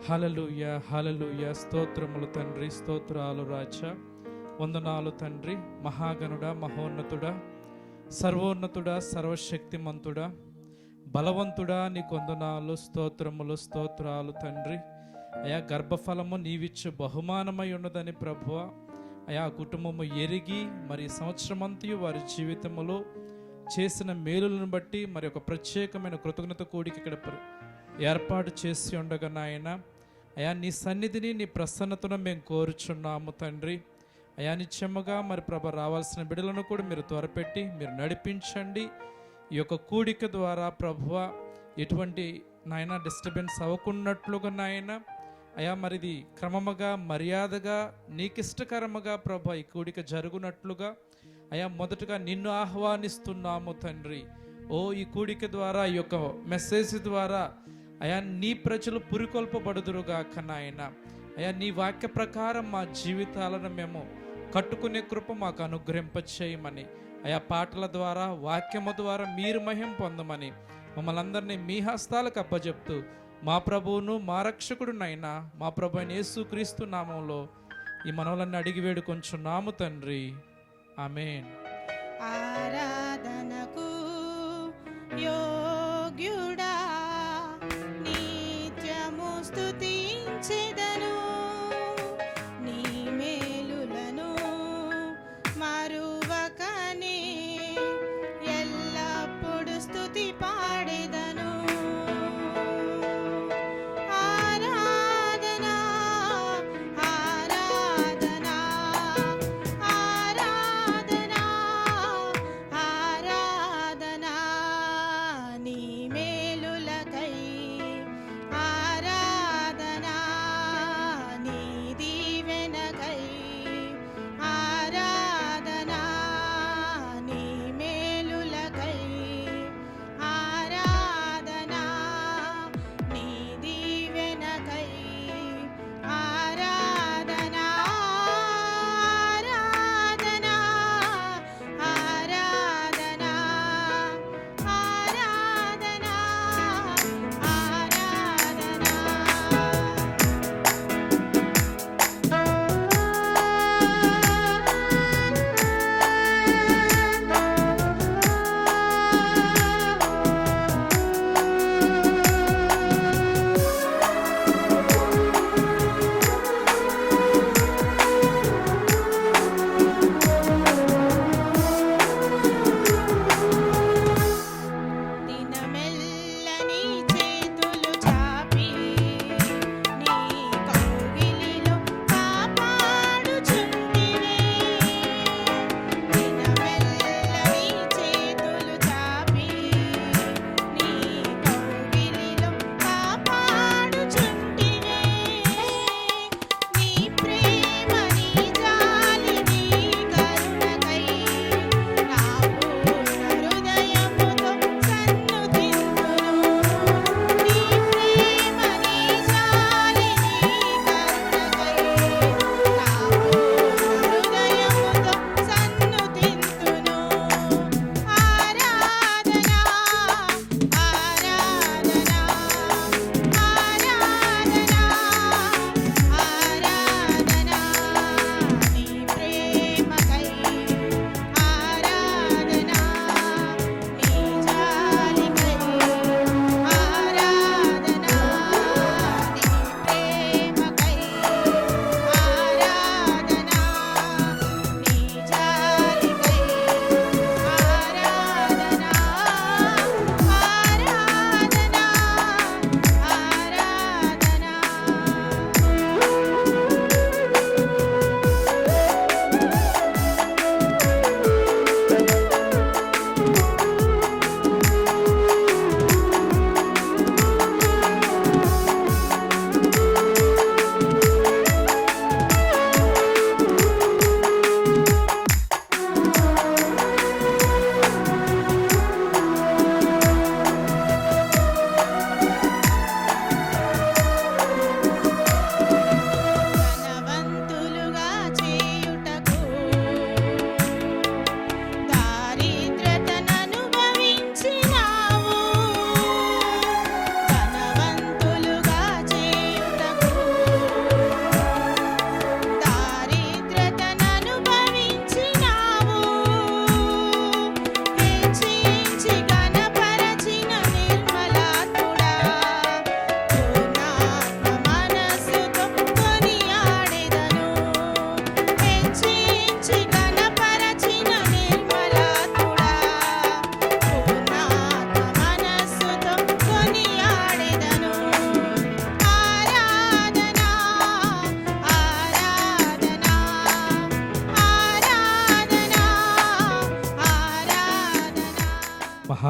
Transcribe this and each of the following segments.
హల్లెలూయా, హల్లెలూయా. స్తోత్రములు తండ్రి, స్తోత్రాలు రాజా. వందనాలు తండ్రి. మహాగణుడా, మహోన్నతుడా, సర్వోన్నతుడా, సర్వశక్తిమంతుడా, బలవంతుడా, నీకు వందనాలు, స్తోత్రములు, స్తోత్రాలు తండ్రి. అయా గర్భఫలము నీవిచ్చు బహుమానమై ఉన్నదని ప్రభువ, అయా కుటుంబము ఎరిగి మరి సంవత్సరమంతయు వారి జీవితములో చేసిన మేలులను బట్టి మరి ఒక ప్రత్యేకమైన కృతజ్ఞత కూడికి ఇక్కడ ఏర్పాటు చేసి ఉండగా నాయన, అయా నీ సన్నిధిని, నీ ప్రసన్నతను మేము కోరుచున్నాము తండ్రి. అయా నిత్యముగా మరి ప్రభ రావాల్సిన బిడ్డలను కూడా మీరు త్వరపెట్టి మీరు నడిపించండి. ఈ యొక్క కూడిక ద్వారా ప్రభువ ఎటువంటి నాయన డిస్టర్బెన్స్ అవ్వకున్నట్లుగా నాయన, అయా మరిది క్రమముగా మర్యాదగా నీకిష్టకరముగా ప్రభ ఈ కూడిక జరుగునట్లుగా అయా మొదటగా నిన్ను ఆహ్వానిస్తున్నాము తండ్రి. ఓ ఈ కూడిక ద్వారా, ఈ యొక్క మెసేజ్ ద్వారా అయా నీ ప్రజలు పురికొల్పబడుదురుగాక నాయన. అయా నీ వాక్య ప్రకారం మా జీవితాలను మేము కట్టుకునే కృప మాకు అనుగ్రహింపచేయమని, అయా పాటల ద్వారా వాక్యము ద్వారా మీరు మహిమ పొందమని మమ్మల్ని అందరినీ మీ హస్తాలకు అప్పచెప్తూ మా ప్రభువును మా రక్షకుడునైనా మా ప్రభు అయిన యేసుక్రీస్తు నామంలో ఈ మనవలన్నీ అడిగి వేడుకొంచున్నాము తండ్రి. ఆమేన్. ఆరాధనకు యోగ్యుడా నిత్యము స్తుతించెదను, నీ మేలులను మరువకనే ఎల్లప్పుడు స్తుతి పాడెదను. ఆరాధనా ఆరాధనా ఆరాధనా ఆరాధనా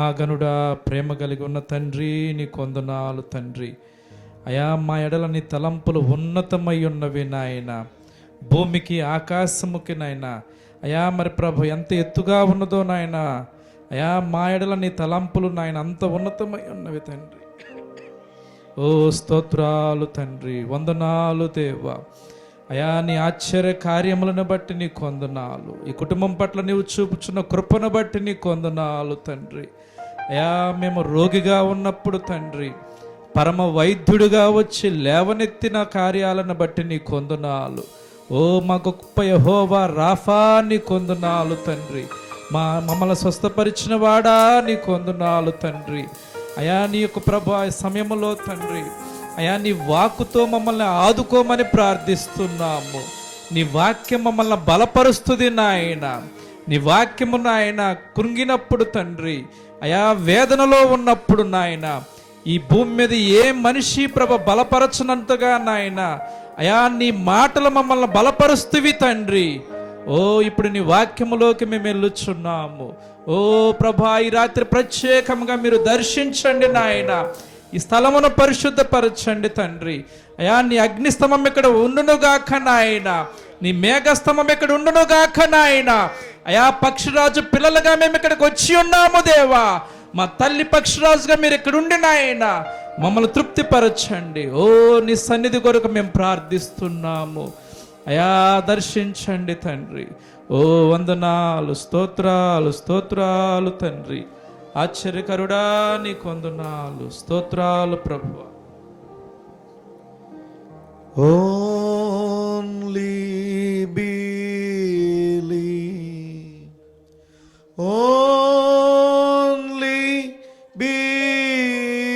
మహాగణుడా, ప్రేమ కలిగి ఉన్న తండ్రి, నీ కొందనాలు తండ్రి. అయా, మా ఎడల నీ తలంపులు ఉన్నతమై ఉన్నవి నాయన, భూమికి ఆకాశముకి నాయన. అయా మరి ప్రభు ఎంత ఎత్తుగా ఉన్నదో నాయన. అయా, మా ఎడల నీ తలంపులు నాయన అంత ఉన్నతమై ఉన్నవి తండ్రి. ఓ స్తోత్రాలు తండ్రి, వందనాలు దేవా. అయా, నీ ఆశ్చర్య కార్యములను బట్టి నీ కొందనాలు, ఈ కుటుంబం పట్ల నీవు చూపుచున్న కృపను బట్టి నీ కొందనాలు తండ్రి. అయా, మేము రోగిగా ఉన్నప్పుడు తండ్రి, పరమ వైద్యుడిగా వచ్చి లేవనెత్తిన కార్యాలను బట్టి నీ కొందనాలు. ఓ మా గొప్ప యెహోవా రాఫా, నీ కొందనాలు తండ్రి. మమ్మల్ని స్వస్థపరిచిన వాడా, నీ కొందనాలు తండ్రి. అయా, నీ యొక్క ప్రభా సమయంలో తండ్రి, అయా నీ వాక్కుతో మమ్మల్ని ఆదుకోమని ప్రార్థిస్తున్నాము. నీ వాక్యం మమ్మల్ని బలపరుస్తుంది నాయన. నీ వాక్యము నాయన కృంగినప్పుడు తండ్రి, అయా వేదనలో ఉన్నప్పుడు నాయన, ఈ భూమి మీద ఏ మనిషి ప్రభ బలపరచనంతగా నాయన, అయా నీ మాటలు మమ్మల్ని బలపరుస్తువి తండ్రి. ఓ ఇప్పుడు నీ వాక్యములోకి మేము వెళ్ళుచున్నాము. ఓ ప్రభా, ఈ రాత్రి ప్రత్యేకంగా మీరు దర్శించండి నాయన. ఈ స్థలమును పరిశుద్ధపరచండి తండ్రి. అయా, నీ అగ్నిస్తంభం ఇక్కడ ఉండునుగాక నాయన, నీ మేఘస్తంభం ఇక్కడ ఉండునుగాక నాయన. అయా, పక్షిరాజు పిల్లలుగా మేము ఇక్కడికి వచ్చి ఉన్నాము దేవా. మా తల్లి పక్షిరాజుగా మీరు ఇక్కడ ఉండి నాయన మమ్మల్ని తృప్తిపరచండి. ఓ నీ సన్నిధి కొరకు మేము ప్రార్థిస్తున్నాము. అయా, దర్శించండి తండ్రి. ఓ వందనాలు, స్తోత్రాలు, స్తోత్రాలు తండ్రి. ఆశ్చర్యకరుడా, నీకు వందనాలు, స్తోత్రాలు ప్రభువా. Only believe, only believe,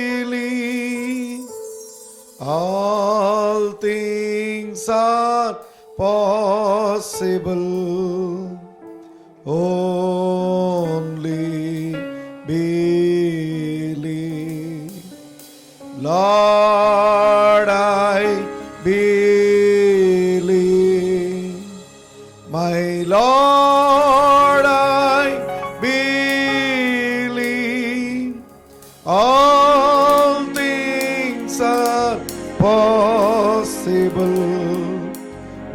all things are possible. Only believe, Lord, I believe, my Lord, I believe, all things are possible,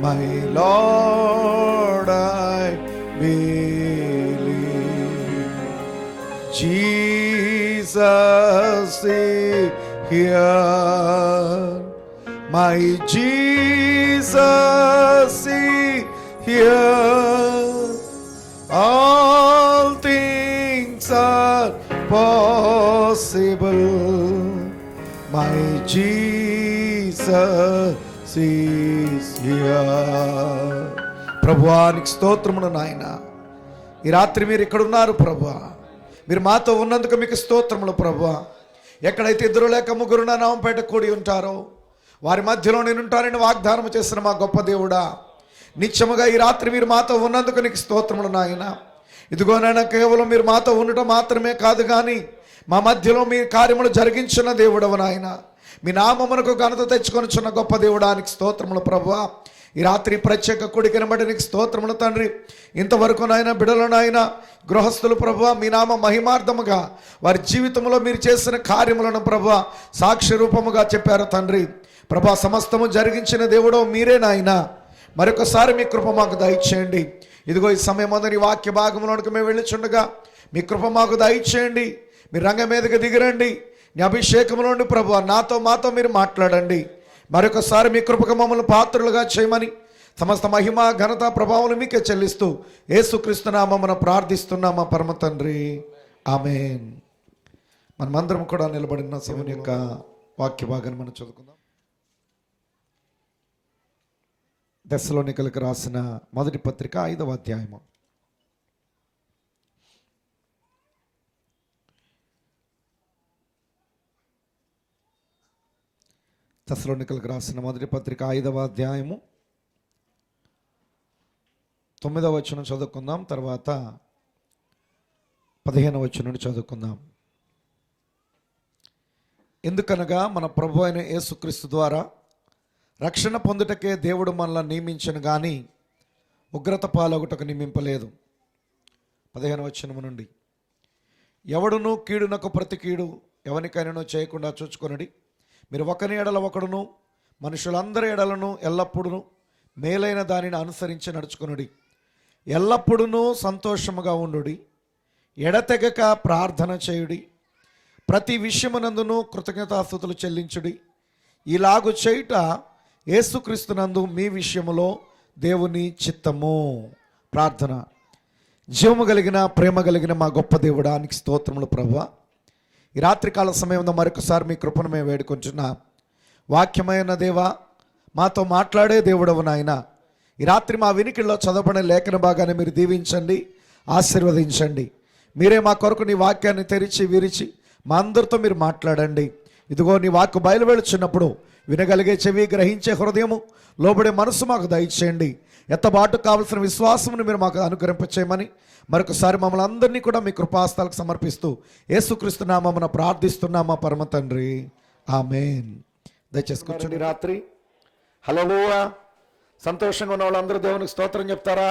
my Lord, I believe. Jesus is here, my Jesus is here, all things are possible, my Jesus is here. ప్రభువానికి స్తోత్రమును నాయన. ఈ రాత్రి మీరు ఇక్కడ ఉన్నారు ప్రభువా, మీరు మాతో ఉన్నందుకు మీకు స్తోత్రములు ప్రభువా. ఎక్కడైతే ఇద్దరు లేక ముగ్గురు నా నామం పేట కూడి ఉంటారో వారి మధ్యలో నేను ఉంటానని వాగ్దానం చేసిన మా గొప్ప దేవుడా, నిత్యముగా ఈ రాత్రి మీరు మాతో ఉన్నందుకు నీకు స్తోత్రములు నాయన. ఇదిగోనైనా కేవలం మీరు మాతో ఉండటం మాత్రమే కాదు కానీ మా మధ్యలో మీ కార్యములు జరిగించిన దేవుడవు నాయన. మీ నామమునకు ఘనత తెచ్చుకొనిచున్న గొప్ప దేవుడానికి స్తోత్రములు ప్రభువా. ఈ రాత్రి ప్రత్యేక కూడికను బట్టి నీకు స్తోత్రములు తండ్రి. ఇంతవరకు నాయన బిడలు నాయన గృహస్థులు ప్రభువా, మీ నామ మహిమార్థముగా వారి జీవితంలో మీరు చేసిన కార్యములను ప్రభువా సాక్షి రూపముగా చెప్పారు తండ్రి. ప్రభా, సమస్తము జరిగించిన దేవుడో మీరే నాయన. మరొకసారి మీ కృప మాకు దయచేయండి. ఇదిగో ఈ సమయం అందరి వాక్య భాగంలోనికి మేము వెళ్ళిచుండగా మీ కృప మాకు దయచేయండి. మీరు రంగం మీదకి దిగిరండి. నీ అభిషేకంలోండి ప్రభువా మాతో మీరు మాట్లాడండి. మరొకసారి మీ కృపకు మమ్మల్ని పాత్రులుగా చేయమని సమస్త మహిమ ఘనత ప్రభావాలు మీకే చెల్లిస్తూ యేసుక్రీస్తు నామమున ప్రార్థిస్తున్నామా పరమ తండ్రి, ఆమేన్. మనమందరం కూడా నిలబడిన సమయం యొక్క వాక్య భాగాన్ని మనం చదువుకుందాం. తెస్సలోనికలకు రాసిన మొదటి పత్రిక 5వ అధ్యాయము. తెస్సలోనికలకు రాసిన మొదటి పత్రిక 5వ అధ్యాయము 9వ వచనం చదువుకుందాం. తర్వాత 15వ వచనం నుండి చదువుకుందాం. ఎందుకనగా మన ప్రభు అయిన యేసుక్రీస్తు ద్వారా రక్షణ పొందుటకే దేవుడు మనల్ని నియమించను కానీ ఉగ్రత పాలొగుటకు నియమింపలేదు. 15వ వచనం నుండి, ఎవడును కీడునకు ప్రతి కీడు ఎవరికైనాను చేయకుండా చూచుకొనుడి. మీరు ఒకని ఎడల ఒకడును మనుషులందరి ఎడలను ఎల్లప్పుడూ మేలైన దానిని అనుసరించి నడుచుకొనుడి. ఎల్లప్పుడూ సంతోషముగా ఉండుడి. ఎడతెగక ప్రార్థన చేయుడి. ప్రతి విషయమునందును కృతజ్ఞతాస్తుతులు చెల్లించుడి. ఇలాగు చేయుట యేసుక్రీస్తునందు మీ విషయములో దేవుని చిత్తము. ప్రార్థన. జీవము కలిగిన ప్రేమ కలిగిన మా గొప్ప దేవుడానికి స్తోత్రములు ప్రభువా. ఈ రాత్రికాల సమయంలో మరొకసారి మీ కృపను మేము వేడుకుంటున్నా. వాక్యమైన దేవా, మాతో మాట్లాడే దేవుడవు నాయన. ఈ రాత్రి మా వినికిల్లో చదవబడిన లేఖన భాగాన్ని మీరు దీవించండి, ఆశీర్వదించండి. మీరే మా కొరకు నీ వాక్యాన్ని తెరిచి విరిచి మా అందరితో మీరు మాట్లాడండి. ఇదిగో నీ వాక్కు బయలువెళుచున్నప్పుడు వినగలిగే చెవి, గ్రహించే హృదయము, లోబడే మనసు మాకు దయచేయండి. ఎత్తబాటు కావలసిన విశ్వాసమును మీరు మాకు అనుగ్రహింపచేయమని మరొకసారి మమ్మల్ని అందరినీ కూడా మీ కృపాస్తాలకు సమర్పిస్తూ యేసుక్రీస్తు నామమున ప్రార్థిస్తున్నామా పరమ తండ్రి, ఆమేన్. దయచేసి కూర్చోండి. రాత్రి హల్లెలూయా. సంతోషంగా ఉన్న వాళ్ళందరూ దేవునికి స్తోత్రం చెప్తారా?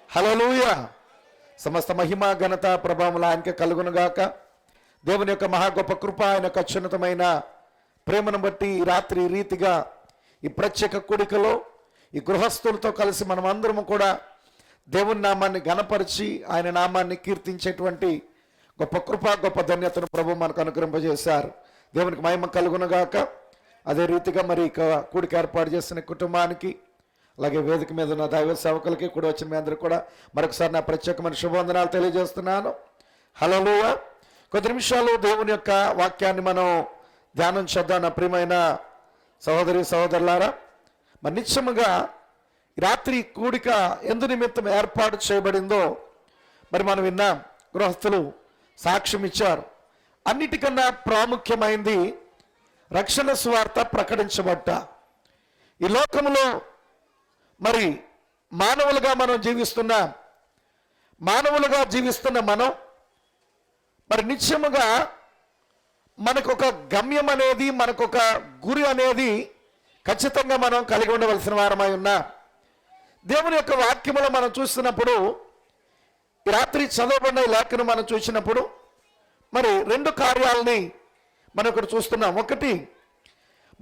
హల్లెలూయా. సమస్త మహిమ ఘనత ప్రభావములు ఆయనకే కలుగునుగాక. దేవుని యొక్క మహా గొప్ప కృప, ఆయన యొక్క అత్యున్నతమైన ప్రేమను బట్టి ఈ రాత్రి ఈ రీతిగా ఈ ప్రత్యేక కూడికలో ఈ గృహస్థులతో కలిసి మనం అందరము కూడా దేవుని నామాన్ని ఘనపరిచి ఆయన నామాన్ని కీర్తించేటువంటి గొప్ప కృప, గొప్ప ధన్యతను ప్రభు మనకు అనుగ్రహింపజేశారు. దేవునికి మహిమ కలుగునుగాక. అదే రీతిగా మరి కూడిక ఏర్పాటు చేసిన కుటుంబానికి, అలాగే వేదిక మీద ఉన్న దైవ సేవకులకి కూడా వచ్చిన మీ అందరూ కూడా మరొకసారి నా ప్రత్యేకమైన శుభవందనాలు తెలియజేస్తున్నాను. హల్లెలూయా. కొద్ది నిమిషాలు దేవుని యొక్క వాక్యాన్ని మనం ధ్యానం చేద్దాం. నా ప్రియమైన సహోదరి సహోదరులారా, మరి నిశ్చయముగా రాత్రి కూడిక ఎందు నిమిత్తం ఏర్పాటు చేయబడిందో మరి మనం విన్నాం. గృహస్థులు సాక్ష్యం ఇచ్చారు. అన్నిటికన్నా ప్రాముఖ్యమైనది రక్షణ సువార్త ప్రకటించబట్ట. ఈ లోకంలో మరి మానవులుగా జీవిస్తున్న మనం మరి నిశ్చయముగా మనకొక గమ్యం అనేది, మనకొక గురి అనేది ఖచ్చితంగా మనం కలిగి ఉండవలసిన వారమై ఉన్నా. దేవుని యొక్క వాక్యములో మనం చూస్తున్నప్పుడు, ఈ రాత్రి చదవబడిన లేఖను మనం చూసినప్పుడు మరి రెండు కార్యాలని మనం ఇక్కడ చూస్తున్నాం. ఒకటి,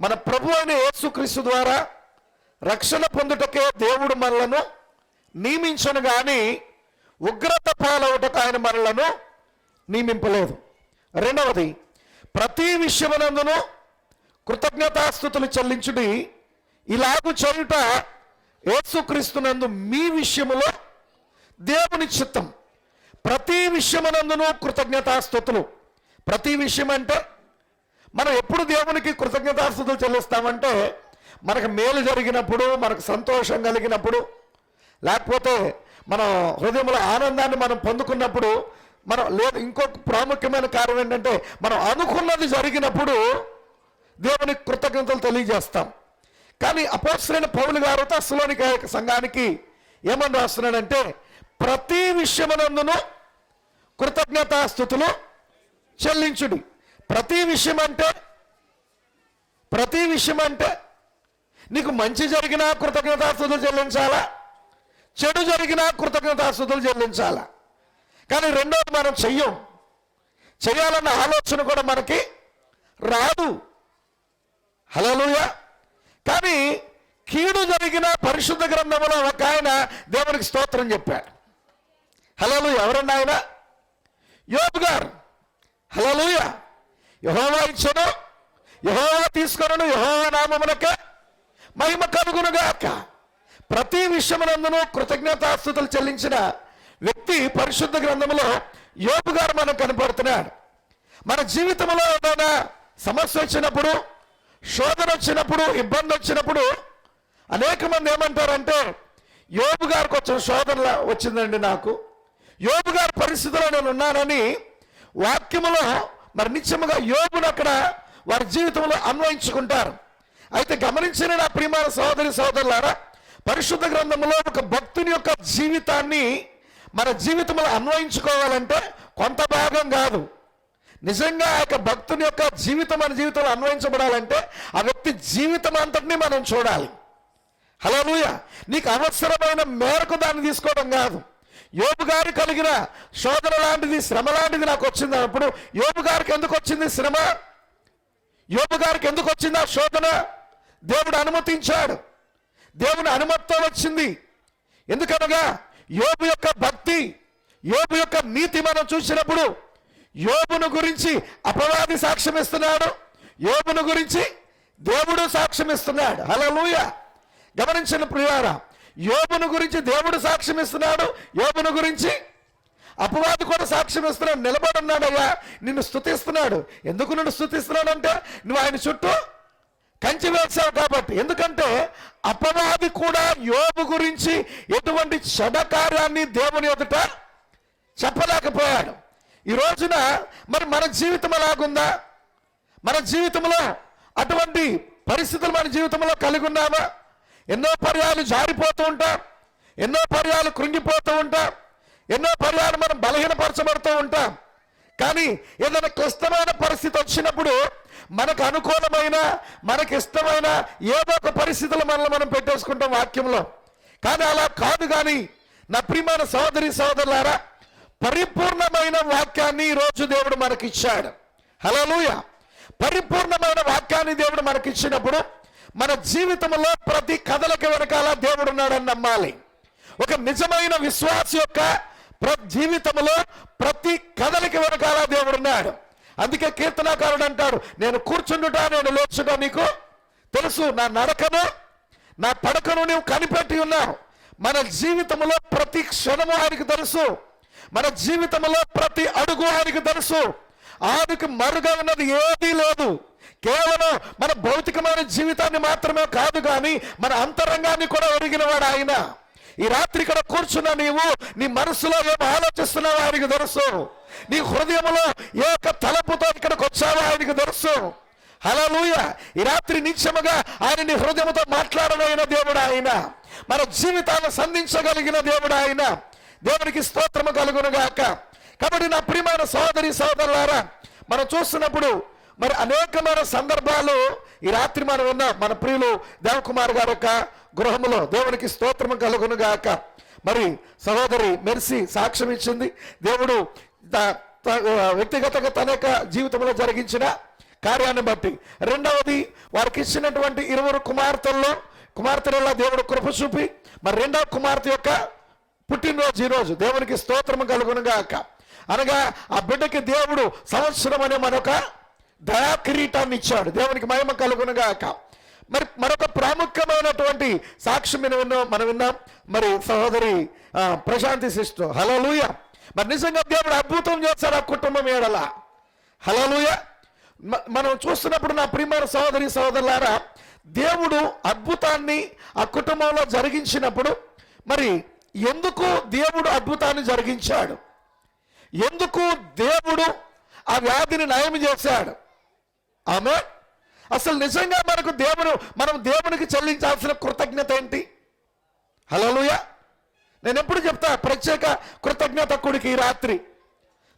మన ప్రభు అయిన యేసుక్రీస్తు ద్వారా రక్షణ పొందుటకే దేవుడు మనలను నియమించను గాని ఉగ్రత పాలవుటకు ఆయన మనలను నియమింపలేదు. రెండవది, ప్రతి విషయమునందును కృతజ్ఞతాస్తుతులు చెల్లించుడి. ఇలాగు చేయుట యేసుక్రీస్తునందు మీ విషయములో దేవుని చిత్తం. ప్రతి విషయమునందును కృతజ్ఞతాస్తుతులు. ప్రతి విషయం అంటే మనం ఎప్పుడు దేవునికి కృతజ్ఞతాస్తుతులు చెల్లిస్తామంటే, మనకు మేలు జరిగినప్పుడు, మనకు సంతోషం కలిగినప్పుడు, లేకపోతే మనం హృదయంలో ఆనందాన్ని మనం పొందుకున్నప్పుడు, మనం లేదు ఇంకొక ప్రాముఖ్యమైన కారణం ఏంటంటే, మనం అనుకున్నది జరిగినప్పుడు దేవునికి కృతజ్ఞతలు తెలియజేస్తాం. కానీ అపోస్తలుడైన పౌలు గారు తెస్సలోనిక సంఘానికి ఏమని రాస్తున్నాడంటే, ప్రతి విషయమునందును కృతజ్ఞతాస్తుతులు చెల్లించుడి. ప్రతి విషయం అంటే నీకు మంచి జరిగినా కృతజ్ఞతాస్తుతులు చెల్లించాలా, చెడు జరిగినా కృతజ్ఞతాస్తుతులు చెల్లించాలా. కానీ రెండోది మనం చెయ్యాలన్న ఆలోచన కూడా మనకి రాదు. హల్లెలూయా. కానీ కీడు జరిగిన పరిశుద్ధ గ్రంథంలో ఒక ఆయన దేవునికి స్తోత్రం చెప్పాడు. హల్లెలూయా. ఎవరన్నా ఆయన? యోబు గారు. హల్లెలూయా. యెహోవా ఇచ్చెను, యెహోవా తీసుకొనెను, యెహోవా నామమునకే మహిమ కలుగునుగాక. ప్రతి విషయమునందును కృతజ్ఞతాస్తుతులు చెల్లించిన వ్యక్తి పరిశుద్ధ గ్రంథంలో యోబు గారు మనకు కనపడుతున్నాడు. మన జీవితంలో ఏదైనా సమస్య వచ్చినప్పుడు, శోధన వచ్చినప్పుడు, ఇబ్బంది వచ్చినప్పుడు అనేక మంది ఏమంటారంటే, యోబు గారికి వచ్చిన శోధన వచ్చిందండి, నాకు యోబు గారి పరిస్థితిలో నేను ఉన్నానని వాక్యములో మరి నిత్యముగా యోబును అక్కడ వారి జీవితంలో అన్వయించుకుంటారు. అయితే గమనించిన నా ప్రియమైన సహోదరి సహోదరులారా, పరిశుద్ధ గ్రంథంలో ఒక భక్తుని యొక్క జీవితాన్ని మన జీవితంలో అన్వయించుకోవాలంటే కొంత భాగం కాదు. నిజంగా ఆ యొక్క భక్తుని యొక్క జీవితం మన జీవితంలో అన్వయించబడాలంటే ఆ వ్యక్తి జీవితం అంతటినీ మనం చూడాలి. హల్లెలూయా. నీకు అవసరమైన మేరకు దాన్ని తీసుకోవడం కాదు. యోబు గారు కలిగిన శోధన లాంటిది, శ్రమ లాంటిది నాకు వచ్చింది అన్నప్పుడు యోబు గారికి ఎందుకు వచ్చింది శ్రమ? యోబు గారికి ఎందుకు వచ్చింది ఆ శోధన? దేవుడు అనుమతించాడు. దేవుని అనుమతితో వచ్చింది. ఎందుకనగా యోబు యొక్క భక్తి, యోబు యొక్క నీతి మనం చూసినప్పుడు యోబును గురించి అపవాది సాక్ష్యం ఇస్తున్నాడు, యోబును గురించి దేవుడు సాక్ష్యం ఇస్తున్నాడు. హల్లెలూయా. గమనించిన ప్రియులారా, యోబును గురించి దేవుడు సాక్ష్యం ఇస్తున్నాడు, యోబును గురించి అపవాది కూడా సాక్ష్యం ఇస్తున్నాడు. నిలబడున్నాడయ్యా, నిన్ను స్తుతిస్తున్నాడు. ఎందుకు నిన్ను స్తుతిస్తున్నాడు అంటే నువ్వు ఆయన చుట్టూ కంచి వేశావు కాబట్టి. ఎందుకంటే అపవాది కూడా యోబు గురించి ఎటువంటి చెడ్డ కార్యాన్ని దేవుని ఎదుట చెప్పలేకపోయాడు. ఈ రోజున మరి మన జీవితం ఎలాగుందా? మన జీవితంలో అటువంటి పరిస్థితులు మన జీవితంలో కలిగి ఉన్నామా? ఎన్నో పర్యాలు జారిపోతూ ఉంటాం, ఎన్నో పర్యాలు కృంగిపోతూ ఉంటాం, ఎన్నో పర్యాలు మనం బలహీనపరచబడుతూ ఉంటాం. కానీ ఏదైనా క్లిష్టమైన పరిస్థితి వచ్చినప్పుడు మనకు అనుకూలమైన, మనకి ఇష్టమైన ఏదో ఒక పరిస్థితులు మనల్ని మనం పెట్టేసుకుంటాం వాక్యంలో. కానీ అలా కాదు. కానీ నా ప్రియమైన సహోదరి సహోదరులారా, పరిపూర్ణమైన వాక్యాన్ని ఈరోజు దేవుడు మనకిచ్చాడు. హల్లెలూయా. పరిపూర్ణమైన వాక్యాన్ని దేవుడు మనకిచ్చినప్పుడు మన జీవితంలో ప్రతి కథలకి వెనకాల దేవుడు ఉన్నాడని నమ్మాలి. ఒక నిజమైన విశ్వాస యొక్క జీవితంలో ప్రతి కథలకి వెనకాల దేవుడు ఉన్నాడు. అందుకే కీర్తనాకారుడు అంటాడు, నేను కూర్చుండుట, నేను లేచుట నీకు తెలుసు, నా నడకను నా పడకను నీవు కనిపెట్టి ఉన్నావు. మన జీవితంలో ప్రతి క్షణము ఆయనకు తెలుసు, మన జీవితంలో ప్రతి అడుగు ఆయనకు తెలుసు. ఆయనకు మరుగా ఉన్నది ఏదీ లేదు. కేవలం మన భౌతికమైన జీవితాన్ని మాత్రమే కాదు, కానీ మన అంతరంగాన్ని కూడా ఎరిగిన వాడు ఆయన. ఈ రాత్రి ఇక్కడ కూర్చున్న నీవు నీ మనసులో ఏం ఆలోచిస్తున్నావో ఆయనకు తెలుసు. నీ హృదయంలో ఏ ఒక్క తలపుతో ఇక్కడికి వచ్చావో ఆయనకు తెలుసు. హల్లెలూయా. ఈ రాత్రి నిత్యముగా ఆయన నీ హృదయంతో మాట్లాడగలిగిన దేవుడు ఆయన. మన జీవితాలను సంధించగలిగిన దేవుడు ఆయన. దేవునికి స్తోత్రము కలుగును గాక. కాబట్టి నా ప్రియమైన సహోదరి సహోదరులారా, మనం చూస్తున్నప్పుడు మరి అనేకమైన సందర్భాలు ఈ రాత్రి మనం ఉన్నాం. మన ప్రియులు దేవకుమార్ గారి యొక్క గృహములో దేవునికి స్తోత్రము కలుగును గాక. మరి సహోదరి మెర్సీ సాక్ష్యం ఇచ్చింది. దేవుడు వ్యక్తిగతంగా తన యొక్క జీవితంలో జరిగించిన కార్యాన్ని బట్టి. రెండవది, వారికి ఇచ్చినటువంటి 20 కుమార్తెలలో దేవుడు కృప చూపి మరి రెండవ కుమార్తె యొక్క పుట్టినరోజు ఈరోజు. దేవునికి స్తోత్రము కలుగును గాక. అనగా ఆ బిడ్డకి దేవుడు సంవత్సరం అనే మరొక దయా కిరీటాన్ని ఇచ్చాడు. దేవునికి మహిమ కలుగును గాక. మరి మరొక ప్రాముఖ్యమైనటువంటి సాక్ష్యం మనం విన్నాం. మరి సహోదరి ప్రశాంతి సిస్టర్. హల్లెలూయా. మరి నిజంగా దేవుడు అద్భుతం చేశాడు ఆ కుటుంబం ఏడల. హల్లెలూయా. మనం చూస్తున్నప్పుడు నా ప్రియమైన సహోదరి సహోదరులారా, దేవుడు అద్భుతాన్ని ఆ కుటుంబంలో జరిగించినప్పుడు మరి ఎందుకు దేవుడు అద్భుతాన్ని జరిగించాడు, ఎందుకు దేవుడు ఆ వ్యాధిని నయం చేశాడు? ఆమె అసలు నిజంగా మనం దేవునికి చెల్లించాల్సిన కృతజ్ఞత ఏంటి? హల్లెలూయా. నేను ఎప్పుడు చెప్తా, ప్రత్యేక కృతజ్ఞత కొడుకు ఈ రాత్రి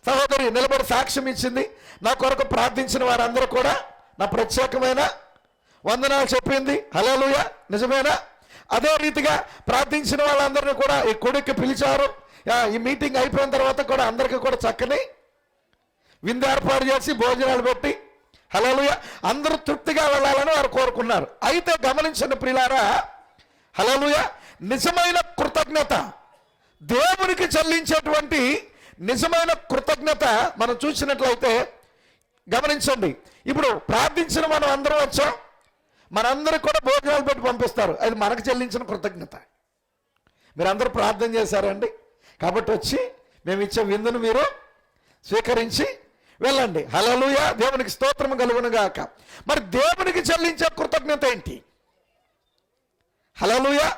సహోదరి నిలబడి సాక్ష్యం ఇచ్చింది. నా కొరకు ప్రార్థించిన వారందరూ కూడా నా ప్రత్యేకమైన వందనాలు చెప్పింది. హల్లెలూయా. నిజమేనా? అదే రీతిగా ప్రార్థించిన వాళ్ళందరినీ కూడా ఈ కొడుకు పిలిచారు. ఈ మీటింగ్ అయిపోయిన తర్వాత కూడా అందరికీ కూడా చక్కని విందు ఏర్పాటు చేసి భోజనాలు పెట్టి హల్లెలూయా అందరూ తృప్తిగా వెళ్ళాలని వారు కోరుకున్నారు. అయితే గమనించిన ప్రియులారా, హల్లెలూయా, నిజమైన కృతజ్ఞత, దేవునికి చెల్లించేటువంటి నిజమైన కృతజ్ఞత మనం చూసినట్లయితే గమనించండి. ఇప్పుడు ప్రార్థించిన మనం అందరం వచ్చాం, మనందరికి కూడా భోజనాలు పెట్టి పంపిస్తారు. అది మనకు చెల్లించిన కృతజ్ఞత. మీరు అందరూ ప్రార్థన చేశారండి, కాబట్టి వచ్చి మేము ఇచ్చే విందును మీరు స్వీకరించి వెళ్ళండి. హల్లెలూయా. దేవునికి స్తోత్రం కలుగును గాక. మరి దేవునికి చెల్లించే కృతజ్ఞత ఏంటి? హల్లెలూయా.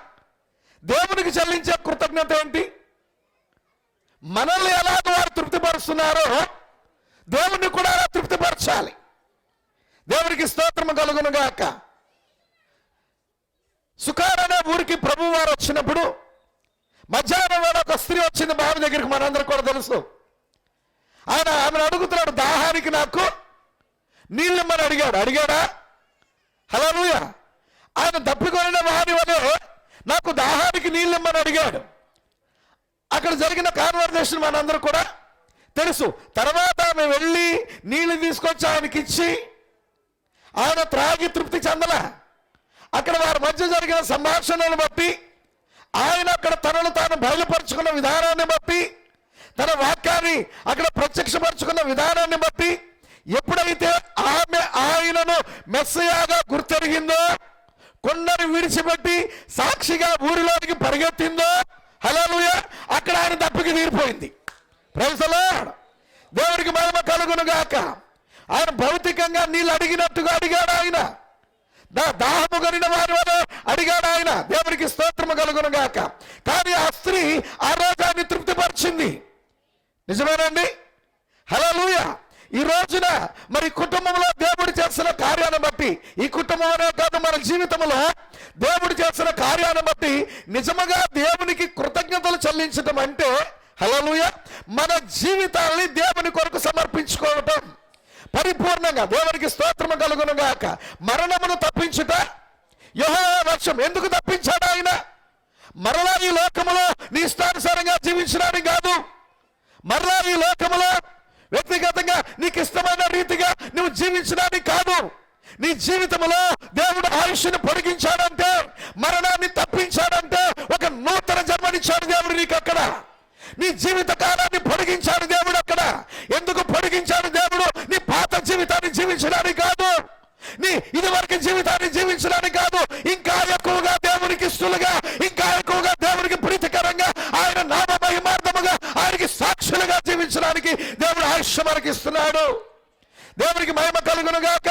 దేవునికి చెల్లించే కృతజ్ఞత ఏంటి? మనల్ని ఎలాగో వారు తృప్తిపరుస్తున్నారో దేవుణ్ణి కూడా అలా తృప్తిపరచాలి. దేవునికి స్తోత్రం కలుగును గాక. సుకార్ అనే ఊరికి ప్రభు వారు వచ్చినప్పుడు మధ్యాహ్నం వేళ ఒక స్త్రీ వచ్చింది బావి దగ్గరికి, మనందరూ కూడా తెలుసు. ఆమెను అడుగుతున్నాడు, దాహానికి నాకు నీళ్ళమ్మని అడిగాడా? హల్లెలూయా. ఆయన దప్పికొనిన వారి వలె నాకు దాహానికి నీళ్ళమ్మని అడిగాడు. అక్కడ జరిగిన కాన్వర్జేషన్ మనందరూ కూడా తెలుసు. తర్వాత ఆమె వెళ్ళి నీళ్లు తీసుకొచ్చి ఆయనకి ఇచ్చి ఆయన త్రాగి తృప్తి చెందల. అక్కడ వారి మధ్య జరిగిన సంభాషణను బట్టి, ఆయన అక్కడ తనను తాను బయలుపరుచుకున్న విధానాన్ని బట్టి, తన వాక్యాన్ని అక్కడ ప్రత్యక్షపరుచుకున్న విధానాన్ని బట్టి, ఎప్పుడైతే ఆమె ఆయనను మెస్సయాగా గుర్తెరిగిందో, కొండను విడిచిపెట్టి సాక్షిగా ఊరిలోనికి పరిగెత్తిందో, హల్లెలూయా, అక్కడ ఆయన దప్పిక తీరిపోయింది. Praise the Lord. దేవునికి మహిమ కలుగును గాక. ఆయన భౌతికంగా నీళ్ళు అడిగినట్టుగా అడిగాడు. ఆయన దాహము కలిగిన వారి వల్ల అడిగాడు ఆయన. దేవునికి స్తోత్రము కలుగును గాక. కానీ ఆ స్త్రీ ఆ రోజు ఆయన్ని తృప్తిపరిచింది. నిజమేనండి? హల్లెలూయా. ఈ రోజున మరి కుటుంబంలో దేవుడు చేసిన కార్యాన్ని బట్టి, ఈ కుటుంబం అనే కాదు మన జీవితంలో దేవుడు చేసిన కార్యాన్ని బట్టి నిజముగా దేవునికి కృతజ్ఞతలు చెల్లించడం అంటే, హల్లెలూయా, మన జీవితాన్ని దేవుని కొరకు సమర్పించుకోవటం పరిపూర్ణంగా. దేవునికి స్తోత్రము కలుగును గాక. మరణమును తప్పించుట యెహోవా వశం. ఎందుకు తప్పించాడు ఆయన? మరలా ఈ లోకములో నీ ఇష్టానుసారంగా జీవించడానికి కాదు, మరలా ఈ లోకములో వ్యక్తిగతంగా నీకు ఇష్టమైన రీతిగా నువ్వు జీవించడానికి కాదు. నీ జీవితంలో దేవుడు ఆయుష్ను పొడిగించాడంటే, మరణాన్ని తప్పించాడంటే, ఒక నూతన జన్మనిచ్చాడు దేవుడు నీకు అక్కడ. నీ జీవిత కాలాన్ని పొడిగించాడు దేవుడు అక్కడ. ఎందుకు పొడిగించాడు దేవుడు? నీ పాత జీవితాన్ని జీవించడానికి కాదు, నీ ఇదివరకు జీవితాన్ని జీవించడానికి కాదు, ఇంకా ఎక్కువగా దేవునికి ఇష్టలుగా, ఇంకా ఎక్కువగా దేవునికి ప్రీతికరంగా, ఆయన నామ మహిమార్థముగా, ఆయనకి సాక్షులుగా జీవించడానికి దేవుడు ఆయుష్య మనకి ఇస్తున్నాడు. దేవునికి మహిమ కలుగును గాక.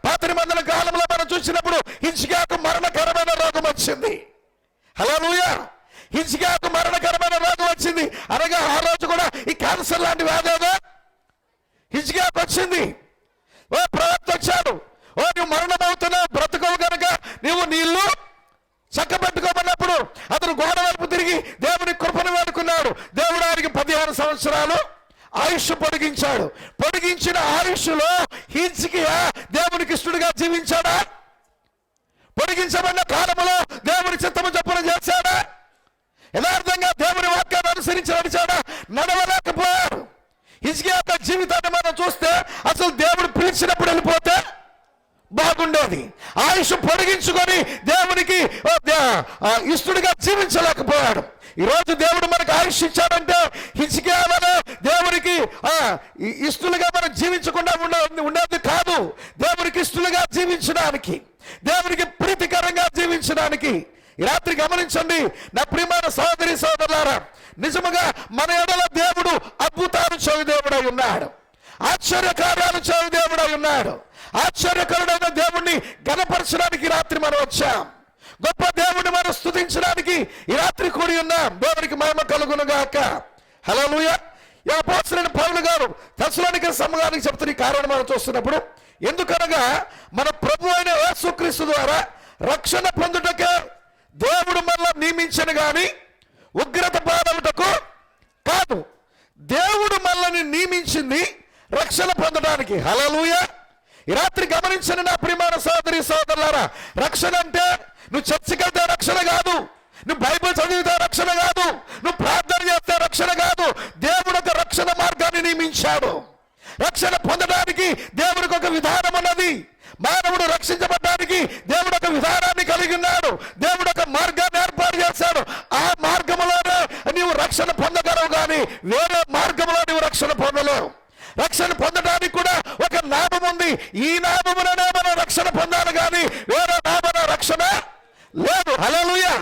పాత నిబంధన కాలంలో మనం చూసినప్పుడు హిజ్కియాకు మరణకరమైన రోగం వచ్చింది. హల్లెలూయా. హిజ్కియాకు మరణకరమైన రోగం వచ్చింది అనగా ఆ రోజు కూడా ఈ క్యాన్సర్ లాంటి వ్యాధి ఏదో హిజ్కియాకు వచ్చింది. ఓ ప్రవక్త వచ్చాడు, ఓ నువ్వు మరణం అవుతున్నావు, బ్రతుకవు కనుక నీవు నీళ్లు చక్కబెట్టుకోమన్నప్పుడు అతను గోడ వైపు తిరిగి దేవుని కృపను వేడుకున్నాడు. దేవుడు ఆయనకి 15 సంవత్సరాలు ఆయుష్ పొడిగించాడు. పొడిగించిన ఆయుష్లో హిజ్కియా దేవునికి ఇష్టడుగా జీవించాడా? పొడిగించబడిన కాలంలో దేవుని చిత్తము చొప్పున చేశాడా? యథార్థంగా దేవుని వాక్యాన్ని అనుసరించి నడిచాడా? నడవలేకపోయాడు. హిజ్కియా యొక్క జీవితాన్ని మనం చూస్తే అసలు దేవుడు పిలిచినప్పుడు వెళ్ళిపోతే బాగుండేది. ఆయుష్ పొడిగించుకొని దేవునికి ఇష్టడుగా జీవించలేకపోయాడు. ఈరోజు దేవుడు మనకు ఆయుష్ ఇచ్చాడంటే హిజ్కియా వలె దేవునికి ఇష్టలుగా మనం జీవించకుండా ఉండేది కాదు. దేవునికి ఇష్టలుగా జీవించడానికి, దేవునికి ప్రీతికరంగా జీవించడానికి. ఈ రాత్రి గమనించండి నా ప్రియమైన సహోదరి సహోదరులారా, నిజముగా మన ఎడల దేవుడు అద్భుతాలు చేయు దేవుడై ఉన్నాడు, ఆశ్చర్య కార్యాలు చేయు దేవుడై ఉన్నాడు. ఆశ్చర్యకరుడైన దేవుణ్ణి గణపరచడానికి రాత్రి మనం వచ్చాం. గొప్ప దేవుడిని మనం స్తుతించడానికి ఈ రాత్రి కూడి ఉన్నాం. దేవునికి మహిమ కలుగును గాక. హల్లెలూయా. ఈ అపోస్తలుడైన పౌలు గారు తెస్సలోనిక సంఘానికి చెప్తున్న ఈ కారణం మనం చూస్తున్నప్పుడు, ఎందుకనగా మన ప్రభు అయిన యేసుక్రీస్తు ద్వారా రక్షణ పొందుటకే దేవుడు మనల్ని నియమించను గాని ఉగ్రత పాలవుటకు కాదు. దేవుడు మనల్ని నియమించింది రక్షణ పొందడానికి. హల్లెలూయా. ఈ రాత్రి గమనించండి నా ప్రియమైన సోదరి సోదరులారా, రక్షణ అంటే నువ్వు చర్చికి వెళ్తే రక్షణ కాదు, నువ్వు బైబిల్ చదివితే రక్షణ కాదు, నువ్వు ప్రార్థన చేస్తే రక్షణ కాదు. దేవుడు ఒక రక్షణ మార్గాన్ని నియమించాడు. రక్షణ పొందడానికి దేవుడికి ఒక విధానం ఉన్నది. మానవుడు రక్షించబడడానికి దేవుడు ఒక విధానాన్ని కలిగి ఉన్నాడు. దేవుడు ఒక మార్గాన్ని ఏర్పాటు చేశాడు. ఆ మార్గంలోనే నీవు రక్షణ పొందగలవు కానీ వేరే మార్గంలో నీవు రక్షణ పొందలేవు. రక్షణ పొందడానికి కూడా ఒక నామం ఉంది. ఈ నామములనే మనం రక్షణ పొందాలి కానీ వేరే నామన రక్షణ లేదు. హల్లెలూయా.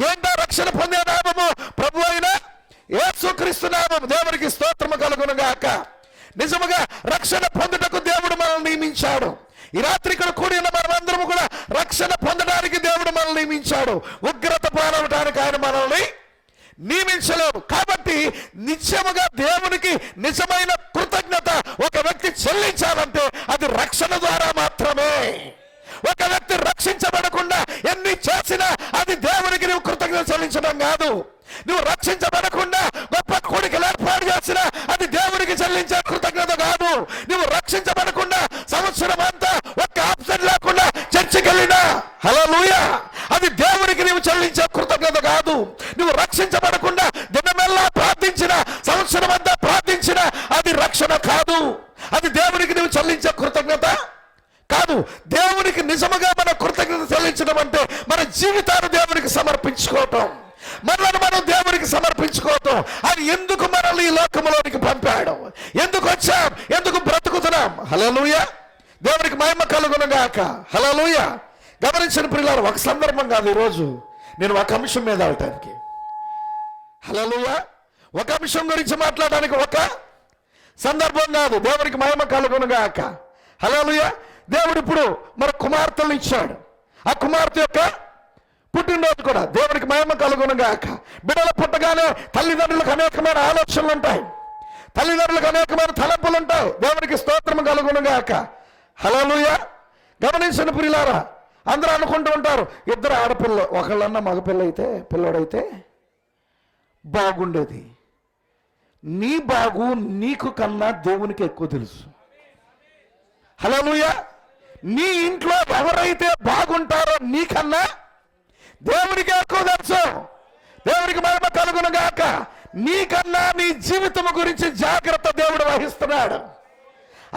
ఏంటో రక్షణ పొందే నామము? ప్రభు అయిన యేసుక్రీస్తు నామము. దేవునికి స్తోత్రము కలుగును గాక. నిజముగా రక్షణ పొందుటకు దేవుడు మనల్ని నియమించాడు. ఈ రాత్రి ఇక్కడ కూడి ఉన్న మనమందరము కూడా రక్షణ పొందడానికి దేవుడు మనల్ని నియమించాడు. ఉగ్రత పాలవడానికి ఆయన మనల్ని నియమించలేవు. కాబట్టి నిత్యముగా దేవునికి నిజమైన కృతజ్ఞత ఒక వ్యక్తి చెల్లించాలంటే అది రక్షణ ద్వారా మాత్రమే. ఒక వ్యక్తి రక్షించబడకుండా ఎన్ని చేసినా అది దేవునికి నువ్వు కృతజ్ఞత చెల్లించడం కాదు. నువ్వు రక్షించబడకుండా గొప్ప కోడికలు ఏర్పాటు చేసినా అది దేవునికి చెల్లించే కృతజ్ఞత కాదు. నువ్వు రక్షించబడకుండా సంవత్సరం అంతా ఒక్క ఆప్షన్ లేకుండా చర్చికి వెళ్ళినా హల్లెలూయా అది దేవునికి నువ్వు చెల్లించే కృతజ్ఞత కాదు. నువ్వు రక్షించబడకుండా మరొకసారి దేవునికి సమర్పించుకోవటం, మనల్ని మనం దేవునికి సమర్పించుకోవటం. ఆయన ఎందుకు మనల్ని ఈ లోకంలోనికి పంపాడు, ఎందుకు వచ్చాం, ఎందుకు బ్రతుకుతున్నాం. హల్లెలూయా, దేవునికి మహిమ కలుగును గాక. హల్లెలూయా. గమనించిన ప్రియులారా, ఒక సందర్భం కాదు ఈరోజు నేను ఒక అంశం మీద అవటానికి. హల్లెలూయా, ఒక అంశం గురించి మాట్లాడడానికి ఒక సందర్భం కాదు. దేవునికి మహిమ కలుగును గాక. హల్లెలూయా. దేవుడు ఇప్పుడు మన కుమార్తెలు ఇచ్చాడు. ఆ కుమార్తె యొక్క పుట్టినరోజు కూడా దేవునికి మహిమ కలుగును గాక. బిడ్డలు పుట్టగానే తల్లిదండ్రులకు అనేకమైన ఆలోచనలు ఉంటాయి, తల్లిదండ్రులకు అనేకమైన తలంపులు ఉంటాయి. దేవునికి స్తోత్రం కలుగును గాక. హల్లెలూయా. గమనించిన ప్రియులారా, అందరూ అనుకుంటూ ఉంటారు, ఇద్దరు ఆడపిల్ల, ఒకళ్ళన్నా మగపిల్ల అయితే, పిల్లోడైతే బాగుండేది. నీ బాగు నీకు కన్నా దేవునికి ఎక్కువ తెలుసు. హల్లెలూయా. నీ ఇంట్లో ఎవరైతే బాగుంటారో నీకన్నా దేవునికి ఎక్కువ తెలుసు. దేవునికి మహిమ కలుగును గాక. నీకన్నా నీ జీవితం గురించి జాగ్రత్త దేవుడు వహిస్తున్నాడు.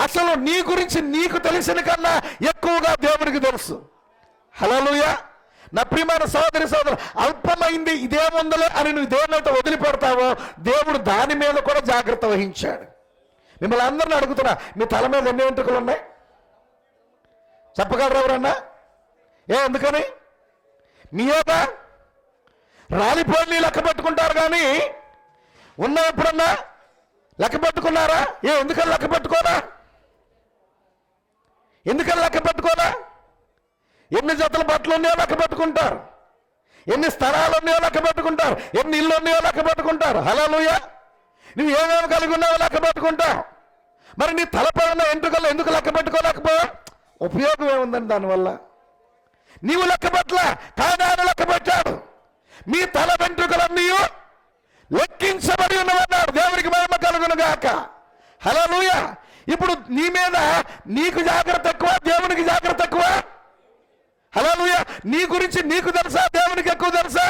అసలు నీ గురించి నీకు తెలిసిన కన్నా ఎక్కువగా దేవునికి తెలుసు. హల్లెలూయా. నా ప్రియమైన సోదరి సోదరు, అల్పమైంది ఇదేముందలే అని నువ్వు దేన్నైతే వదిలిపెడతావో దేవుడు దాని మీద కూడా జాగ్రత్త వహించాడు. మిమ్మల్ని అందరిని అడుగుతున్నా, మీ తల మీద ఎన్ని వెంట్రుకలు ఉన్నాయి చెప్పగలరు ఎవరన్నా? ఎందుకని? మీ యొక్క రాలిపోయి లెక్క పెట్టుకుంటారు కానీ ఉన్న ఎప్పుడన్నా లెక్క పెట్టుకున్నారా? ఎందుకని లెక్క పెట్టుకోరా? ఎందుకని లెక్క పెట్టుకోరా? ఎన్ని జతల బట్టలు ఉన్నాయో లెక్క పెట్టుకుంటారు, ఎన్ని స్థలాలు ఉన్నాయో లెక్క పెట్టుకుంటారు, ఎన్ని ఇల్లు ఉన్నాయో లెక్క పెట్టుకుంటారు. హల్లెలూయా. నువ్వు ఏమేమి కలిగి ఉన్నావో లెక్క పెట్టుకుంటావు. మరి నీ తలపై ఉన్న వెంట్రుకలు ఎందుకు లెక్క పెట్టుకోలేకపోయా? ఉపయోగం ఏముందని దానివల్ల? నీవు లెక్క పెట్టలా, కానీ ఆయన లెక్క పెట్టాడు. మీ తల వెంట్రుకలన్నీ లెక్కించబడి ఉన్నవన్నాడు. దేవునికి మహిమ కలుగును గాక. హల్లెలూయా. ఇప్పుడు నీ మీద నీకు జాగ్రత్త ఎక్కువ, దేవునికి జాగ్రత్త ఎక్కువ. హల్లెలూయా. నీ గురించి నీకు తెలుసా, దేవునికి ఎక్కువ తెలుసా?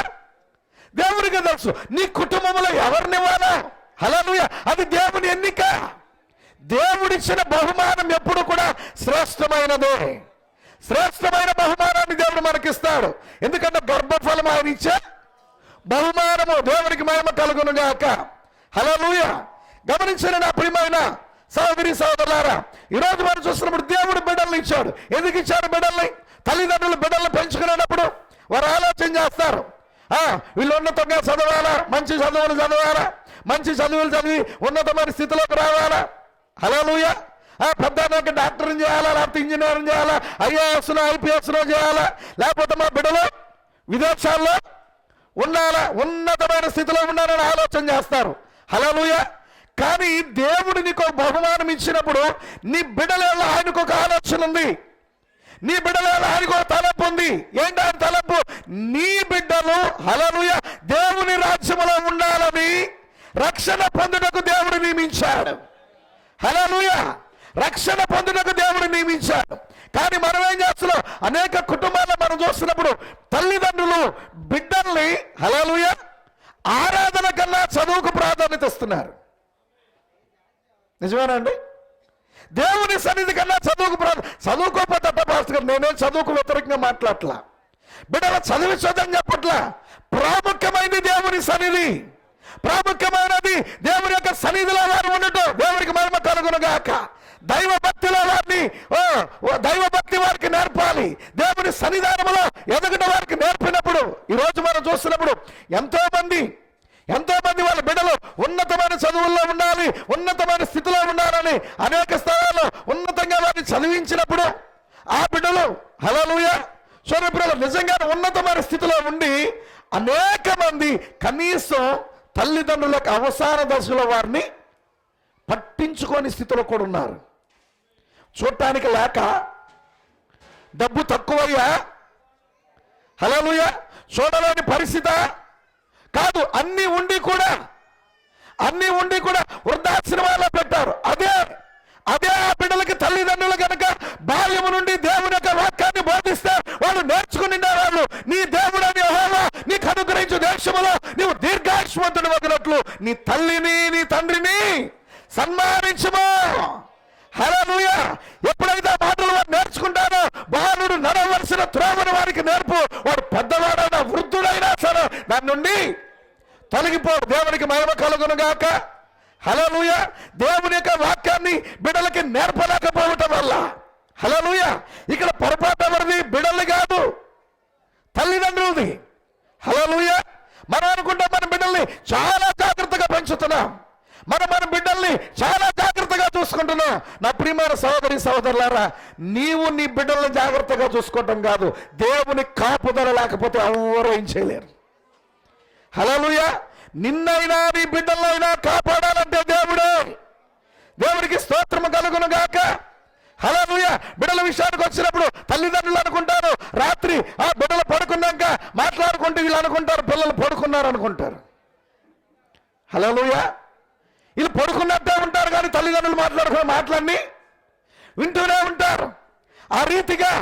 దేవునికి తెలుసు. నీ కుటుంబంలో ఎవరినివ్వాలా? హల్లెలూయా. అది దేవుని ఎన్నిక. దేవుడిచ్చిన బహుమానం ఎప్పుడు కూడా శ్రేష్టమైనదే. శ్రేష్టమైన బహుమానాన్ని దేవుడు మనకిస్తాడు. ఎందుకంటే గర్భఫలం ఆయన ఇచ్చే బహుమానము. దేవునికి మహిమ కలుగును గాక. హల్లెలూయా. గమనించిన నా ప్రియమైన సహోదరి సహోదరులారా, ఈరోజు మనం చూస్తున్నప్పుడు దేవుడు బిడ్డల్ని ఇచ్చాడు. ఎందుకు ఇచ్చాడు బిడ్డల్ని? తల్లిదండ్రులు బిడ్డల్ని పెంచుకునేటప్పుడు వారు ఆలోచన చేస్తారు, వీళ్ళు ఉన్నతంగా చదవాలా, మంచి చదువులు చదవాలా, మంచి చదువులు చదివి ఉన్నతమైన స్థితిలోకి రావాలా. హల్లెలూయా. పెద్ద డాక్టర్ని చేయాలా, లేకపోతే ఇంజనీరింగ్ చేయాలా, ఐఏఎస్లో ఐపీఎస్లో చేయాలా, లేకపోతే మా బిడ్డలు విదేశాల్లో ఉండాలా, ఉన్నతమైన స్థితిలో ఉండాలని ఆలోచన చేస్తారు. హల్లెలూయా. కానీ దేవుడు నీకు బహుమానం ఇచ్చినప్పుడు నీ బిడ్డలలో ఆయనకు ఒక ఆలోచన ఉంది, నీ బిడ్డలలో ఆయనకు ఒక తలంపు ఉంది. ఏంటి ఆయన తలంపు? నీ బిడ్డలు హల్లెలూయా దేవుని రాజ్యములో ఉండాలని రక్షణ పొందుటకు దేవుడు నియమించాడు. హల్లెలూయా. రక్షణ పొందుటకు దేవుడు నియమించాడు. కానీ మనం ఏం చేస్తున్నాం? అనేక కుటుంబాల్లో మనం చూస్తున్నప్పుడు తల్లిదండ్రులు బిడ్డల్ని హల్లెలూయా ఆరాధన కన్నా చదువుకు ప్రాధాన్యత ఇస్తున్నారు. నిజమేనండి? దేవుని సన్నిధి కన్నా చదువుకు చదువుకోకపోతే పాస్టర్ గారు నేనేం చదువుకు వ్యతిరేకంగా మాట్లాడట్లా, బిడ్డల చదివించదని చెప్పట్లా. ప్రాముఖ్యమైనది దేవుని సన్నిధి, ప్రాముఖ్యమైనది దేవుని యొక్క సన్నిధిలో వారు ఉండటం. దేవునికి మహిమ కలుగును గాక. దైవ భక్తిలో వారిని దైవ భక్తి వారికి నేర్పాలి. దేవుని సన్నిధానంలో ఎదగట వారికి నేర్పినప్పుడు ఈరోజు మనం చూస్తున్నప్పుడు ఎంతో మంది వాళ్ళ బిడ్డలు ఉన్నతమైన చదువుల్లో ఉండాలి, ఉన్నతమైన స్థితిలో ఉండాలని అనేక స్థలాల్లో ఉన్నతంగా వారిని చదివించినప్పుడు ఆ బిడ్డలు హల్లెలూయా సోదరులు నిజంగా ఉన్నతమైన స్థితిలో ఉండి అనేక మంది కనీసం తల్లిదండ్రులకు అవసాన దశలో వారిని పట్టించుకోని స్థితిలో కూడా ఉన్నారు. చూడటానికి లేక, డబ్బు తక్కువయ్యా, హల్లెలూయా చూడలేని పరిస్థితి కాదు, అన్నీ ఉండి కూడా వృద్ధాశ్రమాల్లో పెట్టారు. అదే ఆ బిడ్డలకి తల్లిదండ్రులు కనుక బాల్యము నుండి దేవుని యొక్క వాక్యాన్ని బోధిస్తే వాళ్ళు నేర్చుకుని వాళ్ళు నీ దేవుడని యెహోవా నీకు అనుగ్రహించు దేశములో నీవు దీర్ఘాయుష్మంతుడు వదినట్లు నీ తల్లిని నీ తండ్రిని సన్మానించుమో. హల్లెలూయా. ఎప్పుడైతే ఆ మాటలు వారు నేర్చుకుంటారో బాలుడు నడవలసిన త్రోవను వారికి నేర్పు, వాడు పెద్దవాడైనా వృద్ధుడైనా సరే దాని నుండి తొలగిపో. దేవునికి మహిమ కలుగును గాక. హల్లెలూయా. దేవుని యొక్క వాక్యాన్ని బిడ్డలకి నేర్పలేకపోవటం వల్ల, హల్లెలూయా, ఇక్కడ పొరపాటు ఎవరిది? బిడ్డలు కాదు, తల్లిదండ్రులది. హల్లెలూయా. మనం అనుకుంటాం మన బిడ్డల్ని చాలా జాగ్రత్తగా పెంచుతున్నాం, మన బిడ్డల్ని చాలా జాగ్రత్తగా చూసుకుంటున్నాం. నా ప్రియమైన సహోదరి సహోదరులారా, నీవు నీ బిడ్డల్ని జాగ్రత్తగా చూసుకోవటం కాదు, దేవుని కాపుదల లేకపోతే ఎవరూ ఏం చేయలేరు. హల్లెలూయా. నిన్నైనా నీ బిడ్డలైనా కాపాడాలంటే దేవుడికి స్తోత్రము కలుగును గాక. హల్లెలూయా. బిడ్డల విషయానికి వచ్చినప్పుడు తల్లిదండ్రులు అనుకుంటారు రాత్రి ఆ బిడ్డలు పడుకున్నాక మాట్లాడుకుంటూ వీళ్ళు అనుకుంటారు పిల్లలు పడుకున్నారు అనుకుంటారు. హల్లెలూయా. వీళ్ళు పడుకున్నట్టే ఉంటారు కానీ తల్లిదండ్రులు మాట్లాడుకునే మాటలన్నీ వింటూనే ఉంటారు. ఆ రీతిగా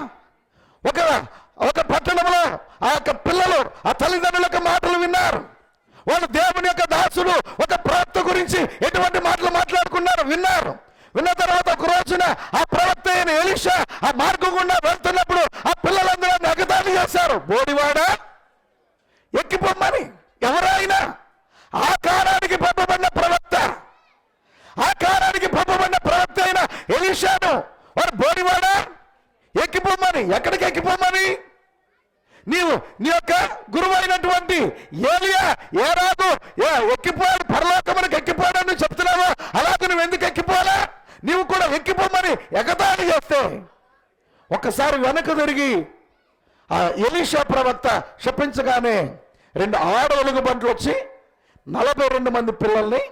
ఒక పట్టణంలో ఆ యొక్క పిల్లలు ఆ తల్లిదండ్రుల యొక్క మాటలు విన్నారు. వాళ్ళు దేవుని యొక్క దాసులు ఒక ప్రవక్త గురించి ఎటువంటి మాటలు మాట్లాడుకున్నారు విన్నారు. విన్న తర్వాత ఒక రోజున ఆ ప్రవక్త అయిన ఎలీషా ఆ మార్గం గుండా వెళ్తున్నప్పుడు ఆ పిల్లలందరూ ఎగతాళి చేశారు. బోడివాడా, ఎక్కిపోమ్మని. ఎవరైనా ఆ కాలానికి పంపబడిన ప్రవక్త అయిన ఎలీషాను వారు బోడివాడా, ఎక్కిపోమ్మని. ఎక్కడికి ఎక్కిపోమ్మని? నీవు నీ యొక్క గురువైనటువంటి ఏలియా ఏరాదు ఎక్కిపోయాడు, పరలోకమునికి ఎక్కిపోయాడు అని చెప్తున్నావా? అలాగే నువ్వు ఎందుకు ఎక్కిపోవాలా? నీవు కూడా ఎక్కిపోమని ఎగతాళి చేస్తే ఒక్కసారి వెనక్కి తిరిగి ఆ ఎలీషా ప్రవక్త శపించగానే 2 ఆడవలుగు బండ్లు వచ్చి 42 మంది పిల్లల్ని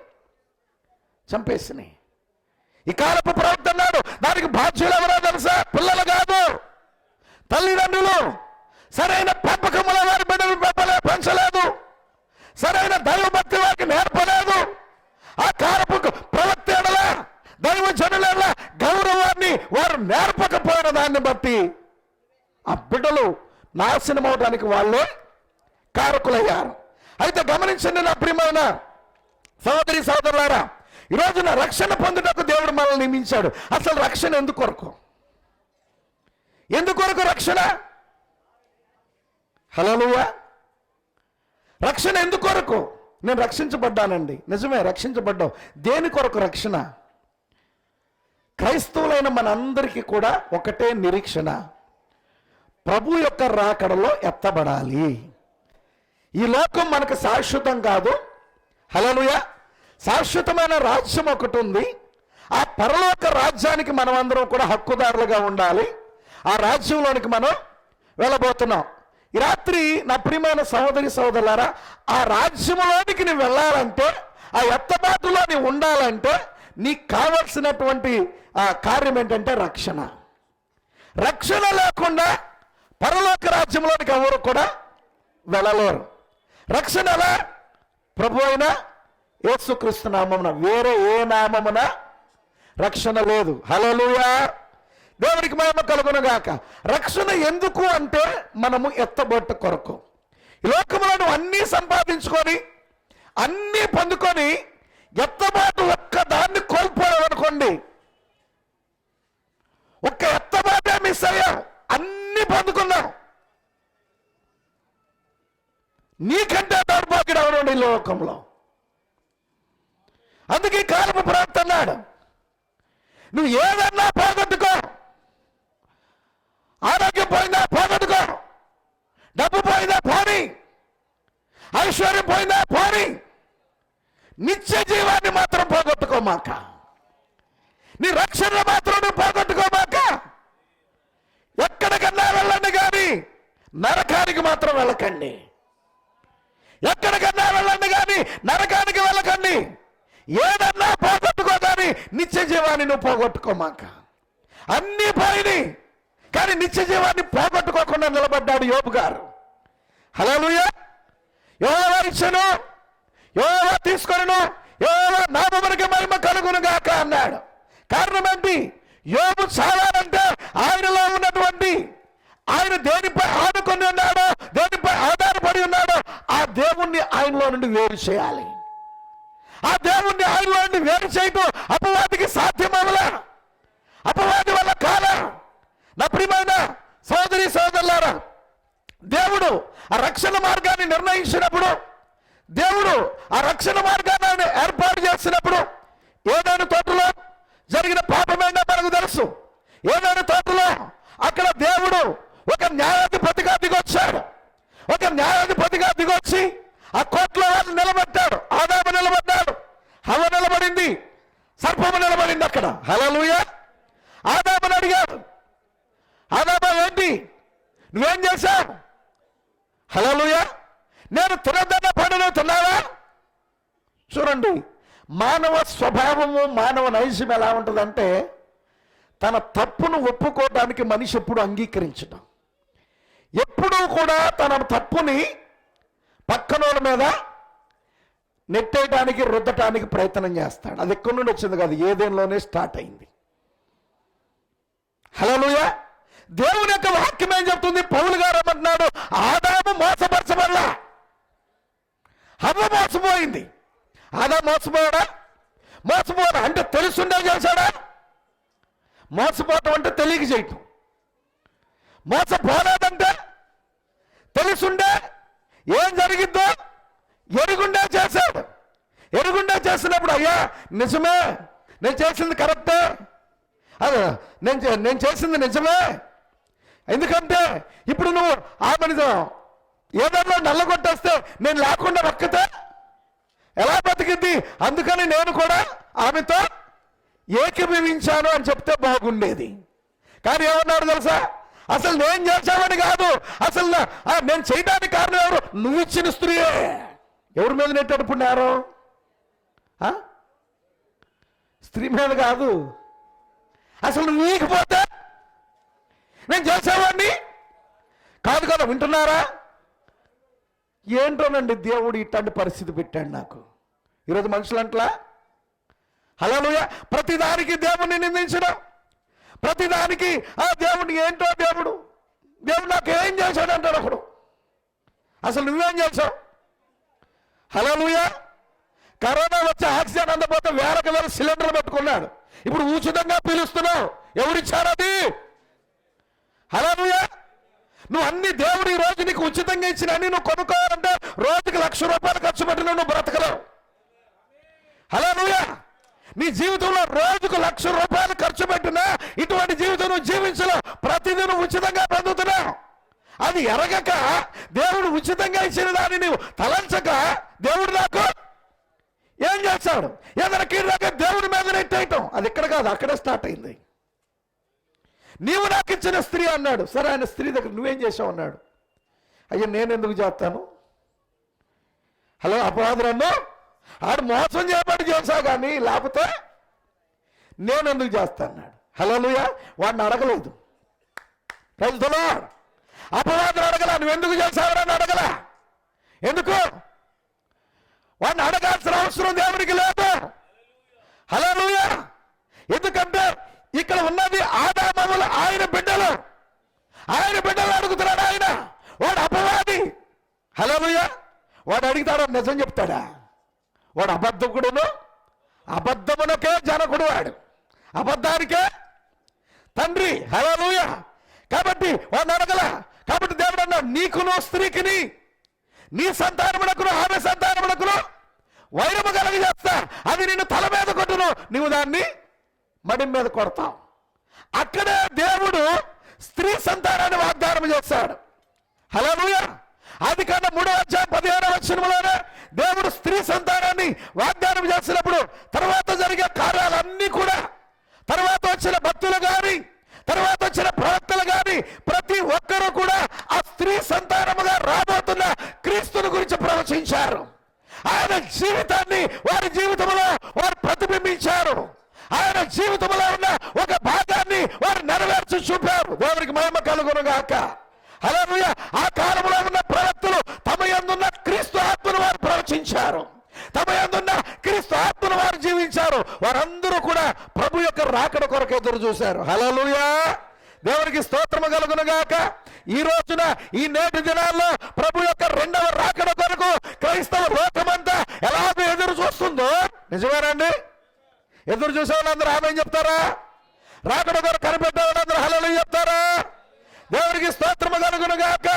చంపేసినాయి. ఈ కాలపు ప్రవక్త అన్నాడు దానికి బాధ్యులు ఎవరో తెలుసా? పిల్లలు కాదు, తల్లిదండ్రులు. సరైన పెంపకముల వారి బిడ్డలు పెంచలేదు, సరైన దైవభక్తి వారికి నేర్పలేదు. ఆ కాలపు ప్రవక్త ఎడల దైవ జనుల గౌరవాన్ని వారు నేర్పకపోయిన దాన్ని బట్టి ఆ బిడ్డలు నాశనం అవడానికి వాళ్ళే కారకులయ్యారు. అయితే గమనించండి నా ప్రియమైన సహోదరి సహోదరులారా, ఈ రోజున రక్షణ పొందుటకు దేవుడు మనల్ని నియమించాడు. అసలు రక్షణ ఎందుకొరకు రక్షణ? హల్లెలూయా. రక్షణ ఎందుకొరకు? నేను రక్షించబడ్డానండి, నిజమే రక్షించబడ్డాం. దేని కొరకు రక్షణ? క్రైస్తవులైన మనందరికీ కూడా ఒకటే నిరీక్షణ, ప్రభు యొక్క రాకడలో ఎత్తబడాలి. ఈ లోకం మనకు శాశ్వతం కాదు. హల్లెలూయా. శాశ్వతమైన రాజ్యం ఒకటి ఉంది. ఆ పరలోక రాజ్యానికి మనం అందరం కూడా హక్కుదారులుగా ఉండాలి. ఆ రాజ్యంలోనికి మనం వెళ్ళబోతున్నాం. ఈ రాత్రి నా ప్రియమైన సహోదరి సహోదరులారా, ఆ రాజ్యంలోనికి నువ్వు వెళ్ళాలంటే, ఆ ఎత్తబాటులో నీవు ఉండాలంటే నీకు కావలసినటువంటి కార్యం ఏంటంటే రక్షణ. రక్షణ లేకుండా పరలోక రాజ్యంలోనికి ఎవరు కూడా వెళ్ళలేరు. రక్షణ ఎలా? ప్రభు అయిన యేసుక్రీస్తు నామమున, వేరే ఏ నామమున రక్షణ లేదు. హల్లెలూయా. దేవునికి మహిమ కలుగును గాక. రక్షణ ఎందుకు అంటే మనము ఎత్తబట్ట కొరకు. ఈ లోకంలో నువ్వు అన్నీ సంపాదించుకొని అన్నీ పొందుకొని ఎత్తబాటు ఒక్క దాన్ని కోల్పోయావనుకోండి, ఒక్క ఎత్తబాటే మిస్ అయ్యావు, అన్నీ పొందుకున్నావు. నీకంటే దౌర్భాగ్యుడు ఎవరండి ఈ లోకంలో? అందుకే కాలపు ప్రవక్త అన్నాడు, నువ్వు ఏదన్నా పోగొట్టుకో, ఆరోగ్యం పోయిందా పోగొట్టుకో, డబ్బు పోయిందా పోని, ఐశ్వర్యం పోయిందా పోని, నిత్య జీవాన్ని మాత్రం పోగొట్టుకోమాక, నీ రక్షణ మాత్రం నువ్వు పోగొట్టుకోమాక. ఎక్కడికన్నా వెళ్ళండి కానీ నరకానికి మాత్రం వెళ్ళకండి. ఎక్కడికన్నా వెళ్ళండి కానీ నరకానికి వెళ్ళకండి. ఏదన్నా పోగొట్టుకోగాని నిత్య జీవాన్ని నువ్వు పోగొట్టుకోమాక. అన్నీ పోయినాయి కానీ నిత్య జీవాన్ని పోగొట్టుకోకుండా నిలబడ్డాడు యోబు గారు. హల్లెలూయా. యెహోవా ఇచ్చెను, యెహోవా తీసుకొనెను, యెహోవా నామమునకు మహిమ కలుగును గాక అన్నాడు. కారణం ఏంటి? యోబు చావాలంటే ఆయనలో ఉన్నటువంటి, ఆయన దేనిపై ఆనుకొని ఉన్నాడో, దేనిపై ఆధారపడి ఉన్నాడో ఆ దేవుణ్ణి ఆయనలో నుండి వేరు చేయాలి. ఆ దేవుణ్ణి ఆయనలో నుండి వేరు చేయటం అపవాదికి సాధ్యమవలే, అపవాది వల్ల కాలే. నా ప్రియమైన సోదరి సోదరులారా, దేవుడు ఆ రక్షణ మార్గాన్ని నిర్ణయించినప్పుడు, దేవుడు ఆ రక్షణ మార్గాన్ని ఏర్పాటు చేసినప్పుడు, ఏదైనా తోటలో జరిగిన పాపమేంటో మనకు తెలుసు. ఏదైనా తోటలో అక్కడ దేవుడు ఒక న్యాయాధిపతిగా దిగొచ్చాడు. ఒక న్యాయాధిపతిగా దిగొచ్చి ఆ కోర్టులో వాళ్ళు నిలబెట్టాడు. ఆదాము నిలబడ్డాడు, హవ్వ నిలబడింది, సర్పము నిలబడింది అక్కడ. హల్లెలూయా. ఆదాముని అడిగాడు, ఆదాము ఏంటి నువ్వేం చేశావు? హల్లెలూయా. నేను తినదన్న పండును తిన్నావా? చూడండి, మానవ స్వభావము, మానవ నైజం ఎలా ఉంటుందంటే, తన తప్పును ఒప్పుకోవడానికి మనిషి ఎప్పుడు అంగీకరించడం, ఎప్పుడూ కూడా తన తప్పుని పక్కనోళ్ళ మీద నెట్టేయడానికి, రుద్దటానికి ప్రయత్నం చేస్తాడు. అది ఎక్కడి నుండి వచ్చింది కాదు, ఏదేలోనే స్టార్ట్ అయింది. హల్లెలూయా. దేవుని యొక్క వాక్యం ఏం చెప్తుంది? పౌలు గారు ఏమంటున్నాడు? ఆదాము మోసపరచబడలా, హవ్వ మోసపోయింది. ఆదాము మోసపోయాడా? మోసపోయాడా అంటే తెలుసుండే చేశాడా? మోసపోవటం అంటే తెలియక చేయటం. మోసపోలేదంటే తెలుసుండే ఏం జరిగిద్దో ఎరుగుండే చేశాడు. ఎరుగుండే చేసినప్పుడు అయ్యా నిజమే, నేను చేసింది కరెక్టే, అదే నేను చేసింది నిజమే. ఎందుకంటే ఇప్పుడు నువ్వు ఆమెను ఏదన్నా నల్లగొట్టేస్తే నేను లేకుండా బతికితే ఎలా బతికిద్ది? అందుకని నేను కూడా ఆమెతో ఏకీభవించాను అని చెప్తే బాగుండేది. కానీ ఏమన్నాడు తెలుసా? అసలు నేను చేశామని కాదు, అసలు నేను చేయడానికి కారణం ఎవరు? నువ్వు ఇచ్చిన స్త్రీయే. ఎవరి మీద నెట్టాడు ఇప్పుడు నేరం? స్త్రీ మీద కాదు. అసలు నువ్వు వీకపోతే నేను చేసేవాడిని కాదు కదా. వింటున్నారా? ఏంటోనండి, దేవుడు ఇట్లాంటి పరిస్థితి పెట్టాడు నాకు. ఈరోజు మనుషులంట్లా హల్లెలూయా ప్రతిదానికి దేవుణ్ణి నిందించడం, ప్రతిదానికి ఆ దేవుడిని ఏంటో దేవుడు నాకు ఏం చేశాడు అంటాడు ఒకడు. అసలు నువ్వేం చేశావు? హల్లెలూయా. కరోనా వచ్చి ఆక్సిజన్ అందకపోతే వేల సిలిండర్లు పెట్టుకున్నాడు. ఇప్పుడు ఉచితంగా పిలుస్తున్నావు, ఎవరిచ్చారు అది? హల్లెలూయా. నువ్వు అన్ని దేవుడు ఈ రోజు నీకు ఉచితంగా ఇచ్చిన అన్ని నువ్వు కొనుక్కోవాలంటే రోజుకి ₹1,00,000 ఖర్చు పెట్టిన నువ్వు బ్రతకలేవు. హల్లెలూయా. నీ జీవితంలో రోజుకు ₹1,00,000 ఖర్చు పెట్టినా ఇటువంటి జీవితం నువ్వు జీవించలేవు. ప్రతిదీ నువ్వు ఉచితంగా పొందుతున్నావు. అది ఎరగక దేవుడు ఉచితంగా ఇచ్చిన దాన్ని నువ్వు తలంచక దేవుడు నాకు ఏం చేస్తాడు? ఏదైనా కీడాక దేవుడి మీద నెట్టేయటం. అది ఇక్కడ కాదు, అక్కడే స్టార్ట్ అయింది. నీవు నాకు ఇచ్చిన స్త్రీ అన్నాడు. సరే, ఆయన స్త్రీ దగ్గర నువ్వేం చేసావు అన్నాడు. అయ్యా నేను ఎందుకు చేస్తాను? హలో, అపరాధులను ఆడు మోసం చేయబడి చేశావు కానీ లేకపోతే నేను ఎందుకు చేస్తా అన్నాడు. హల్లెలూయా. వాడిని అడగలేదు. ప్రజలు అపవాదులు అడగల, నువ్వెందుకు చేశావని అడగల. ఎందుకు? వాడిని అడగాల్సిన అవసరం దేవునికి లేదు. హల్లెలూయా. ఎందుకంటే ఇక్కడ ఉన్నది ఆదామములు, ఆయన బిడ్డలు అడుగుతున్నాడు ఆయన. వాడు అపవాది. హల్లెలూయా. వాడు అడుగుతాడు, నిజం చెప్తాడా? వాడు అబద్ధకుడును, అబద్ధమునకే జనకుడు, వాడు అబద్ధానికే తండ్రి. హల్లెలూయా. కాబట్టి వాడిని అడగల. కాబట్టి దేవుడు అన్నాడు, నీకును స్త్రీకిని, నీ సంతానమునకును ఆమె సంతానమునకును వైరము కలగజేస్తా. అది నిన్ను తల మీద కొట్టును, నువ్వు దాన్ని మడి మీద కొడతావు. అక్కడే దేవుడు స్త్రీ సంతానాన్ని వాగ్దానం చేస్తాడు. హల్లెలూయా. ఆదికాండం 3:15 దేవుడు స్త్రీ సంతానాన్ని వాగ్దానం చేసినప్పుడు తర్వాత జరిగే కార్యాలన్నీ కూడా, తర్వాత వచ్చిన భక్తులు కానీ, తర్వాత వచ్చిన ప్రవక్తలు కానీ ప్రతి ఒక్కరూ కూడా ఆ స్త్రీ సంతానముగా రాబోతున్న క్రీస్తుని గురించి ప్రవచించారు. ఆయన జీవితాన్ని వారి జీవితంలో వారు ప్రతిబింబించారు. ఆయన జీవితంలో ఉన్న ఒక భాగాన్ని వారు నెరవేర్చి చూపారు. దేవునికి మహిమ కలుగును గాక. హల్లెలూయా. ఆ కాలంలో ఉన్న ప్రవక్తలు తమ యందున్న క్రీస్తు ఆత్మను వారు ప్రవచించారు, తమ యందున్న క్రీస్తు ఆత్మను వారు జీవించారు. వారందరూ కూడా ప్రభు యొక్క రాకడ కొరకు ఎదురు చూశారు. హల్లెలూయా. దేవునికి స్తోత్రము కలుగును గాక. ఈ రోజున ఈ నేటి దినాల్లో ప్రభు యొక్క రెండవ రాకడ కొరకు క్రైస్తవ లోకమంతా ఎలాగో ఎదురు చూస్తుందో నిజమేనండి. ఎదురు చూసే వాళ్ళందరూ ఆమేన్ చెప్తారా? రాకడ కొరకు కనిపెట్టే వాళ్ళందరూ హల్లెలూయా చెప్తారా? దేవునికి స్తోత్రము కలుగును గాక.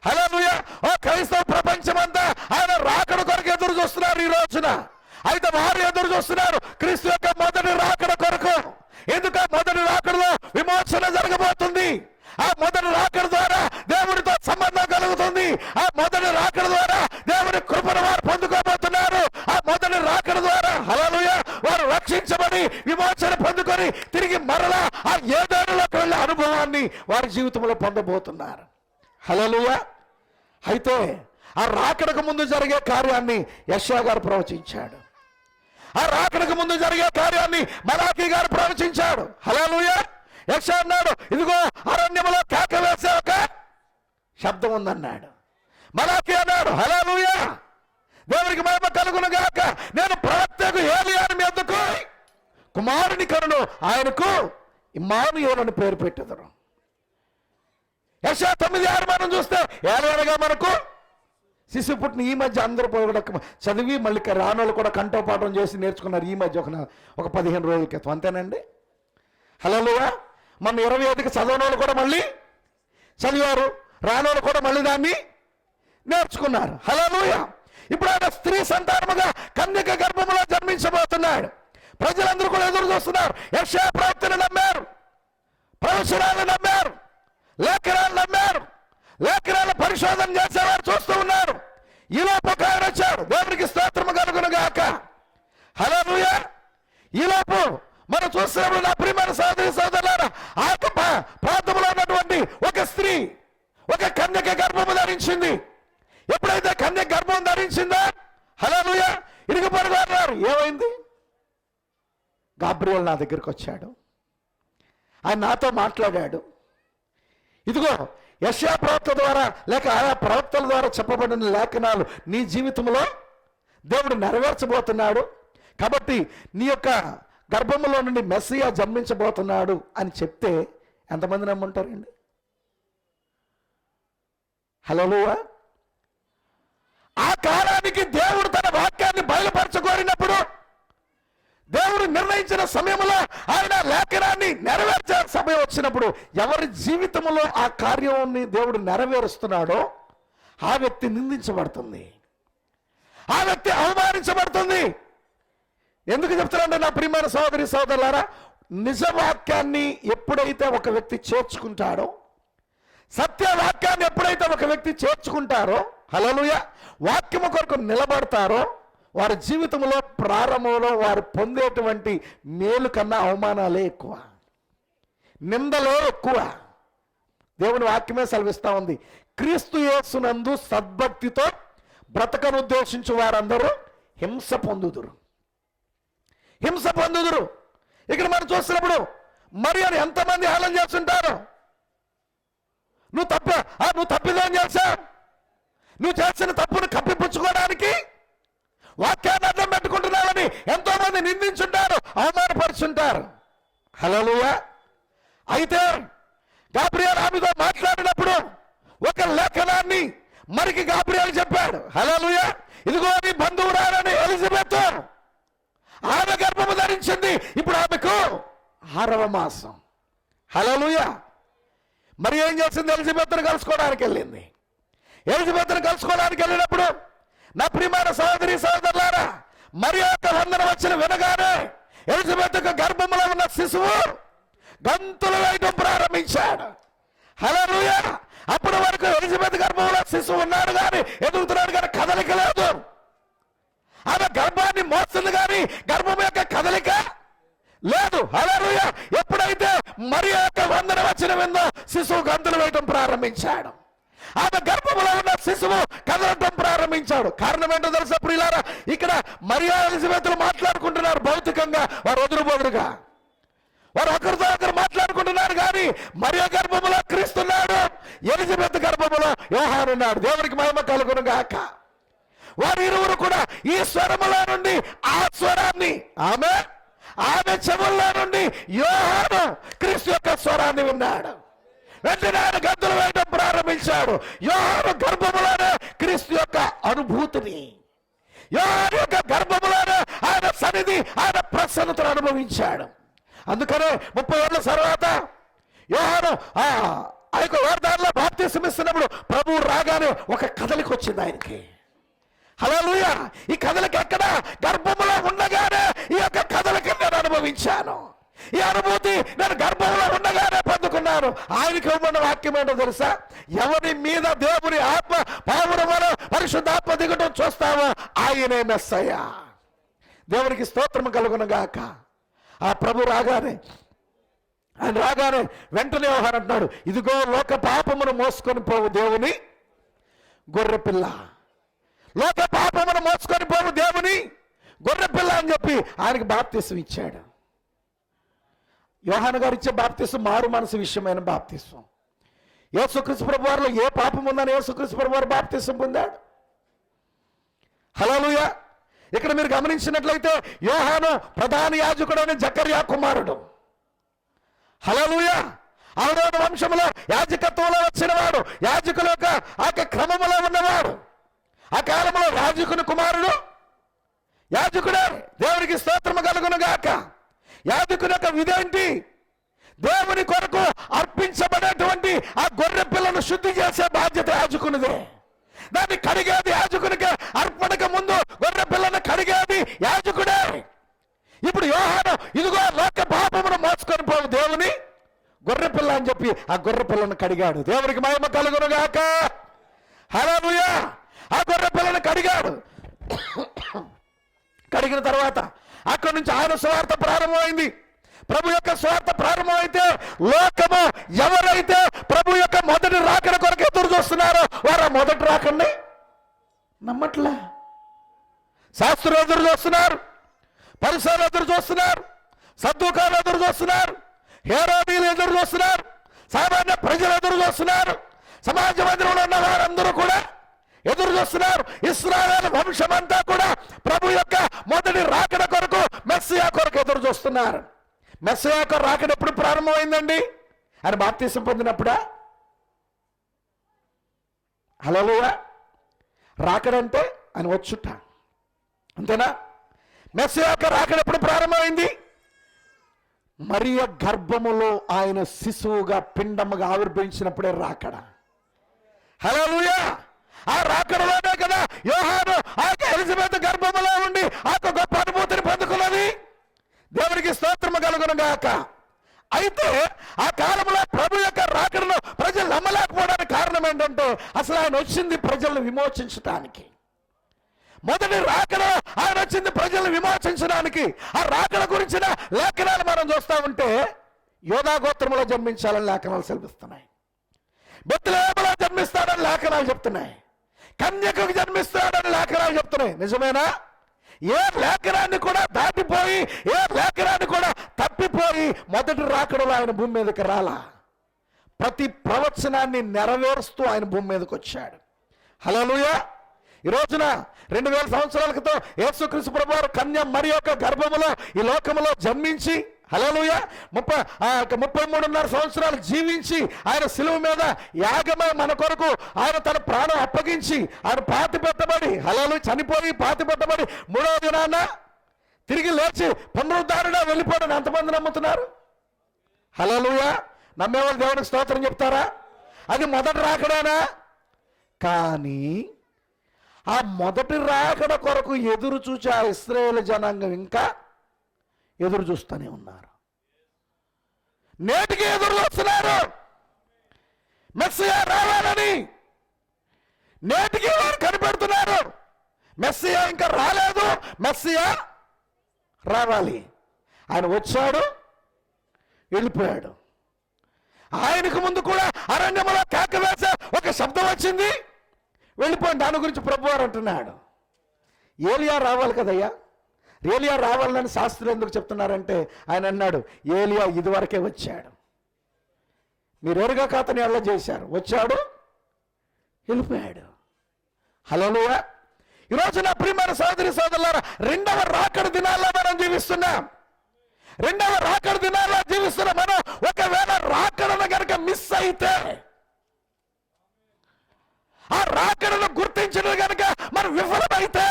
హల్లెలూయా. ఓ క్రైస్తవ ప్రపంచమంతా ఆయన రాకడ కొరకు ఎదురు చూస్తున్నారు ఈ రోజున. అయితే వారు ఎదురు చూస్తున్నారు క్రీస్తు యొక్క మొదటి రాకడ కొరకు. ఎందుకు ఆ మొదటి రాకడలో విమోచన జరగబోతుంది. ఆ మొదటి రాకడ ద్వారా దేవుడితో సంబంధం కలుగుతుంది. ఆ మొదటి రాకడ ద్వారా దేవుడి కృపను వారు పొందుకోబోతున్నారు. ఆ మొదటి రాకడ ద్వారా హల్లెలూయా వారు రక్షించబడి విమోచన పొందుకొని తిరిగి మరలా ఆ ఏదేనులోకి వెళ్ళే అనుభవాన్ని వారి జీవితంలో పొందబోతున్నారు. హల్లెలూయా. అయితే ఆ రాకడకు ముందు జరిగే కార్యాన్ని యెషయా గారు ప్రవచించాడు. ఆ రాకడకు ముందు జరిగే కార్యాన్ని మలాకీ గారు ప్రవచించాడు. హల్లెలూయా. యెషయా అన్నాడు, ఇదిగో అరణ్యములో కేక వేసే ఒక శబ్దం ఉందన్నాడు. మలాకీ అన్నాడు, హల్లెలూయా దేవునికి మహిమ కలుగును గాక, నేను ప్రవక్తకు ఏలీయాను మీదకు కుమారుని కరును, ఆయనకు ఇమ్మానుయేలు పేరు పెట్టెదరు. యెషయా 9:6 మనం చూస్తే ఏలనగా మనకు శిశువు పుట్టిన. ఈ మధ్య అందరూ కూడా చదివి మళ్ళీ రానోళ్ళు కూడా కంఠోపాఠం చేసి నేర్చుకున్నారు ఈ మధ్య ఒక 15 రోజుల క్రితం. అంతేనండి. హల్లెలూయా. మన 25కి చదవని వాళ్ళు కూడా మళ్ళీ చదివారు, రానోళ్ళు కూడా మళ్ళీ దాన్ని నేర్చుకున్నారు. హల్లెలూయా. ఇప్పుడు ఆయన స్త్రీ సంతానముగా కన్యక గర్భములో జన్మించబోతున్నాడు. ప్రజలందరూ కూడా ఎదురు చూస్తున్నారు. యెషయా ప్రవక్తను నమ్మారు, ప్రవచనాలను నమ్మారు, లేఖనాలు నమ్మారు, లేఖనాల పరిశోధన చేసేవారు చూస్తూ ఉన్నారు. ఈలోపు ఒక ఆయన వచ్చాడు. దేవునికి స్తోత్రము కలుగును గాక. హల్లెలూయా. ఈలోపు మనం చూస్తున్నప్పుడు నా ప్రియమైన సోదరి సోదరులారా, ఆ ప్రాంతంలో ఉన్నటువంటి ఒక స్త్రీ ఒక కన్యక గర్భము ధరించింది. ఎప్పుడైతే కన్యక గర్భం ధరించిందో హల్లెలూయా ఇరుగు పొరుగు అన్నారు. ఏమైంది? గాబ్రియేల్ నా దగ్గరికి వచ్చాడు, ఆయన నాతో మాట్లాడాడు. ఇదిగో యెషయా ప్రవక్త ద్వారా లేక ఆయా ప్రవక్తల ద్వారా చెప్పబడిన లేఖనాలు నీ జీవితంలో దేవుడు నెరవేర్చబోతున్నాడు. కాబట్టి నీ యొక్క గర్భంలో నుండి మెస్సియా జన్మించబోతున్నాడు అని చెప్తే ఎంతమంది నమ్ముంటారండి? హల్లెలూయా. ఆ కాలానికి దేవుడు తన వాక్యాన్ని బయలుపరచగోరినప్పుడు దేవుడు నిర్ణయించిన సమయంలో ఆయన లేఖనాన్ని నెరవేర్చే సమయం వచ్చినప్పుడు ఎవరి జీవితంలో ఆ కార్యాన్ని దేవుడు నెరవేరుస్తున్నాడో ఆ వ్యక్తి నిందించబడుతుంది, ఆ వ్యక్తి అవమానించబడుతుంది. ఎందుకు చెప్తున్నానంటే నా ప్రియమైన సోదరి సోదరులారా, నిజవాక్యాన్ని ఎప్పుడైతే ఒక వ్యక్తి చేర్చుకుంటాడో, సత్యవాక్యాన్ని ఎప్పుడైతే ఒక వ్యక్తి చేర్చుకుంటారో హల్లెలూయా వాక్యము కొరకు నిలబడతారో వారి జీవితంలో ప్రారంభంలో వారు పొందేటువంటి మేలు కన్నా అవమానాలే ఎక్కువ, నిందలే ఎక్కువ. దేవుని వాక్యమే సెలవిస్తా ఉంది, క్రీస్తు యేసునందు సద్భక్తితో బ్రతకనుద్దేశించు వారందరూ హింస పొందుదురు, హింస పొందుదురు. ఇక్కడ మనం చూస్తున్నప్పుడు మరియను ఎంతమంది హేళన చేస్తుంటారు. నువ్వు తప్పిదం చేశావు, నువ్వు చేసిన తప్పును కప్పిపుచ్చుకోవడానికి వాక్యాన్ని అర్థం పెట్టుకుంటున్నావని ఎంతో మంది నిందించుంటారు, అవమానపరుచుంటారు. హల్లెలూయా. అయితే గాబ్రియేల్ ఆమెతో మాట్లాడినప్పుడు ఒక లేఖనాన్ని మరికి గాబ్రియేల్ చెప్పాడు. హల్లెలూయా. ఇదిగో నీ బంధువురాలని ఎలిజబెత్ ఆమె గర్భము ధరించింది, ఇప్పుడు ఆమెకు 6వ మాసం. హల్లెలూయా. మరి ఏం చేసింది? ఎలిజబెత్ను కలుసుకోవడానికి వెళ్ళింది. ఎలిజబెత్ను కలుసుకోవడానికి వెళ్ళినప్పుడు నా ప్రియమైన సహోదరి సహోదరులారా, మరి యొక్క వందన వచ్చిన వినగానే ఎలిజబెత్ గర్భంలో ఉన్న శిశువు గంతులు వేయడం ప్రారంభించాడు. హల్లెలూయా. అప్పటి వరకు ఎలిజబెత్ గర్భంలో శిశువు ఉన్నాడు కానీ ఎదుగుతున్నాడు కానీ కదలిక లేదు. ఆమె గర్భాన్ని మోస్తుంది కానీ గర్భం యొక్క కదలిక లేదు. హల్లెలూయా. ఎప్పుడైతే మరి యొక్క వందన వచ్చిన విందో శిశువు గంతులు వేయడం ప్రారంభించాడు. ఆమె గర్భంలో ఉన్న శిశువు కదలటం ప్రారంభించాడు. కారణం ఏంటో తెలుసా ప్రియులారా? ఇక్కడ మరియా ఎలిజబెత్లు మాట్లాడుకుంటున్నారు భౌతికంగా, వారు ఎదురుబోదురుగా వారు ఒకరితో ఒకరు మాట్లాడుకుంటున్నారు కానీ మరియా గర్భములో క్రీస్తున్నాడు, ఎలిజబెత్ గర్భములో యోహాను ఉన్నాడు. దేవునికి మహిమ కలుగును గాక. వారు ఇరువురు కూడా ఈ స్వరములో నుండి ఆ స్వరాన్ని ఆమె చెవుల్లో నుండి యోహాను క్రీస్తు యొక్క స్వరాన్ని విన్నాడు. వెంటనే ఆయన గంతులు వేయడం ప్రారంభించాడు. యోహాను గర్భములోనే క్రీస్తు యొక్క అనుభూతిని, యోహాను యొక్క గర్భములోనే ఆయన సన్నిధి, ఆయన ప్రసన్నతను అనుభవించాడు. అందుకనే 30 ఏళ్ళ తర్వాత యోహాను ఆ యొక్క యోర్దానులో బాప్తిసం ఇస్తున్నప్పుడు ప్రభువు రాగానే ఒక కదలిక వచ్చింది ఆయనకి. హల్లెలూయా. ఈ కదలిక ఎక్కడ? గర్భములో ఉండగానే ఈ యొక్క కదలిక నేను అనుభవించాను. ఈ అనుభూతి నేను గర్భంలో ఉండగానే పొందుకున్నాను. ఆయనకి ఇవ్వబడిన వాక్యం ఏంటో తెలుసా? ఎవరి మీద దేవుని ఆత్మ పావురములో పరిశుద్ధాత్మ దిగటం చూస్తావో ఆయనే మెస్సయ్య. దేవునికి స్తోత్రం కలుగునుగాక. ఆ ప్రభు రాగానే ఆయన రాగానే వెంటనే యోహాను అంటున్నాడు, ఇదిగో లోక పాపమును మోసుకొని పోవు దేవుని గొర్రెపిల్ల. లోక పాపమును మోసుకొని పోవు దేవుని గొర్రెపిల్ల అని చెప్పి ఆయనకి బాప్తిసం ఇచ్చాడు. యోహాను గారు ఇచ్చే బాప్తిసం మారు మనసు విషయమైన బాప్తిసం. యేసుక్రీస్తు ప్రభు వారిలో ఏ పాపం ఉందని యేసుక్రీస్తు ప్రభు వారు బాప్తిసం పొందాడు. హల్లెలూయా. ఇక్కడ మీరు గమనించినట్లయితే యోహాను ప్రధాన యాజకుడు అని జకర్యా కుమారుడు. హల్లెలూయా. ఆరోను వంశంలో యాజకత్వంలో వచ్చినవాడు, యాజకుల యొక్క క్రమములో ఉన్నవాడు. ఆ కాలంలో యాజకుని కుమారుడు యాజకుడే. దేవునికి స్తోత్రము కలుగును గాక. యాజకుని యొక్క విధేంటి? దేవుని కొరకు అర్పించబడేటువంటి ఆ గొర్రె పిల్లను శుద్ధి చేసే బాధ్యత యాజకునిదే. దాన్ని కడిగేది యాజకునికి. అర్పణకు ముందు గొర్రె పిల్లను కడిగేది యాజకుడే. ఇప్పుడు యోహాను ఇదిగో లోక పాపమును మోసుకొని పోవు దేవుని గొర్రె పిల్ల అని చెప్పి ఆ గొర్రె పిల్లను కడిగాడు. దేవునికి మహిమ కలుగును గాక. హల్లెలూయా. ఆ గొర్రె పిల్లను కడిగాడు. కడిగిన తర్వాత అక్కడి నుంచి ఆయన స్వార్థ ప్రారంభమైంది. ప్రభు యొక్క స్వార్థ ప్రారంభమైతే లోకము ఎవరైతే ప్రభు యొక్క మొదటి రాకడ కొరకు ఎదురు చూస్తున్నారో వారు ఆ మొదటి రాకడిని నమ్మట్లే. శాస్త్రులు ఎదురు చూస్తున్నారు, పరిసరాలు ఎదురు చూస్తున్నారు, సద్దుకాలు ఎదురు చూస్తున్నారు, హేరోదీలు ఎదురు చూస్తున్నారు, సామాన్య ప్రజలు ఎదురు చూస్తున్నారు, సమాజ మందిరంలో ఉన్న వారందరూ కూడా ఎదురు చూస్తున్నారు. ఇశ్రాయేలు వంశమంతా కూడా ప్రభు యొక్క మొదటి రాకడ కొరకు, మెస్సియా కొరకు ఎదురు చూస్తున్నారు. మెస్సియా యొక్క రాకడ ఎప్పుడు ప్రారంభమైందండి? ఆయన బాప్తిసం పొందినప్పుడా? హల్లెలూయా. రాకడంటే ఆయన వచ్చుట, అంతేనా? మెస్సియా యొక్క రాకడ ఎప్పుడు ప్రారంభమైంది? మరియ గర్భములో ఆయన శిశువుగా పిండముగా ఆవిర్భవించినప్పుడే రాకడ. హల్లెలూయా. ఆ రాకడలోనే కదా యోహాను ఆ ఎలిజబెత్ గర్భములో ఉండి ఆ గొప్ప అనుభూతిని పొందుకున్నది. దేవునికి స్తోత్రము కలుగును గాక. అయితే ఆ కాలంలో ప్రభు యొక్క రాకడను ప్రజలు నమ్మలేకపోవడానికి కారణం ఏంటంటే అసలు ఆయన వచ్చింది ప్రజలను విమోచించడానికి. మొదటి రాకడ ఆయన వచ్చింది ప్రజలను విమోచించడానికి. ఆ రాకడ గురించిన లేఖనాలు మనం చూస్తూ ఉంటే యోధా గోత్రములో జన్మించాలని లేఖనాలు సెలవిస్తున్నాయి. బెత్లెహేములో జన్మిస్తాడని లేఖనాలు చెప్తున్నాయి. కన్యకకు జన్మిస్తాడని లేఖనాలు చెప్తున్నాయి. నిజమేనా? ఏ లేఖనాన్ని కూడా దాటిపోయి, ఏ లేఖనాన్ని కూడా తప్పిపోయి మొదటి రాకడలో ఆయన భూమి మీదకి రాలా. ప్రతి ప్రవచనాన్ని నెరవేరుస్తూ ఆయన భూమి మీదకి వచ్చాడు. హల్లెలూయా. ఈ రోజున 2000 సంవత్సరాల క్రితం యేసుక్రీస్తు ప్రభువారు కన్య మరియ యొక్క గర్భములో ఈ లోకములో జన్మించి, హల్లెలూయా, 33.5 సంవత్సరాలు జీవించి ఆయన శిలువ మీద యాగమై మన కొరకు ఆయన తన ప్రాణం అప్పగించి ఆయన పాతి పెట్టబడి, హల్లెలూయా, చనిపోయి పాతి పెట్టబడి 3వ దినాన తిరిగి లేచి పునరుద్ధారుడా వెళ్ళిపోవడం ఎంతమంది నమ్ముతున్నారు? హల్లెలూయా. నమ్మేవాళ్ళు దేవునికి స్తోత్రం చెప్తారా? అది మొదటి రాకడేనా? కానీ ఆ మొదటి రాకడ కొరకు ఎదురు చూచి ఆ ఇశ్రాయేలు జనాంగం ఇంకా ఎదురు చూస్తూనే ఉన్నారు. నేటికి ఎదురు చూస్తున్నారు మెస్సియా రావాలని. నేటికి వారు కనిపెడుతున్నారు మెస్సియా ఇంకా రాలేదు, మెస్సియా రావాలి. ఆయన వచ్చాడు, వెళ్ళిపోయాడు. ఆయనకు ముందు కూడా అరణ్యములో కేక వేసే ఒక శబ్దం వచ్చింది, వెళ్ళిపోయింది. దాని గురించి ప్రభువారు అంటున్నాడు, ఏలియా రావాలి కదయ్యా. ఏలియా రావాలని శాస్త్రులు ఎందుకు చెప్తున్నారంటే ఆయన అన్నాడు, ఏలియా ఇదివరకే వచ్చాడు, మీరు ఎరుగా కాతని అలా చేశారు, వచ్చాడు, వెళ్ళిపోయాడు. హల్లెలూయా. ఈరోజు నా ప్రియమైన సోదరి సోదరులారా, రెండవ రాకడ దినాల్లో మనం జీవిస్తున్నాం. రెండవ రాకడ దినాల్లో జీవిస్తున్న మనం ఒకవేళ రాకడను కనుక మిస్ అయితే, ఆ రాకడను గుర్తించడం కనుక మనం విఫలమైతే,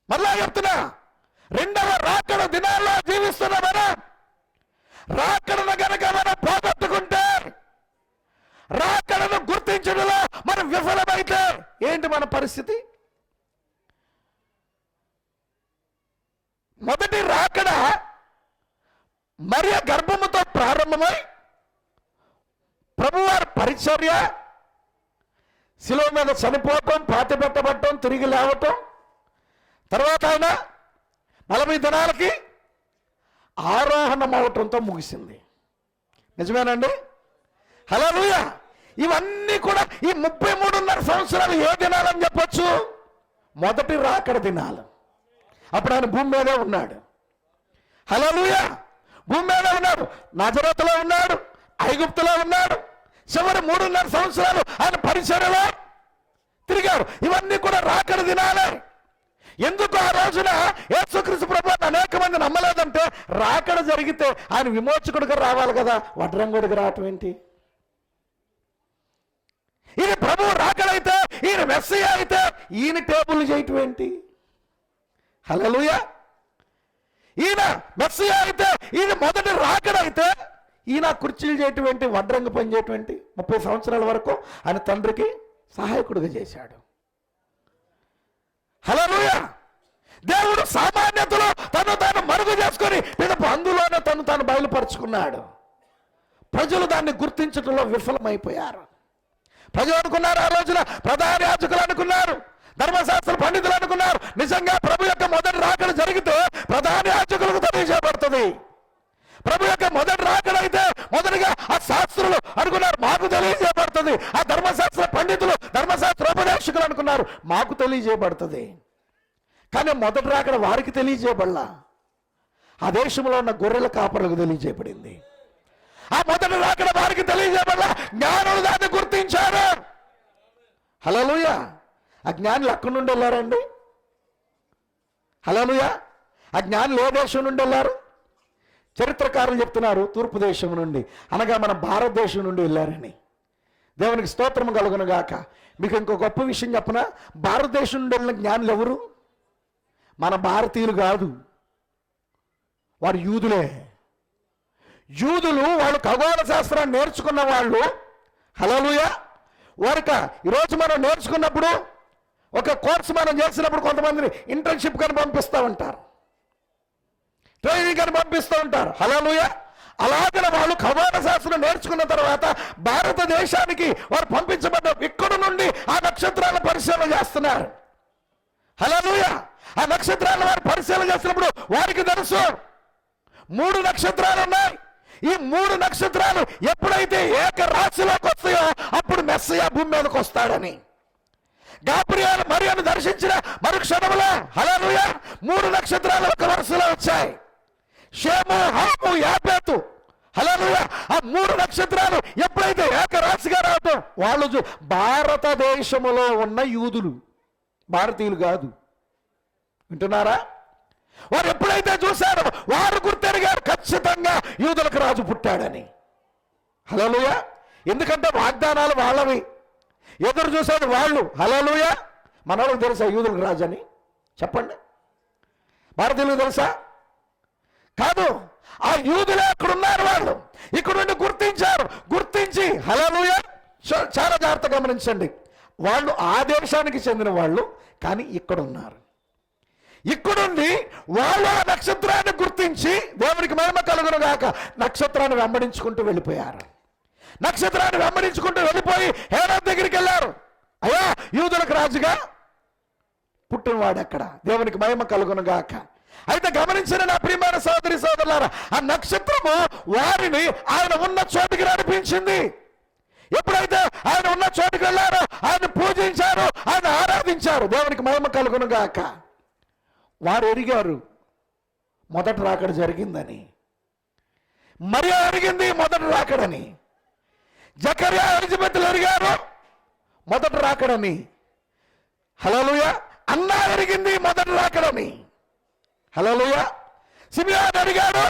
మళ్ళా చెప్తున్నా, రెండవ రాకడ దినాల్లో జీవిస్తున్న మనం రాకడను గనక మనం పోగొట్టుకుంటే, రాకడను గుర్తించడంలో మనం విఫలమైతే ఏంటి మన పరిస్థితి? మొదటి రాకడ మరియ గర్భముతో ప్రారంభమై ప్రభువారి పరిచర్య, శిలువ మీద చనిపోవటం, పాతిపెట్టబడటం, తిరిగి లేవటం, తర్వాత ఆయన 40 దినాలకి ఆరోహణం అవటంతో ముగిసింది. నిజమేనండి? హల్లెలూయా. ఇవన్నీ కూడా ఈ 33.5 సంవత్సరాలు ఏ దినాలని చెప్పొచ్చు? మొదటి రాకడ దినాలు. అప్పుడు ఆయన భూమి మీదే ఉన్నాడు. హల్లెలూయా. భూమి మీద ఉన్నాడు, నజరేతులో ఉన్నాడు, ఐగుప్తులో ఉన్నాడు. చివరి 3.5 సంవత్సరాలు ఆయన పరిచర్యలో తిరిగాడు. ఇవన్నీ కూడా రాకడ దినాలే. ఎందుకు ఆ రోజున యేసుక్రీస్తు ప్రభువుని అనేక మంది నమ్మలేదంటే, రాకడ జరిగితే ఆయన విమోచకుడిగా రావాలి కదా, వడ్రంగుడిగా రావటం ఏంటి? ఈయన ప్రభువు రాకడైతే, ఈయన మెస్సీయా అయితే ఈయన టేబుల్ చేయటం ఏంటి? హల్లెలూయా. ఈయన మెస్సీయా అయితే, ఈయన మొదటి రాకడైతే ఈయన కుర్చీలు చేయటం ఏంటి? వడ్రంగి పని చేయటం ఏంటి? 30 సంవత్సరాల వరకు ఆయన తండ్రికి సహాయకుడిగా చేశాడు. హల్లెలూయా. దేవుడు సామాన్యతలో తను తాను మరుగు చేసుకొని పిదప అందులోనే తను తాను బయలుపరుచుకున్నాడు. ప్రజలు దాన్ని గుర్తించడంలో విఫలమైపోయారు. ప్రజలు అనుకున్నారు, ఆ రోజున ప్రధాన యాజకులు అనుకున్నారు, ధర్మశాస్త్ర పండితులు అనుకున్నారు, నిజంగా ప్రభు యొక్క మొదటి రాకడ జరిగితే ప్రధాన యాజకులకు తెలియజేయబడుతుంది. ప్రభు యొక్క మొదటి రాకడ అయితే మొదటిగా ఆ శాస్త్రులు అనుకున్నారు, మాకు తెలియజేయబడుతుంది. ఆ ధర్మశాస్త్ర పండితులు, ధర్మశాస్త్రోపదేశకులు అనుకున్నారు, మాకు తెలియజేయబడుతుంది. కానీ మొదటి రాకడ వారికి తెలియజేయబడలా, ఆ దేశంలో ఉన్న గొర్రెల కాపరులకు తెలియజేయబడింది. ఆ మొదటి రాకడ వారికి తెలియజేయబడలా, జ్ఞానులు దాన్ని గుర్తించారు. హల్లెలూయా. ఆ జ్ఞానులు ఎక్కడి నుండి వెళ్ళారండి? హల్లెలూయా. ఆ జ్ఞానులు ఏ దేశం నుండి వెళ్ళారు? చరిత్రకారులు చెప్తున్నారు, తూర్పు దేశం నుండి, అనగా మన భారతదేశం నుండి వెళ్ళారని. దేవునికి స్తోత్రం కలుగును గాక. మీకు ఇంకో గొప్ప విషయం చెప్పనా? భారతదేశం నుండి వెళ్ళిన జ్ఞానులు ఎవరు? మన భారతీయులు కాదు, వారు యూదులే. యూదులు, వాళ్ళు ఖగోళ శాస్త్రాన్ని నేర్చుకున్న వాళ్ళు. హల్లెలూయా. వారిక ఈరోజు మనం నేర్చుకున్నప్పుడు, ఒక కోర్సు మనం చేసినప్పుడు కొంతమందిని ఇంటర్న్షిప్ కానీ పంపిస్తూ ఉంటారు, ట్రైనింగ్ అని పంపిస్తూ ఉంటారు. హల్లెలూయా. అలాగే వాళ్ళు ఖగోళ శాస్త్రం నేర్చుకున్న తర్వాత భారతదేశానికి వారు పంపించబడ్డ ఇక్కడ నుండి ఆ నక్షత్రాలను పరిశీలన చేస్తున్నారు. హల్లెలూయా. ఆ నక్షత్రాలను వారు పరిశీలన చేసినప్పుడు వారికి తెలుసు 3 నక్షత్రాలు ఉన్నాయి. ఈ 3 నక్షత్రాలు ఎప్పుడైతే ఏక రాశిలోకి వస్తాయో అప్పుడు మెస్సీయా భూమి మీదకి వస్తాడని. గాబ్రియేలు మరియను దర్శించిన మరుక్షణంలో, హల్లెలూయా, 3 నక్షత్రాలు ఒక వరుసలో వచ్చాయి. షేము, హాము, యాపేతు. హల్లెలూయా. ఆ 3 నక్షత్రాలు ఎప్పుడైతే ఏకరాశిగా రావటం, వాళ్ళు భారతదేశములో ఉన్న యూదులు, భారతీయులు కాదు. వింటున్నారా? వారు ఎప్పుడైతే చూశారో వారు గుర్తెరిగారు, ఖచ్చితంగా యూదులకు రాజు పుట్టాడని. హల్లెలూయా. ఎందుకంటే వాగ్దానాలు వాళ్ళవి, ఎదురు చూసేది వాళ్ళు. హల్లెలూయా. మనోళ్ళకి తెలుసా యూదులకు రాజు అని? చెప్పండి. భారతీయులకు తెలుసా? కాదు. ఆ యూదులే అక్కడ ఉన్నారు. వాళ్ళు ఇక్కడ నుండి గుర్తించారు. గుర్తించి, హల్లెలూయా, చాలా జాగ్రత్తగా గమనించండి, వాళ్ళు ఆ దేశానికి చెందిన వాళ్ళు, కానీ ఇక్కడ ఉన్నారు. ఇక్కడుండి వాళ్ళు ఆ నక్షత్రాన్ని గుర్తించి, దేవునికి మహిమ కలుగును గాక, నక్షత్రాన్ని వెంబడించుకుంటూ వెళ్ళిపోయారు. నక్షత్రాన్ని వెంబడించుకుంటూ వెళ్ళిపోయి హేరోదు దగ్గరికి వెళ్ళారు. అయ్యా, యూదులకు రాజుగా పుట్టినవాడు ఎక్కడ? దేవునికి మహిమ కలుగును గాక. అయితే గమనించిన నా ప్రియమైన సోదరి సోదరులారా, ఆ నక్షత్రము వారిని ఆయన ఉన్న చోటుకి నడిపించింది. ఎప్పుడైతే ఆయన ఉన్న చోటుకి వెళ్ళారో ఆయన పూజించారు, ఆయన ఆరాధించారు. దేవునికి మహిమ కలుగును గాక. వారు ఎరిగారు మొదటి రాకడ జరిగిందని. మరియ ఎరిగింది మొదటి రాకడని. జకర్యా, ఎలిజబెత్లు ఎరిగారు మొదటి రాకడని. హల్లెలూయా. అన్నా ఎరిగింది మొదటి రాకడని. హల్లెలూయా. సిమియోను ఎరిగాడు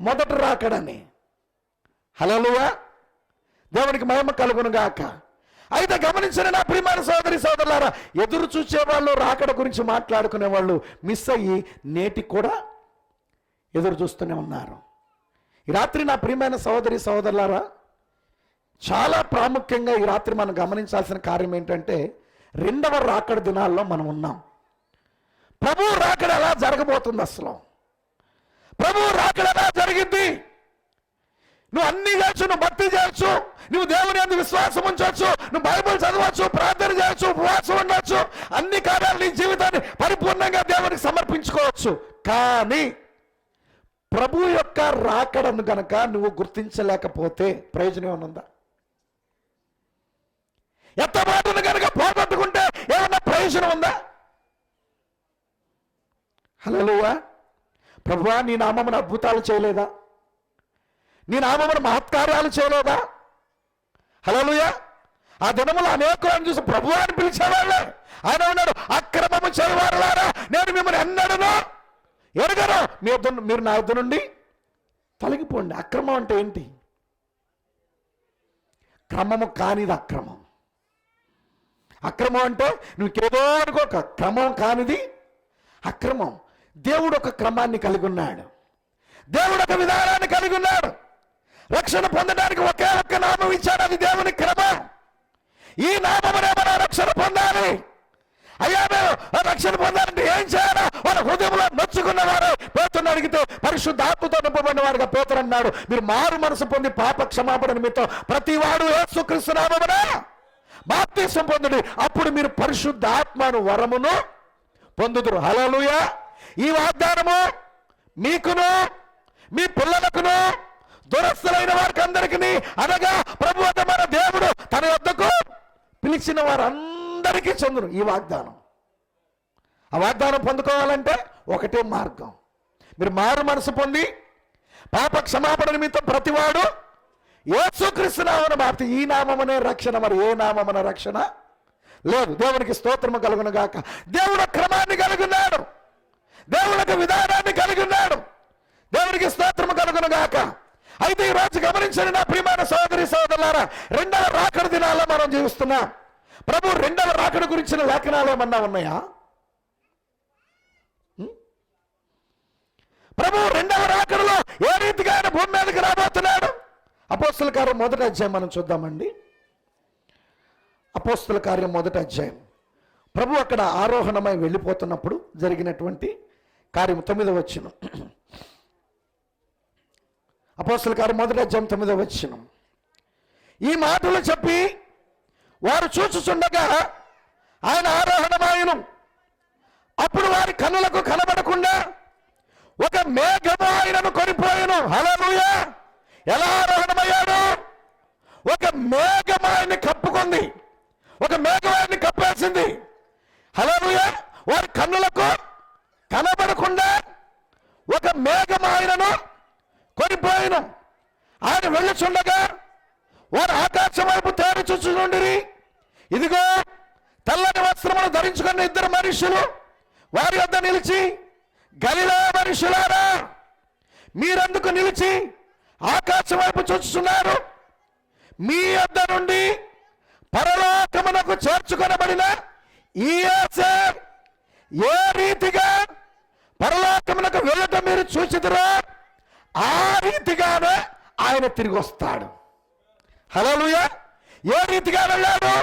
మొదటి రాకడని. హల్లెలూయా. దేవునికి మహిమ కలుగును గాక. అయితే గమనించిన నా ప్రియమైన సోదరి సోదరులారా, ఎదురు చూసేవాళ్ళు, రాకడ గురించి మాట్లాడుకునే వాళ్ళు మిస్ అయ్యి నేటికి కూడా ఎదురు చూస్తూనే ఉన్నారు. ఈ రాత్రి నా ప్రియమైన సహోదరి సహోదరులారా, చాలా ప్రాముఖ్యంగా ఈ రాత్రి మనం గమనించాల్సిన కార్యం ఏంటంటే, రెండవ రాకడ దినాల్లో మనం ఉన్నాం. ప్రభు రాకడ ఎలా జరగబోతుంది? అసలు ప్రభు రాకడ ఎలా జరిగింది? నువ్వు అన్ని చేయొచ్చు, నువ్వు భక్తి చేయొచ్చు, నువ్వు దేవుని యందు విశ్వాసం ఉంచవచ్చు, నువ్వు బైబిల్ చదవచ్చు, ప్రార్థన చేయొచ్చు, ఉపవాసం ఉండవచ్చు, అన్ని కార్యాలు నీ జీవితాన్ని పరిపూర్ణంగా దేవునికి సమర్పించుకోవచ్చు. కానీ ప్రభు యొక్క రాకడను గనక నువ్వు గుర్తించలేకపోతే ప్రయోజనం ఏమనుందా? ఎత్తమాటను కనుక పోగొట్టుకుంటే ఏమన్నా ప్రయోజనం ఉందా? హల్లెలూయా. ప్రభువా, నీ నామమున అద్భుతాలు చేయలేదా? నీ నామమున మహత్కార్యాలు చేయలేదా? హల్లెలూయా. ఆ దినములు అనేకులను చూసి ప్రభువా అని పిలిచేవాళ్ళే. ఆయన ఉన్నాడు, అక్రమము చేయవారులారా నేను మిమ్మల్ని ఎన్నడను ఎరగను, మీరు నా యుద్ధ నుండి తొలగిపోండి. అక్రమం అంటే ఏంటి? క్రమము కానిది అక్రమం. అక్రమం అంటే నువ్వుకేదో అనుకోక, క్రమం కానిది అక్రమం. దేవుడు ఒక క్రమాన్ని కలిగి ఉన్నాడు, దేవుడు ఒక విధానాన్ని కలిగి ఉన్నాడు. రక్షణ పొందడానికి ఒకే ఒక్క నామం ఇచ్చాడు, అది దేవుని క్రమం. ఈ నామమునే మనం రక్షణ పొందాలి. అయ్యా, మేము రక్షణ పొందాలంటే ఏం చేయాలా? వాళ్ళ హృదయంలో నొచ్చుకున్నవారు పేతురుని అడిగితే పరిశుద్ధాత్మతో నింపబడిన వాడుగా పేతురు అన్నాడు, మీరు మారు మనసు పొంది పాప క్షమాపణ నిమిత్తం ప్రతివాడు యేసుక్రీస్తు నామమున బాప్తిసం పొందుడి, అప్పుడు మీరు పరిశుద్ధాత్మను వరమును పొందుదురు. హల్లెలూయా. ఈ వాగ్దానము మీకును మీ పిల్లలకును దురస్తులైన వారికి అందరికీ, అనగా ప్రభు మన దేవుడు తన యొద్దకు పిలిచిన వారందరికీ చెందును ఈ వాగ్దానం. ఆ వాగ్దానం పొందుకోవాలంటే ఒకటే మార్గం, మీరు మారు మనసు పొంది పాప క్షమాపణ నిమిత్తం ప్రతివాడు యేసుక్రీస్తు నామమున బాప్తి. ఈ నామమునే రక్షణ, మరి ఏ నామమున రక్షణ లేదు. దేవునికి స్తోత్రము కలుగును గాక. దేవుడు క్రమాన్ని కలిగి ఉన్నాడు, దేవునికి విధానాన్ని కలిగి ఉన్నాడు. దేవునికి స్తోత్రము కలుగును గాక. అయితే ఈ రోజు గమనించండి నా ప్రియమైన సహోదరి సహోదరులారా, రెండవ రాకడ దినాల్లో మనం జీవిస్తున్నాం. ప్రభు రెండవ రాకడ గురించిన లేఖనాలు ఏమన్నా ఉన్నాయా? ప్రభు రెండవ రాకడలో ఏ రీతిగా ఆయన భూమి మీదకి రాబోతున్నాడు? అపోస్తల కార్యం 1వ అధ్యాయం మనం చూద్దామండి. అపోస్తల కార్యం 1వ అధ్యాయం. ప్రభు అక్కడ ఆరోహణమై వెళ్ళిపోతున్నప్పుడు జరిగినటువంటి కార్యం 9వ వచనం. అపోస్తల కార్యం 1వ అధ్యాయం 9వ వచనం. ఈ మాటలు చెప్పి వారు చూచుచుండగా ఆయన ఆరోహణమాయను. అప్పుడు వారి కన్నులకు కనబడకుండా ఒక మేఘము ఆయనను కొనిపోయెను. హల్లెలూయా. ఎలా ఆరోహణమయ్యాడు? ఒక మేఘం ఆయన్ని కప్పుకుంది, ఒక మేఘం ఆయన్ని కప్పేసింది. హల్లెలూయా. వారి కన్నులకు కనబడకుండా ఒక మేఘం ఆయనను కొనిపోయెను. ఆయన వెళ్ళుచుండగా వారు ఆకాశం వైపు తేరి చూచుచుండిరి. ఇదిగో తెల్లని వస్త్రములు ధరించుకున్న ఇద్దరు మనుషులు వారి వద్ద నిలిచి, గలిలయ మనుషులారా, మీరెందుకు నిలిచి ఆకాశం వైపు చూచుచున్నారు? మీ వద్ద నుండి పరలోకమునకు చేర్చుకొనబడిన ఈ యేసు ఏ రీతిగా పరలోకమునకు వెళ్ళటం మీరు చూచిదురో ఆ రీతిగానే ఆయన తిరిగి వస్తాడు. హల్లెలూయా. ఏ రీతిగా వెళ్ళాడు?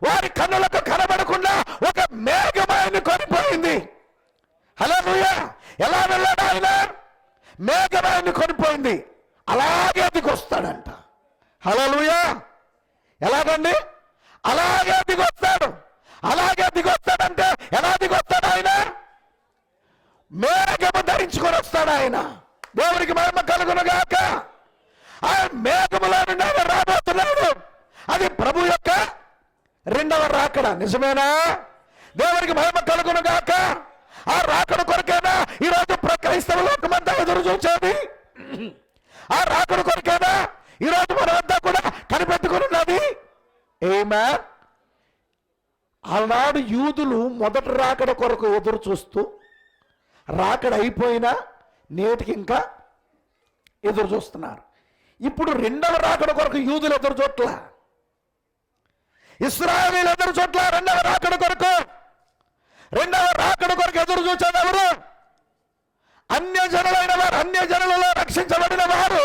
వారి కన్నులకు కనబడకుండా ఒక మేఘం ఆయన్ని కొనిపోయింది. హల్లెలూయా. ఎలా వెళ్ళాడు ఆయన? మేఘం ఆయన్ని కొనిపోయింది, అలాగే దిగొస్తాడంట. హల్లెలూయా. ఎలాగండి? అలాగే దిగొస్తాడు. అలాగే దిగొస్తాడంటే ఎలా దిగొస్తాడు ఆయన? మేఘము ధరించుకొని వస్తాడు ఆయన. దేవునికి మహిమ కలుగును గాక. ఆయన మేఘములో నుండి ఆయన రాబోతున్నాడు. అది ప్రభు యొక్క రెండవ రాకడ. నిజమేనా? దేవునికి మహిమ కలుగును గాక. ఆ రాకడ కొరకేనా ఈరోజు క్రైస్తవ లోకమంతా ఎదురు చూసేది? ఆ రాకడ కొరకేనా ఈరోజు మనమంతా కూడా కనిపెట్టుకుని ఉన్నది? ఆమేన్. ఆనాడు యూదులు మొదటి రాకడ కొరకు ఎదురు చూస్తూ, రాకడ అయిపోయినా నేటికి ఇంకా ఎదురు చూస్తున్నారు. ఇప్పుడు రెండవ రాకడ కొరకు యూదులు ఎదురు చూట్ల, ఇశ్రాయేలీయులు ఎదురు చూట్ల. రెండవ రాకడ కొరకు ఎదురు చూసేది ఎవరు? అన్యజనులైన వారు, అన్యజనులలో రక్షించబడిన వారు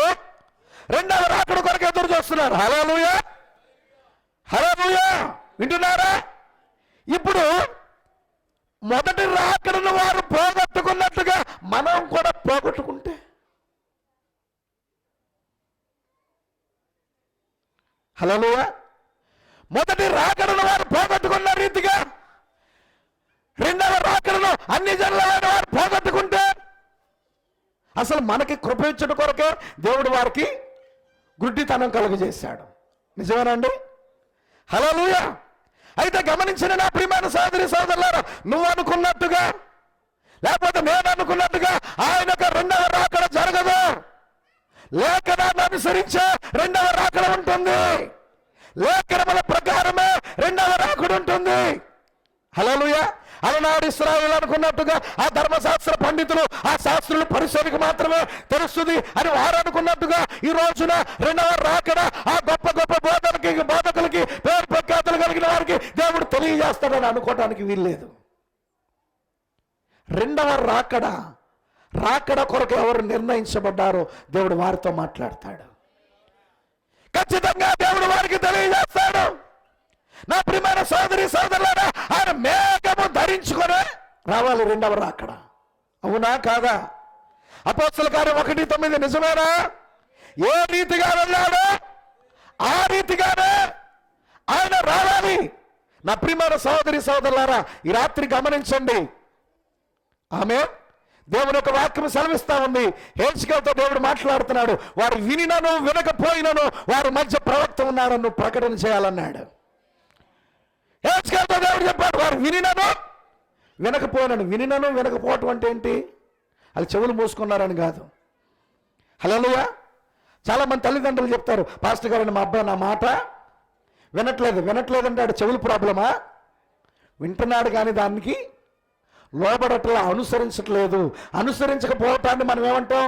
రెండవ రాకడ కొరకు ఎదురు చూస్తున్నారు. హల్లెలూయా, హల్లెలూయా. వింటున్నారా? ఇప్పుడు మొదటి రాకడను వారు పోగొట్టుకున్నట్టుగా మనం కూడా పోగొట్టుకుంటే, హల్లెలూయా, మొదటి రాకడను వారు పోగొట్టుకున్న రీతిగా రెండవ రాకడను అన్ని జనులైన వారు పోగొట్టుకుంటే, అసలు మనకి కృప ఇచ్చట కొరకే దేవుడు వారికి గుడ్డితనం కలుగజేశాడు. నిజమేనండి? హల్లెలూయా. అయితే గమనించిన నా ప్రియమైన సోదరి సోదరులారా, నువ్వు అనుకున్నట్టుగా లేకపోతే నేను అనుకున్నట్టుగా ఆయనకు రెండవ రాకడ జరగదు. లేఖనాన్ని అనుసరించే రెండవ రాకడ ఉంటుంది. లేఖనముల ప్రకారమే రెండవ రాకడ ఉంటుంది. హల్లెలూయా. అలనాడు ఇశ్రాయేలు అనుకున్నట్టుగా ఆ ధర్మశాస్త్ర పండితులు, ఆ శాస్త్రులు, పరిశోధకు మాత్రమే తెలుస్తుంది అని వారు అనుకున్నట్టుగా ఈ రోజున రెండవ రాకడ ఆ గొప్ప గొప్ప బోధకులకి పేరు ప్రఖ్యాతులు కలిగిన వారికి దేవుడు తెలియజేస్తాడని అనుకోవడానికి వీల్లేదు. రెండవ రాకడ కొరకు ఎవరు నిర్ణయించబడ్డారో దేవుడు వారితో మాట్లాడతాడు. ఖచ్చితంగా దేవుడు వారికి తెలియజేస్తాడు. నా ప్రియమైన సోదరి సోదరులారా, ఆయన మేఘము ధరించుకొని రావాలి రెండవ రాకడ. అవునా కాదా? అపోస్తల కార్యం 1:9 నిజమేనా? ఏ రీతిగా వెళ్ళాడో ఆ రీతిగానే ఆయన రావాలి. నా ప్రియమైన సోదరి సోదరులారా, ఈ రాత్రి గమనించండి. ఆమె దేవుని యొక్క వాక్యం సెలవిస్తా ఉంది. హెచ్కేల్తో దేవుడు మాట్లాడుతున్నాడు. వారు వినినను వినకపోయినను వారి మధ్య ప్రవక్త ఉన్నారని ప్రకటన చేయాలన్నాడు. హెచ్కేల్తో దేవుడు చెప్పాడు, వారు వినినను వినకపోయినను. వినినను వినకపోవటం అంటే ఏంటి? అది చెవులు మూసుకున్నారని కాదు. హల్లెలూయా. చాలా మంది తల్లిదండ్రులు చెప్తారు, పాస్టర్ గారు మా అబ్బాయి నా మాట వినట్లేదంటే ఆడు చెవులు ప్రాబ్లమా? వింటున్నాడు కానీ దానికి లోబడట్లా, అనుసరించట్లేదు. అనుసరించకపోవటాన్ని మనం ఏమంటాం?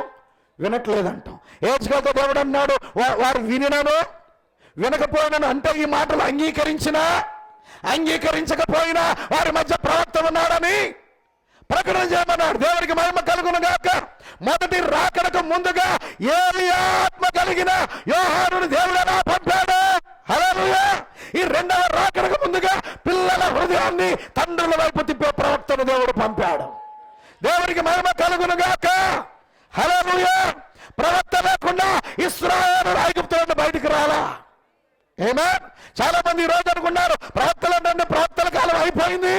వినట్లేదంటాం. ఏజ్గాతో దేవుడు అన్నాడు, వారు వినినను వినకపోయినను అంటే ఈ మాటలు అంగీకరించకపోయినా వారి మధ్య ప్రవక్త ఉన్నాడని ప్రకటన చేయమన్నాడు. దేవునికి మహిమ కలుగును గాక. మొదటి రాకడకు ముందుగా ఏలియా ఆత్మ కలిగిన యోహానుని దేవుడు ఎలా పంపాడు? హల్లెలూయా. ఈ రెండవ రాకడకు ముందుగా పిల్లల హృదయాన్ని తండ్రుల వైపు తిప్పే ప్రవక్తను దేవుడు పంపాడు. దేవునికి మహిమ కలుగును గాక. హల్లెలూయా. ప్రవక్త లేకుండా ఇశ్రాయేలు ఐగుప్తు నుండి బయటికి రాలా. ఆమేన్. చాలా మంది ఈ రోజు అనుకున్నారు ప్రవక్తల కాలం అయిపోయింది.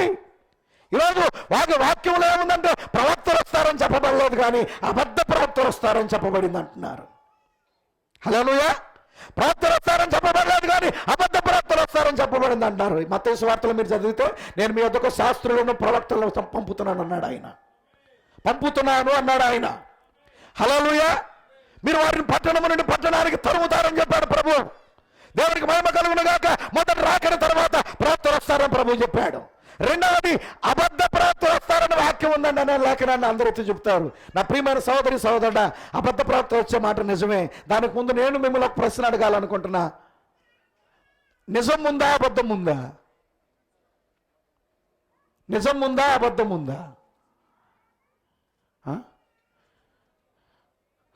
ఈరోజు వాక్యంలో ఏముందంటే ప్రవక్తలు వస్తారని చెప్పబడలేదు, కానీ అబద్ధ ప్రవక్తలు వస్తారని చెప్పబడింది అంటున్నారు. హల్లెలూయా. ప్రవక్తలు వస్తారని చెప్పబడలేదు, కానీ అబద్ధ ప్రవక్తలు వస్తారని చెప్పబడింది అంటున్నారు. మత్తయి సువార్తలో మీరు చదివితే నేను మీ వద్దకు శాస్త్రులను ప్రవక్తలను పంపుతున్నాను అన్నాడు ఆయన. హల్లెలూయా. మీరు వారిని పట్టణము నుండి పట్టణానికి తరుముతారని చెప్పాడు ప్రభు. దేవునికి మహిమ కలుగును గాక. మొదటి రాకడ తర్వాత ప్రవక్తలు వస్తారని ప్రభు చెప్పాడు. రెండవది అబద్ధ ప్రవక్తలు వస్తారని వాక్యం ఉందండి అనే లేఖనాన్ని అందరూ ఎత్తి చెప్తారు. నా ప్రియమైన సోదరి సోదరుడా, అబద్ధ ప్రవక్తలు వచ్చే మాట నిజమే. దానికి ముందు నేను మిమ్మల్ని ఒక ప్రశ్న అడగాలనుకుంటున్నా. నిజం ఉందా అబద్ధం ఉందా? నిజం ఉందా అబద్ధం ఉందా?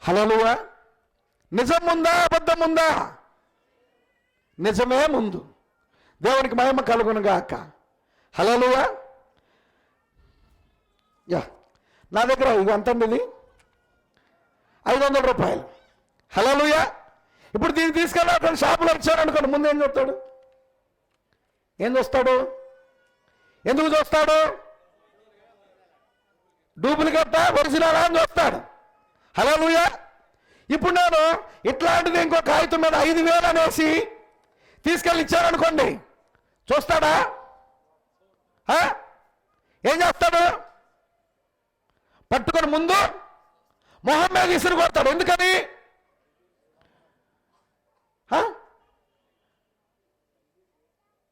హల్లెలూయా. నిజం ఉందా అబద్ధం ఉందా? నిజమే ముందు. దేవునికి మహిమ కలుగును గాక. హల్లెలూయా. నా దగ్గర ఇది ఎంతండి? ఇది 500 రూపాయలు. హల్లెలూయా. ఇప్పుడు దీన్ని తీసుకెళ్ళి అతను షాపులో ఇచ్చాడు అనుకోండి, ముందు ఏం చూస్తాడు? ఎందుకు చూస్తాడు? డూప్లికేటా ఒరిజినలా అని చూస్తాడు. హల్లెలూయా. ఇప్పుడు నేను ఇట్లాంటిది ఇంకో కాగితం మీద 5,000 అనేసి తీసుకెళ్ళి ఇచ్చారనుకోండి, చూస్తాడా? ఏం చేస్తాడు? పట్టుకొని ముందు మొహం మీద ఇసురు కొడతాడు. ఎందుకని?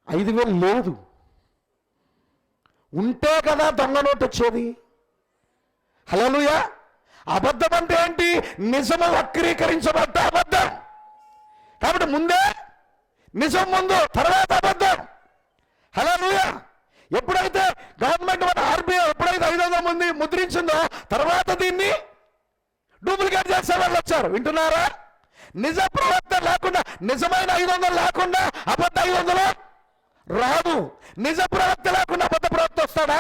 5,000 లేదు, ఉంటే కదా దొంగ నోటు వచ్చేది. హల్లెలూయా. అబద్ధం అంటే ఏంటి? నిజము వక్రీకరించబడ్డ అబద్ధం. కాబట్టి ముందే నిజం ముందు, తర్వాత అబద్ధం. హల్లెలూయా. ఎప్పుడైతే గవర్నమెంట్ మన ఆర్బీఐ ఎప్పుడైతే 500 మంది ముద్రించిందో తర్వాత దీన్ని డూప్లికేట్ చేసే వాళ్ళు వచ్చారు. వింటున్నారా? నిజ ప్రవక్త లేకుండా, నిజమైన 500 లేకుండా అబద్ధ 500 రాదు. నిజ ప్రవక్త లేకుండా అబద్ధ ప్రవక్త వస్తాడా?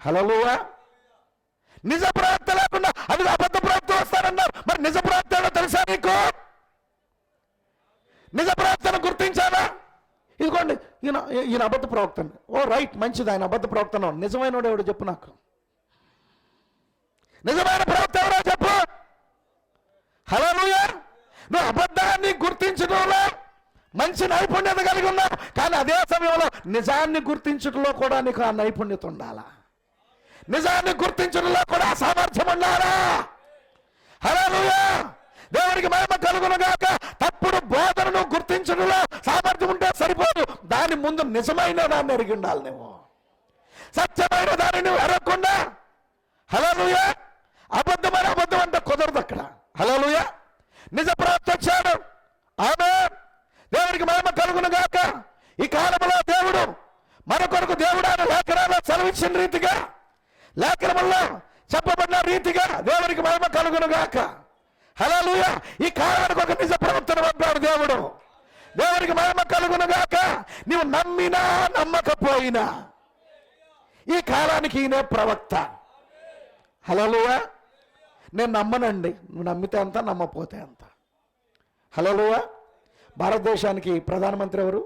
హల్లెలూయా. నిజ ప్రవక్త లేకుండా అది అబద్ధ ప్రవక్త వస్తారన్నారు. మరి నిజ ప్రవక్త ఏదో తెలుసా నీకు? నిజ ప్రవక్తను గుర్తించాలా? ఇదిగోండి, ఈయన అబద్ధ ప్రవక్త. ఓ రైట్, మంచిది, ఆయన అబద్ధ ప్రవక్తను. నిజమైన వాడు ఎవడు చెప్పు నాకు. నిజమైన ప్రవక్త ఎవరో చెప్పు. హల్లెలూయా. నువ్వు అబద్ధాన్ని గుర్తించడంలో మంచి నైపుణ్యత కలిగి ఉన్నావు, కానీ అదే సమయంలో నిజాన్ని గుర్తించడంలో కూడా నీకు ఆ నైపుణ్యత ఉండాలా. నిజాన్ని గుర్తించడంలో కూడా సామర్థ్యం ఉండాలా. హల్లెలూయా. దేవునికి మహిమ కలుగును గాక. తప్పుడు బోధనను గుర్తించడంలో సామర్థ్యం ఉంటే సరిపోదు, దాని ముందు నిజమైన దాన్ని ఎరిగి ఉండాలి. నువ్వు సత్యమైన దాన్ని నువ్వు ఎరగకుండా హల్లెలూయా అబద్ధమైన అబద్ధం అంటే కుదరదు అక్కడ. హల్లెలూయా. నిజ ప్రవక్త వచ్చాడు. ఆమేన్. దేవునికి మహిమ కలుగును గాక. ఈ కాలంలో దేవుడు మన కొరకు దేవుడు ఆయన లేఖనాల్లో సెలవిచ్చిన రీతిగా, లేఖనంలో చెప్పబడిన రీతిగా దేవునికి మహిమ కలుగును గాక. హల్లెలూయా. ఈ కాలానికి ఒక నిజ ప్రవక్తను పంపాడు దేవుడు. దేవునికి మహిమ కలుగును గాక. నీవు నమ్మినా నమ్మకపోయినా ఈ కాలానికి ఈయనే ప్రవక్త. హల్లెలూయా. నేను నమ్మనండి, నువ్వు నమ్మితే అంత, నమ్మపోతే అంత. హల్లెలూయా. భారతదేశానికి ప్రధానమంత్రి ఎవరు?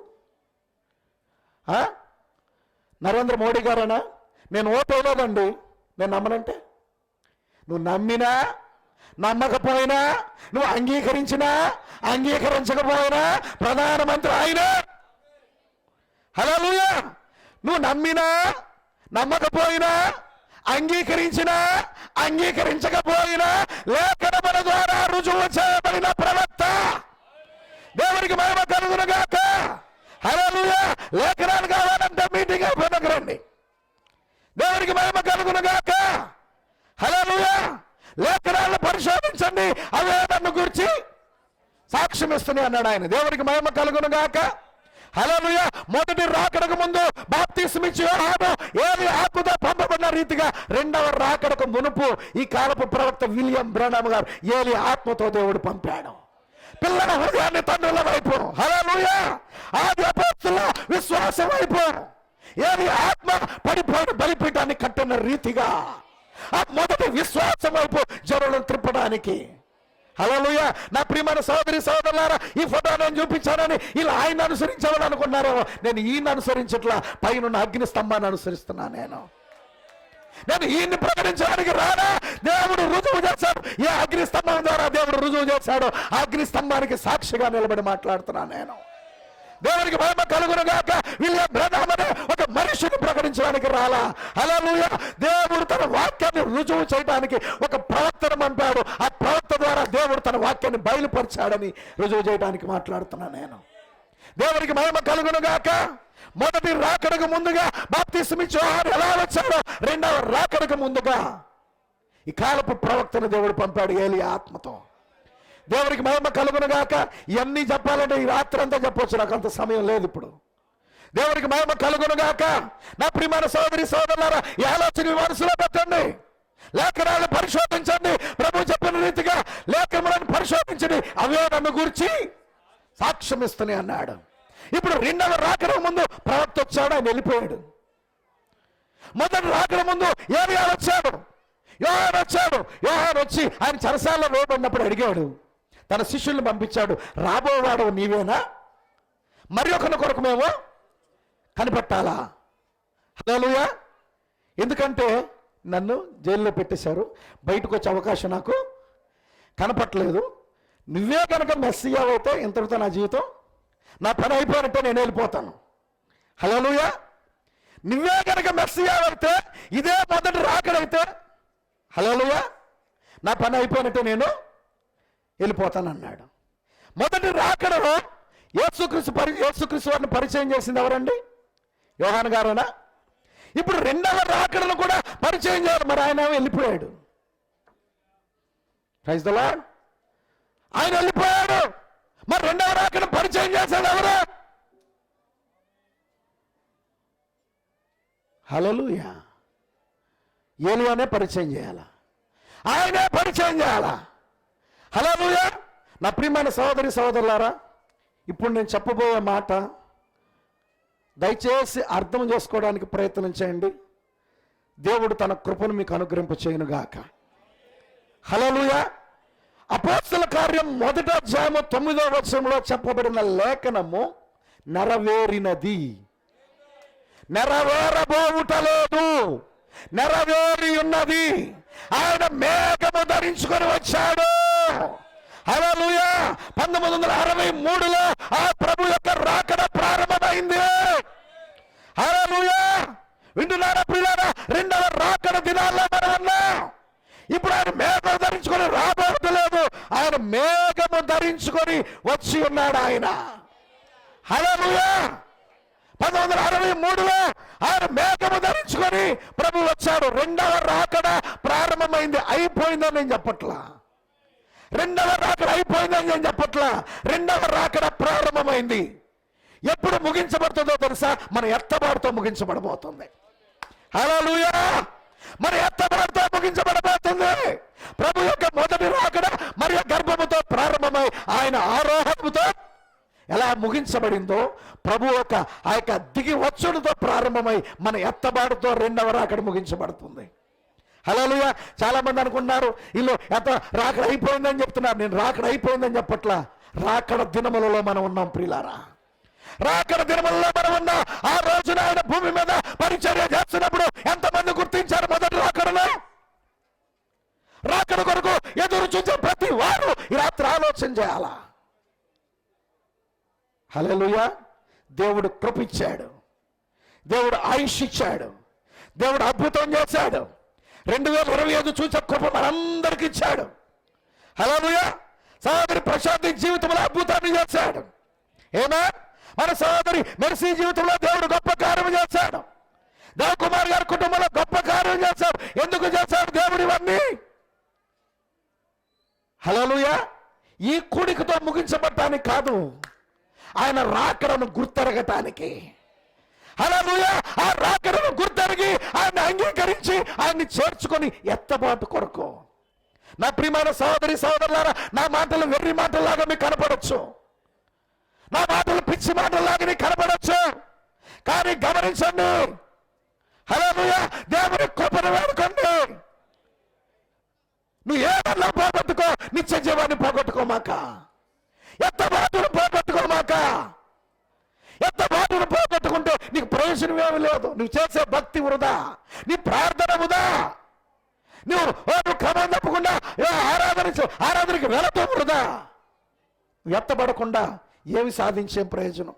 నరేంద్ర మోడీ గారేనా? నేను ఓటు వేయలేదండి, నేను నమ్మనంటే. నువ్వు నమ్మినా నమ్మకపోయినా, నువ్వు అంగీకరించినా అంగీకరించకపోయినా ప్రధానమంత్రి ఆయనే. హల్లెలూయా. నువ్వు నమ్మినా నమ్మకపోయినా, అంగీకరించినా అంగీకరించకపోయినా లేఖనముల ద్వారా రుజువు చేయబడిన ప్రవక్త. దేవునికి మహిమ కలుగును గాక. హల్లెలూయా. లేఖనాలు కావాలంటే మీటింగ్ అయిపోయినాక రండి. దేవునికి మహిమ కలుగును గాక. హల్లెలూయా. లేఖనాలను పరిశోధించండి, అవే నన్ను గురించి సాక్ష్యం ఇస్తున్నాయి అన్నాడు ఆయన. దేవునికి మహిమ కలుగును గాక. హల్లెలూయా. మొదటి రాకడకు ముందు బాప్తిస్మిచ్చి యోహాను ఏలి ఆకుతో పంపబడిన రీతిగా రెండవ రాకడకు మునుపు ఈ కాలపు ప్రవక్త విలియం బ్రానమ్ గారు ఏలి ఆత్మతో దేవుడు పంపాడు. పిల్లల హృదయాన్ని తండ్రుల వైపు, హల్లెలూయా, ఆది అపోస్తలుల విశ్వాసం వైపు ఏలి ఆత్మ పడిపోయిన బలిపీఠాన్ని కట్టిన రీతిగా ఆ మొదటి విశ్వాసం వైపు జనులను త్రిప్పడానికి. హల్లెలూయా. నా ప్రియమైన సోదరి సోదరులారా, ఈ ఫోటో నేను చూపించానని ఇలా ఆయన అనుసరించాలని అనుకున్నారో, నేను ఈయన అనుసరించట్లా, పైన అగ్ని స్తంభాన్ని అనుసరిస్తున్నా. నేను ఈయన్ని ప్రకటించడానికి రానా, దేవుడు రుజువు చేశాడు. ఏ అగ్ని స్తంభం ద్వారా దేవుడు రుజువు చేశాడు, ఆ అగ్ని స్తంభానికి సాక్షిగా నిలబడి మాట్లాడుతున్నా నేను. దేవునికి మహిమ కలుగును గాక. విలియం బ్రానమ్ అనే ఒక మనిషిని ప్రకటించడానికి రాలా. హల్లెలూయా. దేవుడు తన వాక్యాన్ని రుజువు చేయడానికి ఒక ప్రవక్తను పంపాడు. ఆ ప్రవక్త ద్వారా దేవుడు తన వాక్యాన్ని బయలుపరిచాడని రుజువు చేయడానికి మాట్లాడుతున్నా నేను. దేవునికి మహిమ కలుగును గాక. మొదటి రాకడకు ముందుగా బాప్తిస్మిచ్చి యోహాను ఎలా వచ్చాడో, రెండవ రాకడకు ముందుగా ఈ కాలపు ప్రవక్తను దేవుడు పంపాడు ఏలి ఆత్మతో. దేవునికి మహిమ కలుగును గాక. ఇవన్నీ చెప్పాలంటే ఈ రాత్రి అంతా చెప్పొచ్చు, నాకు అంత సమయం లేదు ఇప్పుడు. దేవునికి మహిమ కలుగును గాక. నా ప్రియమైన సోదరి సోదరులారా, ఈ ఆలోచన మనసులో పెట్టండి. లేఖనాలను పరిశోధించండి. ప్రభు చెప్పిన రీతిగా లేఖనాలను పరిశోధించండి, అవే నన్ను గురించి సాక్ష్యం ఇస్తున్నాయి అన్నాడు. ఇప్పుడు రెండవ రాకడ ముందు ప్రవక్త వచ్చాడు, ఆయన వెళ్ళిపోయాడు. మొదటి రాకడ ముందు ఏలియా వచ్చాడు, యోహాను వచ్చాడు. యోహాను వచ్చి ఆయన చెరసాలలో వేయబడినప్పుడు అడిగాడు, తన శిష్యుల్ని పంపించాడు, రాబోవాడు నీవేనా, మరి ఒకరి కొరకు మేము కనిపెట్టాలా? హల్లెలూయా. ఎందుకంటే నన్ను జైల్లో పెట్టేశారు, బయటకు వచ్చే అవకాశం నాకు కనపట్లేదు. నువ్వే కనుక మెస్సియా అయితే ఇంతటితో నా జీవితం, నా పని అయిపోయినట్టే, నేను వెళ్ళిపోతాను. హల్లెలూయా. నువ్వే కనుక మెస్సియా అయితే, ఇదే మొదటి రాకడైతే, హల్లెలూయా, నా పని అయిపోయినట్టే, నేను వెళ్ళిపోతాను అన్నాడు. మొదటి రాకడలో యేసుక్రీస్తు వారిని పరిచయం చేసింది ఎవరండి? యోహాను గారేనా? ఇప్పుడు రెండవ రాకడను కూడా పరిచయం చేయాలి, మరి ఆయన వెళ్ళిపోయాడు. Praise the Lord. ఆయన వెళ్ళిపోయాడు, మరి రెండవ రాకడ పరిచయం చేశాడు ఎవరు? హల్లెలూయా. ఏలియానే పరిచయం చేయాలా, ఆయనే పరిచయం చేయాలా. హల్లెలూయా. నా ప్రియమైన సహోదరి సహోదరులారా, ఇప్పుడు నేను చెప్పబోయే మాట దయచేసి అర్థం చేసుకోవడానికి ప్రయత్నం చేయండి. దేవుడు తన కృపను మీకు అనుగ్రహింప చేయనుగాక. హల్లెలూయా. అపోస్తల కార్యం 1వ అధ్యాయము 9వ వచనంలో చెప్పబడిన లేఖనము నెరవేరినది, నెరవేరబోవుటలేదు, నెరవేరి ఉన్నది. ఆయన మేఘము ధరించుకొని వచ్చాడు. హల్లెలూయా. 1963లో ఆ ప్రభు యొక్క రాకడ ప్రారంభమైంది. హల్లెలూయా. వింటున్నారా ప్రియులారా? రెండవ రాకడ దినాల్లో మనం ఉన్నాం. ఇప్పుడు ఆయన మేఘము ధరించుకొని రాబోతులేదు, ఆయన మేఘము ధరించుకొని వచ్చి ఉన్నాడు ఆయన. హల్లెలూయా. 1963లో ఆయన మేఘము ధరించుకొని ప్రభు వచ్చాడు. రెండవ రాకడ ప్రారంభమైంది, అయిపోయిందని నేను చెప్పట్లా. రెండవ రాకడ అయిపోయిందని నేను చెప్పట్లా. రెండవ రాకడ ప్రారంభమైంది. ఎప్పుడు ముగించబడుతుందో తెలుసా? మన ఎత్తబాటుతో ముగించబడబోతుంది. హల్లెలూయా. మన ఎత్తబాటుతో ముగించబడబోతుంది. ప్రభు యొక్క మొదటి రాకడ మరియు గర్భముతో ప్రారంభమై ఆయన ఆరోహణముతో ఎలా ముగించబడిందో, ప్రభు ఆ యొక్క దిగి వచ్చుడుతో ప్రారంభమై మన ఎత్తబాటుతో రెండవ రాకడ ముగించబడుతుంది. హల్లెలూయా. చాలా మంది అనుకున్నారు వీళ్ళు రాకడ అయిపోయిందని చెప్తున్నారు. నేను రాకడ అయిపోయిందని చెప్పట్లా. రాకడ దినములలో మనం ఉన్నాం ప్రియులారా. రాకడ దినములలో మనం ఉన్నాం. ఆ రోజున ఆయన భూమి మీద పరిచర్య చేస్తున్నప్పుడు ఎంతమంది గుర్తించారు మొదటి రాకడలో? రాకడ కొరకు ఎదురు చూసే ప్రతి వారు ఈ రాత్రి ఆలోచన చేయాలా. హల్లెలూయా. దేవుడు కృప ఇచ్చాడు, దేవుడు ఆయుష్ ఇచ్చాడు, దేవుడు అద్భుతం చేశాడు. 2025 చూసే కృప మనందరికి ఇచ్చాడు. హల్లెలూయా. సహోదరి ప్రశాంతి జీవితంలో అద్భుతాన్ని చేశాడు. ఏమా మన సహోదరి మెర్సీ జీవితంలో దేవుడు గొప్ప కార్యం చేశాడు. దేవకుమార్ గారి కుటుంబంలో గొప్ప కార్యం చేశాడు. ఎందుకు చేశాడు దేవుడు ఇవన్నీ? హల్లెలూయా. ఈ కూడికతో ముగించబడటానికి కాదు, ఆయన రాకడను గుర్తెరగటానికి. హల్లెలూయా. ఆ రాకడను గుర్తెరిగి ఆయన అంగీకరించి ఆయన్ని చేర్చుకొని ఎత్తబాటు కొరకు. నా ప్రియమైన సహోదరి సహోదరులారా, నా మాటలు వెర్రి మాటల్లాగా మీకు కనపడచ్చు, నా మాటలు పిచ్చి మాటల్లాగా నీకు కనపడచ్చు. కానీ గమనించండి. హల్లెలూయా. దేవుని కృపను వేడుకోండి. నువ్వు ఏమన్నా పోగొట్టుకో, నిత్య జీవాన్ని పోగొట్టుకోమాక, ఎత్తబాటును పోగొట్టుకోమాక. ఎత్తబాటును పోగొట్టుకుంటే నీకు ప్రయోజనం ఏమి లేదు. నువ్వు చేసే భక్తి వృధా, నీ ప్రార్థన వృధా, నువ్వు క్రమం తప్పకుండా ఆరాధనకి వెళతావు వృధా. నువ్వు ఎత్తబడకుండా ఏమి సాధించే ప్రయోజనం?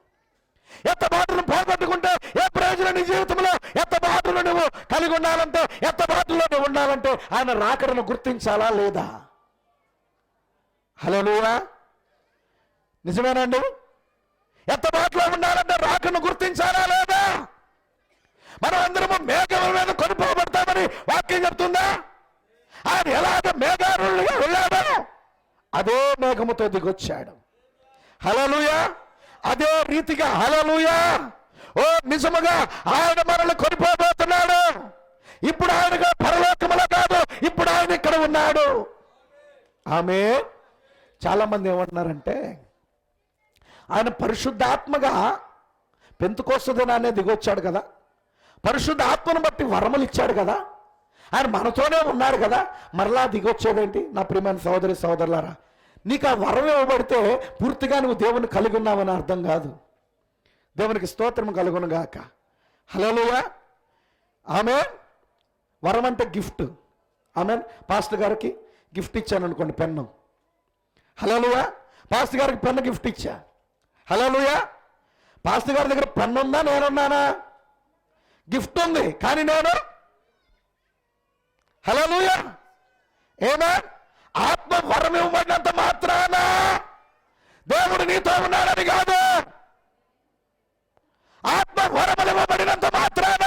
ఎత్తబాటును పోగొట్టుకుంటే ఏ ప్రయోజనం నీ జీవితంలో? ఎత్తబాటును నువ్వు కలిగి ఉండాలంటే, ఎత్తబాటులో నువ్వు ఉండాలంటే ఆయన రాకడను గుర్తించాలా లేదా? హల్లెలూయా. నిజమేనండి. ఎత్తబాటులో ఉండాలంటే రాకను గుర్తించాలా లేదా? మనం అందరము మేఘముల మీద కొనుక్కోబడతామని వాక్యం చెప్తుందా? ఆయన ఎలాగ మేఘారులుగా వెళ్ళాడో అదే మేఘముతో దిగొచ్చాడు. హల్లెలూయా. అదే రీతిగా హల్లెలూయా. ఓ నిజముగా ఆయన మనల్ని కొనిపోబోతున్నాడు. ఇప్పుడు ఆయనగా పరలోకములో కాదు, ఇప్పుడు ఆయన ఇక్కడ ఉన్నాడు. ఆమె చాలా మంది ఏమంటున్నారంటే, ఆయన పరిశుద్ధాత్మగా పెంతెకోస్తు దినాన్నే దిగొచ్చాడు కదా, పరిశుద్ధ ఆత్మను బట్టి వరములు ఇచ్చాడు కదా, ఆయన మనతోనే ఉన్నాడు కదా, మరలా దిగొచ్చేదేంటి? నా ప్రియమైన సహోదరి సహోదరులారా, నీకు ఆ వరం ఇవ్వబడితే పూర్తిగా నువ్వు దేవుని కలిగి ఉన్నావని అర్థం కాదు. దేవునికి స్తోత్రం కలుగును గాక. హల్లెలూయా. ఆమేన్. వరం అంటే గిఫ్ట్. ఆమేన్. పాస్టర్ గారికి గిఫ్ట్ ఇచ్చాను అనుకోండి, పెన్ను. హల్లెలూయా. పాస్టర్ గారికి పెన్ను గిఫ్ట్ ఇచ్చా. హల్లెలూయా. పాస్టర్ గారి దగ్గర పెన్ను ఉందా? నేనున్నానా? గిఫ్ట్ ఉంది, కానీ నేను. హల్లెలూయా. ఏమేన్. ఆత్మ వరం ఇవ్వబడినంత మాత్రాన దేవుడు నీతో ఉన్నాడని కాదు. ఆత్మ వరములు ఇవ్వబడినంత మాత్రాన,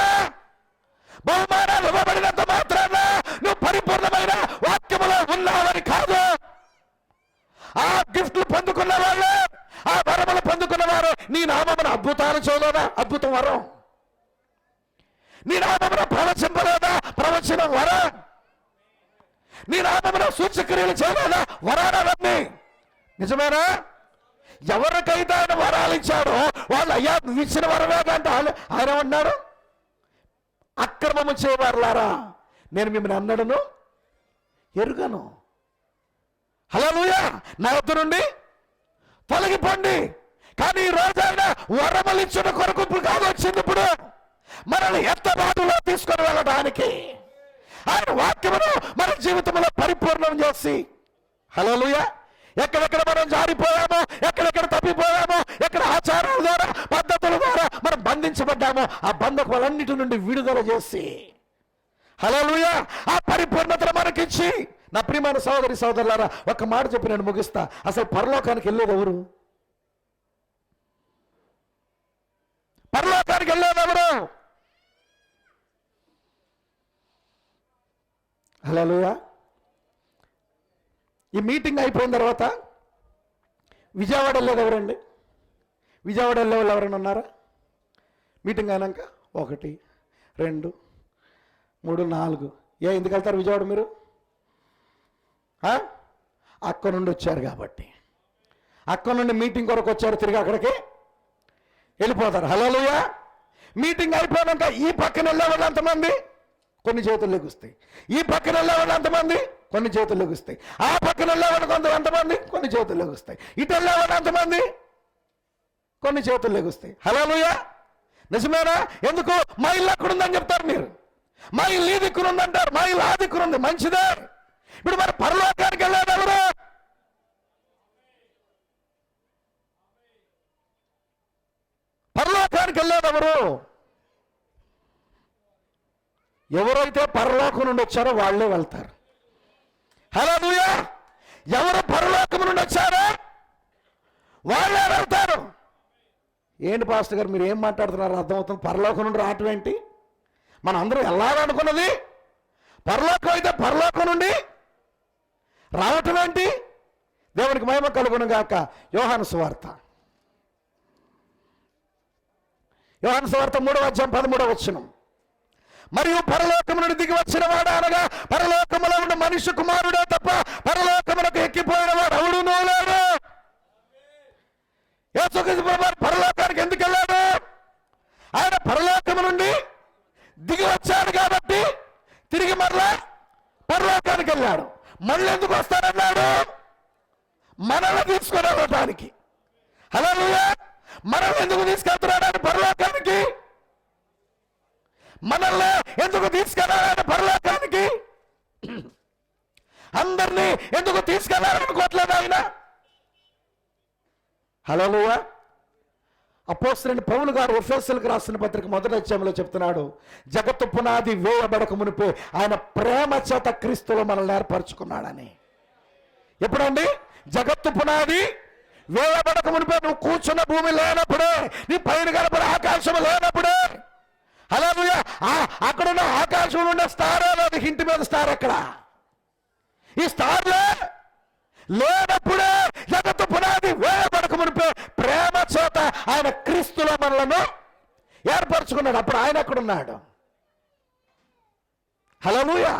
బహుమానాలు ఇవ్వబడినంత మాత్రాన నువ్వు పరిపూర్ణమైన వాక్యములో ఉన్నావని కాదు. ఆ గిఫ్ట్లు పొందుకున్న వాళ్ళు, ఆ వరములు పొందుకున్న వారు నీ నామమున అద్భుతాలు చేయలేదా? అద్భుతం వరం. నీ నామమున ప్రవచింపలేదా? ప్రవచనం వరా? నీ నామమున సూచక్రియలు చేయలేదా? వరాలన్నీ నిజమేనా? ఎవరికైతే ఆయన వరాలు ఇచ్చాడో వాళ్ళు అయ్యా నువ్వు ఇచ్చిన వరమేదంటే ఆయన అన్నాడు, అక్రమము చేయవారులారా నేను మిమ్మల్ని అన్నడను ఎరుగను. హల్లెలూయా. నా యొద్ద నుండి తొలగిపోండి. కానీ ఈ రోజు ఆయన వరమలిచ్చిన కొరకు కాదు వచ్చింది, ఇప్పుడు మనల్ని ఎత్తబాటులో తీసుకొని వెళ్ళడానికి, ఆయన వాక్యమును మన జీవితంలో పరిపూర్ణం చేసి, హల్లెలూయా, ఎక్కడెక్కడ మనం జారిపోయామో, ఎక్కడెక్కడ తప్పిపోయామో, ఎక్కడ ఆచారాల ద్వారా పద్ధతుల ద్వారా మనం బంధించబడ్డామో ఆ బంధకులన్నిటి నుండి విడుదల చేసి, హల్లెలూయా, ఆ పరిపూర్ణతను మనకిచ్చి. నా ప్రియమైన సహోదరి సహోదరులారా, ఒక మాట చెప్పి నేను ముగిస్తా. అసలు పరలోకానికి వెళ్ళేది ఎవరు? పరలోకానికి వెళ్ళేది ఎవరు? హల్లెలూయా. ఈ మీటింగ్ అయిపోయిన తర్వాత విజయవాడ వెళ్ళేది ఎవరండి? విజయవాడ వెళ్ళే వాళ్ళు ఎవరైనా ఉన్నారా? మీటింగ్ అయినాక 1, 2, 3, 4 ఎందుకు వెళ్తారు విజయవాడ మీరు? అక్కడ నుండి వచ్చారు కాబట్టి, అక్కడ నుండి మీటింగ్ కొరకు వచ్చారు, తిరిగి అక్కడికి వెళ్ళిపోతారు. హల్లెలూయా. మీటింగ్ అయిపోయాక ఈ పక్కన వెళ్ళేవాళ్ళు ఎంతమంది? కొన్ని చేతులు లెగుస్తాయి. ఈ పక్కన వెళ్ళేవాళ్ళు ఎంతమంది? కొన్ని చేతులు లెగుస్తాయి. ఆ పక్కన వెళ్ళేవాళ్ళు ఎంతమంది? కొన్ని చేతులు లెగుస్తాయి. ఇటు వెళ్ళేవాళ్ళు ఎంతమంది? కొన్ని చేతులు లెగుస్తాయి. హల్లెలూయా. నిజమేనా? ఎందుకు? మా ఇల్లు అక్కడ ఉందని చెప్తారు మీరు. మా ఇల్లు ఈ దిక్కున ఉందంటారు, మా ఇల్లు ఆ దిక్కున ఉంది. మంచిదే. ఇప్పుడు మరి పరలోకానికి వెళ్ళేది ఎవరు? పరలోకానికి వెళ్ళేది ఎవరు? ఎవరైతే పరలోకం నుండి వచ్చారో వాళ్ళే వెళ్తారు. హల్లెలూయా. ఎవరు పరలోకం నుండి వచ్చారో వాళ్ళే వెళ్తారు. ఏంటి పాస్టర్ గారు మీరు ఏం మాట్లాడుతున్నారు? అర్థమవుతుంది. పరలోకం నుండి రావటం ఏంటి? మనం అందరం వెళ్ళాలనుకున్నది పరలోకం అయితే పరలోకం నుండి రావటం ఏంటి? దేవునికి మహిమ కలుగును గాక. యోహాను సువార్త 3వ అధ్యాయం 13వ వచనం. మరియు పరలోకము నుండి దిగి వచ్చిన వాడు అనగా పరలోకములో ఉన్న మనిషి కుమారుడే తప్ప పరలోకమునకు ఎక్కిపోయిన వాడు ఎవడునూ లేడు. యేసుక్రీస్తు ప్రభువు పరలోకానికి ఎందుకు వెళ్ళాడు? ఆయన పరలోకము నుండి దిగి వచ్చాడు కాబట్టి తిరిగి మరలా పరలోకానికి వెళ్ళాడు. మళ్ళీ ఎందుకు వస్తాడన్నాడు? మనల్ని తీసుకొని వెళ్ళడానికి. హల్లెలూయా. మనల్ని ఎందుకు తీసుకెళ్తున్నాడు ఆయన పరలోకానికి? మనల్ని ఎందుకు తీసుకెళ్ళాలని పరలోకానికి? అందరినీ ఎందుకు తీసుకెళ్ళాలనుకోవట్లేదు ఆయన? హల్లెలూయా. అపోస్తలుడైన పౌలు గారు ఎఫెసీయులకు రాసిన పత్రిక 1వ అధ్యాయంలో చెప్తున్నాడు, జగత్తు పునాది వేయబడక మునిపే ఆయన ప్రేమ చేత క్రీస్తులో మనల్ని ఏర్పరచుకున్నాడని. ఎప్పుడండి? జగత్తు పునాది వేయబడక మునిపే, నువ్వు కూర్చున్న భూమి లేనప్పుడే, నీ పైన కనపడే ఆకాశం లేనప్పుడే. హల్లెలూయా. అక్కడున్న ఆకాశంలో ఉన్న స్టార్ అది ఇంటి మీద స్టార్ ఎక్కడ? ఈ స్టార్లే లేనప్పుడే జగత్తు పునాది వేయబడక మునిపే ప్రేమ చేత ఆయన క్రీస్తులో మనలను ఏర్పరచుకున్నాడు. అప్పుడు ఆయన ఎక్కడున్నాడు? హల్లెలూయా.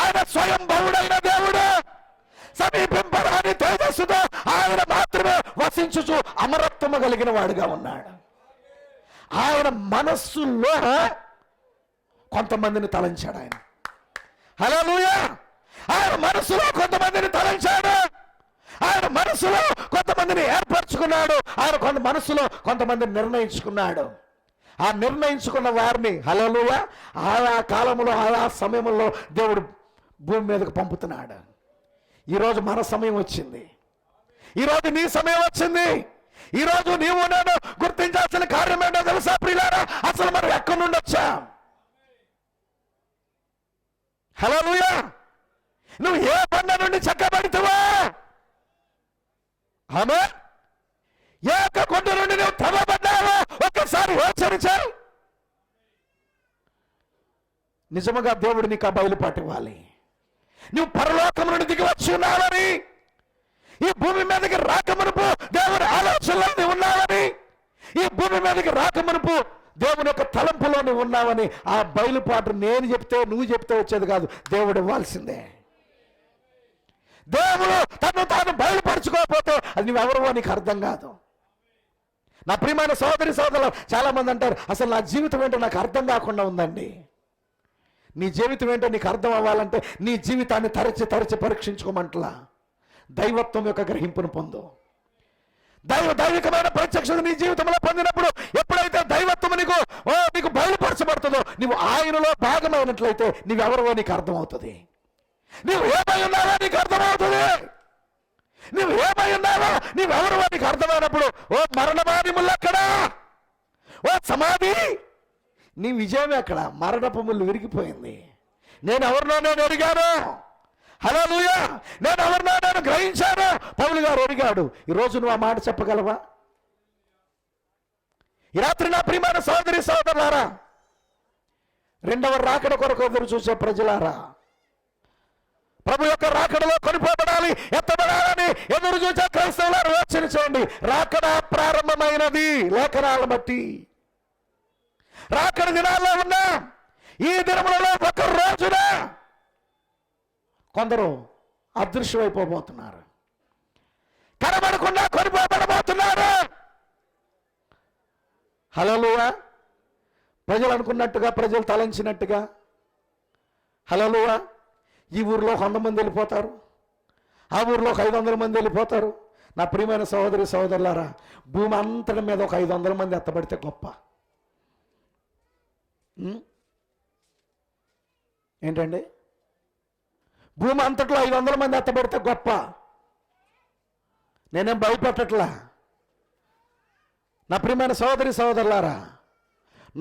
ఆయన స్వయం బహుడైన దేవుడు, సమీపింపరాని తేజస్సుతో ఆయన మాత్రమే వసించుచు అమరత్వము కలిగిన వాడుగా ఉన్నాడు. ఆయన మనస్సులో కొంతమందిని తలంచాడు ఆయన. హల్లెలూయా. ఆయన మనసులో కొంతమందిని తలంచాడు. ఆయన మనసులో కొంతమందిని ఏర్పరచుకున్నాడు. ఆయన మనసులో కొంతమందిని నిర్ణయించుకున్నాడు. ఆ నిర్ణయించుకున్న వారిని హల్లెలూయా ఆయా కాలంలో ఆయా సమయంలో దేవుడు భూమి మీదకు పంపుతున్నాడు. ఈరోజు మన సమయం వచ్చింది. ఈరోజు నీ సమయం వచ్చింది. ఈరోజు నీవు నేను గుర్తించాల్సిన కార్యం ఏంటో తెలుసా ప్రియులారా? అసలు మనం ఎక్కడి నుండి వచ్చాం? హల్లెలూయా. నువ్వు ఏ బండ నుండి చెక్కబడితేవా? ఆమె ఏ కొండ నుండి నువ్వు తవ్వబడ్డావో ఒక్కసారి యోచన చేయి. నిజముగా దేవుడు నీకు ఆ బయలుపాటు ఇవ్వాలి. నువ్వు పరలోకం నుండి దిగి వచ్చి ఉన్నావని, ఈ భూమి మీదకి రాకమునుపు దేవుడి ఆలోచనలో ఉన్నావని, ఈ భూమి మీదకి రాకమునుపు దేవుని యొక్క తలంపులో నువ్వు ఉన్నావని ఆ బయలుపాటు నేను చెప్తే నువ్వు చెప్తే వచ్చేది కాదు, దేవుడు ఇవ్వాల్సిందే. దేవుడు తను తాను బయలుపరచుకోకపోతే అది నువ్వెవరో నీకు అర్థం కాదు. నా ప్రియమైన సోదరి సోదరులు చాలామంది అంటారు, అసలు నా జీవితం ఏంటో నాకు అర్థం కాకుండా ఉందండి. నీ జీవితం ఏంటో నీకు అర్థం అవ్వాలంటే నీ జీవితాన్ని తరచి తరచి పరీక్షించుకోమంటలా. దైవత్వం యొక్క గ్రహింపును పొందు. దైవికమైన ప్రత్యక్షత నీ జీవితంలో పొందినప్పుడు, ఎప్పుడైతే దైవత్వం నీకు బయలుపరచబడుతుందో, నువ్వు ఆయనలో భాగమైనట్లయితే నువ్వెవరో నీకు అర్థమవుతుంది. నువ్వు ఏమై ఉన్నావో నీకు అర్థమవుతుంది. నువ్వు ఏమై ఉన్నావో నువ్వెవరో నీకు అర్థమైనప్పుడు, ఓ మరణమాది ముళ్ళెక్కడా, ఓ సమాధి నీ విజయమే అక్కడ. మరణపు ముళ్ళు విరిగిపోయింది. నేను ఎవరినో నేను ఎరిగాను. హల్లెలూయా. నేను ఎవరినో నేను గ్రహించాను. పౌలు గారు అడిగాడు. ఈరోజు నువ్వు ఆ మాట చెప్పగలవా? ఈ రాత్రి నా ప్రియమైన సోదరి సోదరులారా, రెండవ రాకడ కొరకు ఎదురు చూసే ప్రజలారా, ప్రభు యొక్క రాకడలో కొనిపోబడాలి, ఎత్తబడాలని ఎదురు చూసే క్రైస్తవులారు యోచన చేయండి. రాకడ ప్రారంభమైనది లేఖనాలను బట్టి. రాకడ దినాల్లో ఉన్న ఈ దినములలో ఒక రోజున కొందరు అదృశ్యమైపోబోతున్నారు, కనబడకుండా కొనిపోబడబోతున్నారు. హల్లెలూయా. ప్రజలు అనుకున్నట్టుగా, ప్రజలు తలంచినట్టుగా, హల్లెలూయా, ఈ ఊరిలో 100 మంది వెళ్ళిపోతారు, ఆ ఊరిలో 500 మంది వెళ్ళిపోతారు. నా ప్రియమైన సహోదరి సహోదరులారా, భూమి అంతటి మీద ఒక 500 మంది ఎత్తబడితే గొప్ప. ఏంటండి? భూమి అంతట్లో 500 మంది ఎత్తబడితే గొప్ప. నేనేం భయపెట్టట్లా. నా ప్రియమైన సహోదరి సహోదరులారా,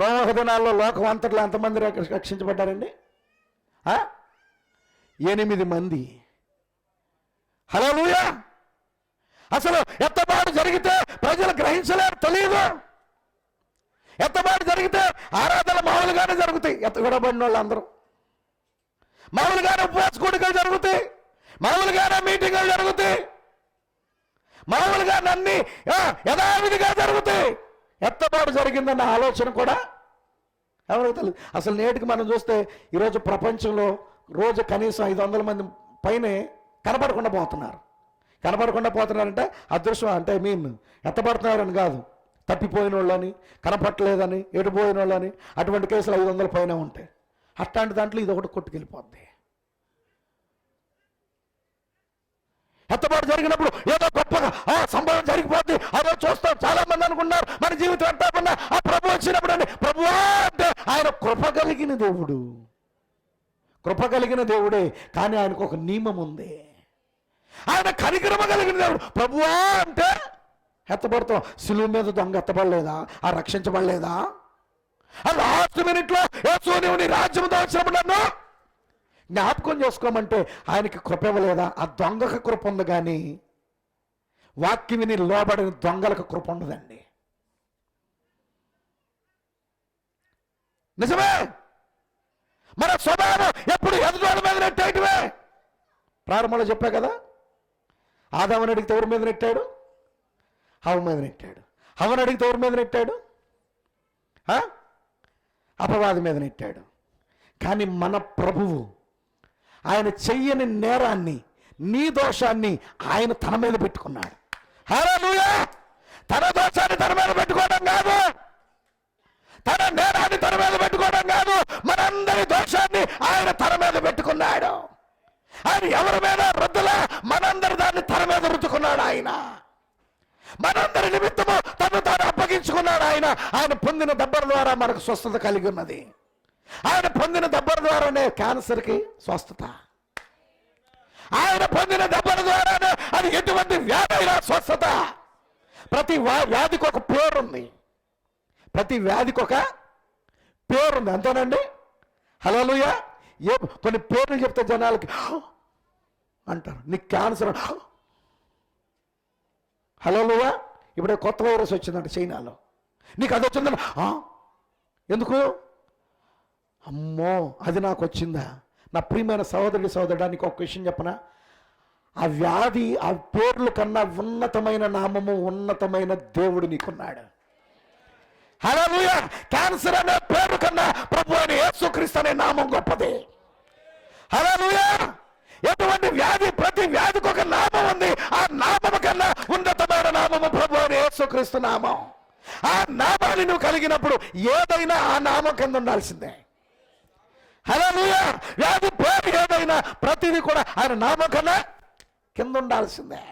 నోహ దినాల్లో లోకం అంతట్లో ఎంతమంది రక్షించబడ్డారండి? 8 మంది. హల్లెలూయా. అసలు ఎత్తబాటు జరిగితే ప్రజలు గ్రహించలేరు, తెలియదు. ఎత్తబాటు జరిగితే ఆరాధనలు మామూలుగానే జరుగుతాయి. ఎత్తబడిన వాళ్ళు అందరూ మామూలుగానే ఉపవాస కూడికలు జరుగుతాయి, మామూలుగానే మీటింగులు జరుగుతాయి, మామూలుగా అన్ని యథావిధిగా జరుగుతాయి. ఎత్తబాటు జరిగిందన్న ఆలోచన కూడా ఎవరికి తెలియదు. అసలు నేటికి మనం చూస్తే ఈరోజు ప్రపంచంలో రోజు కనీసం 500 మంది పైనే కనపడకుండా పోతున్నారు. కనపడకుండా పోతున్నారంటే అదృశ్యం, అంటే ఎత్తబడుతున్నారని కాదు, తప్పిపోయిన వాళ్ళని, కనపట్టలేదని, ఎడిపోయిన వాళ్ళని, అటువంటి కేసులు 500 పైన ఉంటాయి. అట్లాంటి దాంట్లో ఇది ఒకటి కొట్టుకెళ్ళిపోద్ది. ఎత్తబాటు జరిగినప్పుడు ఏదో గొప్పగా సంభవం జరిగిపోద్ది, అదో చూస్తాం. చాలా మంది అనుకున్నారు మన జీవితం ఎంత ఉన్నా ఆ ప్రభు వచ్చినప్పుడు అని. ప్రభువా అంటే ఆయన కృప కలిగిన దేవుడు, కృప కలిగిన దేవుడే, కానీ ఆయనకు ఒక నియమం ఉంది. ఆయన కనికరమ కలిగిన దేవుడు. ప్రభువా అంటే ఎత్తబడతాం. సిలువ మీద దొంగ ఎత్తబడలేదా? ఆ రక్షించబడలేదా? ఆ లాస్ట్ మినిట్లో యేసు నీవు నీ రాజ్యం దాచినప్పుడు నన్ను జ్ఞాపకం చేసుకోమంటే ఆయనకి కృప ఇవ్వలేదా? ఆ దొంగకు కృప ఉంది, కానీ వాక్యం విని లోబడిన దొంగలకు కృప ఉండదండి. నిజమే. మన స్వభావం ఎప్పుడు ఎదుటి మీద నెట్టేయటమే. ప్రారంభంలో చెప్పా కదా, ఆదాముని అడిగితే ఎవరి మీద నెట్టాడు? హవ్వ మీద నెట్టాడు. హవ్వను అడిగితే ఎవరి మీద నెట్టాడు? అపవాది మీద నెట్టాడు. కానీ మన ప్రభువు ఆయన చెయ్యని నేరాన్ని, నీ దోషాన్ని ఆయన తన మీద పెట్టుకున్నాడు. హల్లెలూయా. తన దోషాన్ని తన మీద పెట్టుకోవడం కాదు, తన నేరాన్ని తన మీద పెట్టుకోవడం కాదు, మనందరి దోషాన్ని ఆయన తన మీద పెట్టుకున్నాడు. ఆయన ఎవరి మీద రుద్దలా, మనందరి దాన్ని తన మీద రుద్దుకున్నాడు. ఆయన మనందరి నిమిత్తము తను తాను అప్పగించుకున్నాడు. ఆయన పొందిన దెబ్బల ద్వారా మనకు స్వస్థత కలిగి ఉన్నది. ఆయన పొందిన దెబ్బల ద్వారానే క్యాన్సర్కి స్వస్థత. ఆయన పొందిన దెబ్బల ద్వారానే అది ఎటువంటి వ్యాధి అయినా స్వస్థత. ప్రతి వ్యాధికి ఒక పేరుంది, ప్రతి వ్యాధికి ఒక పేరుంది. అంతేనండి. హల్లెలూయా. కొన్ని పేర్లు చెప్తే జనాలకి అంటారు, నీకు క్యాన్సర్. హల్లెలూయా. ఇప్పుడు కొత్త వైరస్ వచ్చిందంట చైనాలో, నీకు అది వచ్చిందంట. ఎందుకు? అమ్మో, అది నాకు వచ్చిందా? నా ప్రియమైన సహోదరుడా, నీకు ఒక విషయం చెప్పనా? ఆ వ్యాధి, ఆ పేర్ల కన్నా ఉన్నతమైన నామము, ఉన్నతమైన దేవుడు నీకున్నాడు. హల్లెలూయా. క్యాన్సర్ అనే పేరు కన్నా ప్రభు అయిన యేసుక్రీస్తు అనే నామం గొప్పది. హల్లెలూయా. ఎటువంటి వ్యాధి, ప్రతి వ్యాధికి ఒక నామం ఉంది. ఆ నామము కన్నా ఉన్నతమైన నామము ప్రభు అయిన యేసుక్రీస్తు నామం. ఆ నామాన్ని నువ్వు కలిగినప్పుడు ఏదైనా ఆ నామం కింద ఉండాల్సిందే. హల్లెలూయా. వ్యాధి పేరు ఏదైనా ప్రతిదీ కూడా ఆయన నామం కన్నా కింద ఉండాల్సిందే.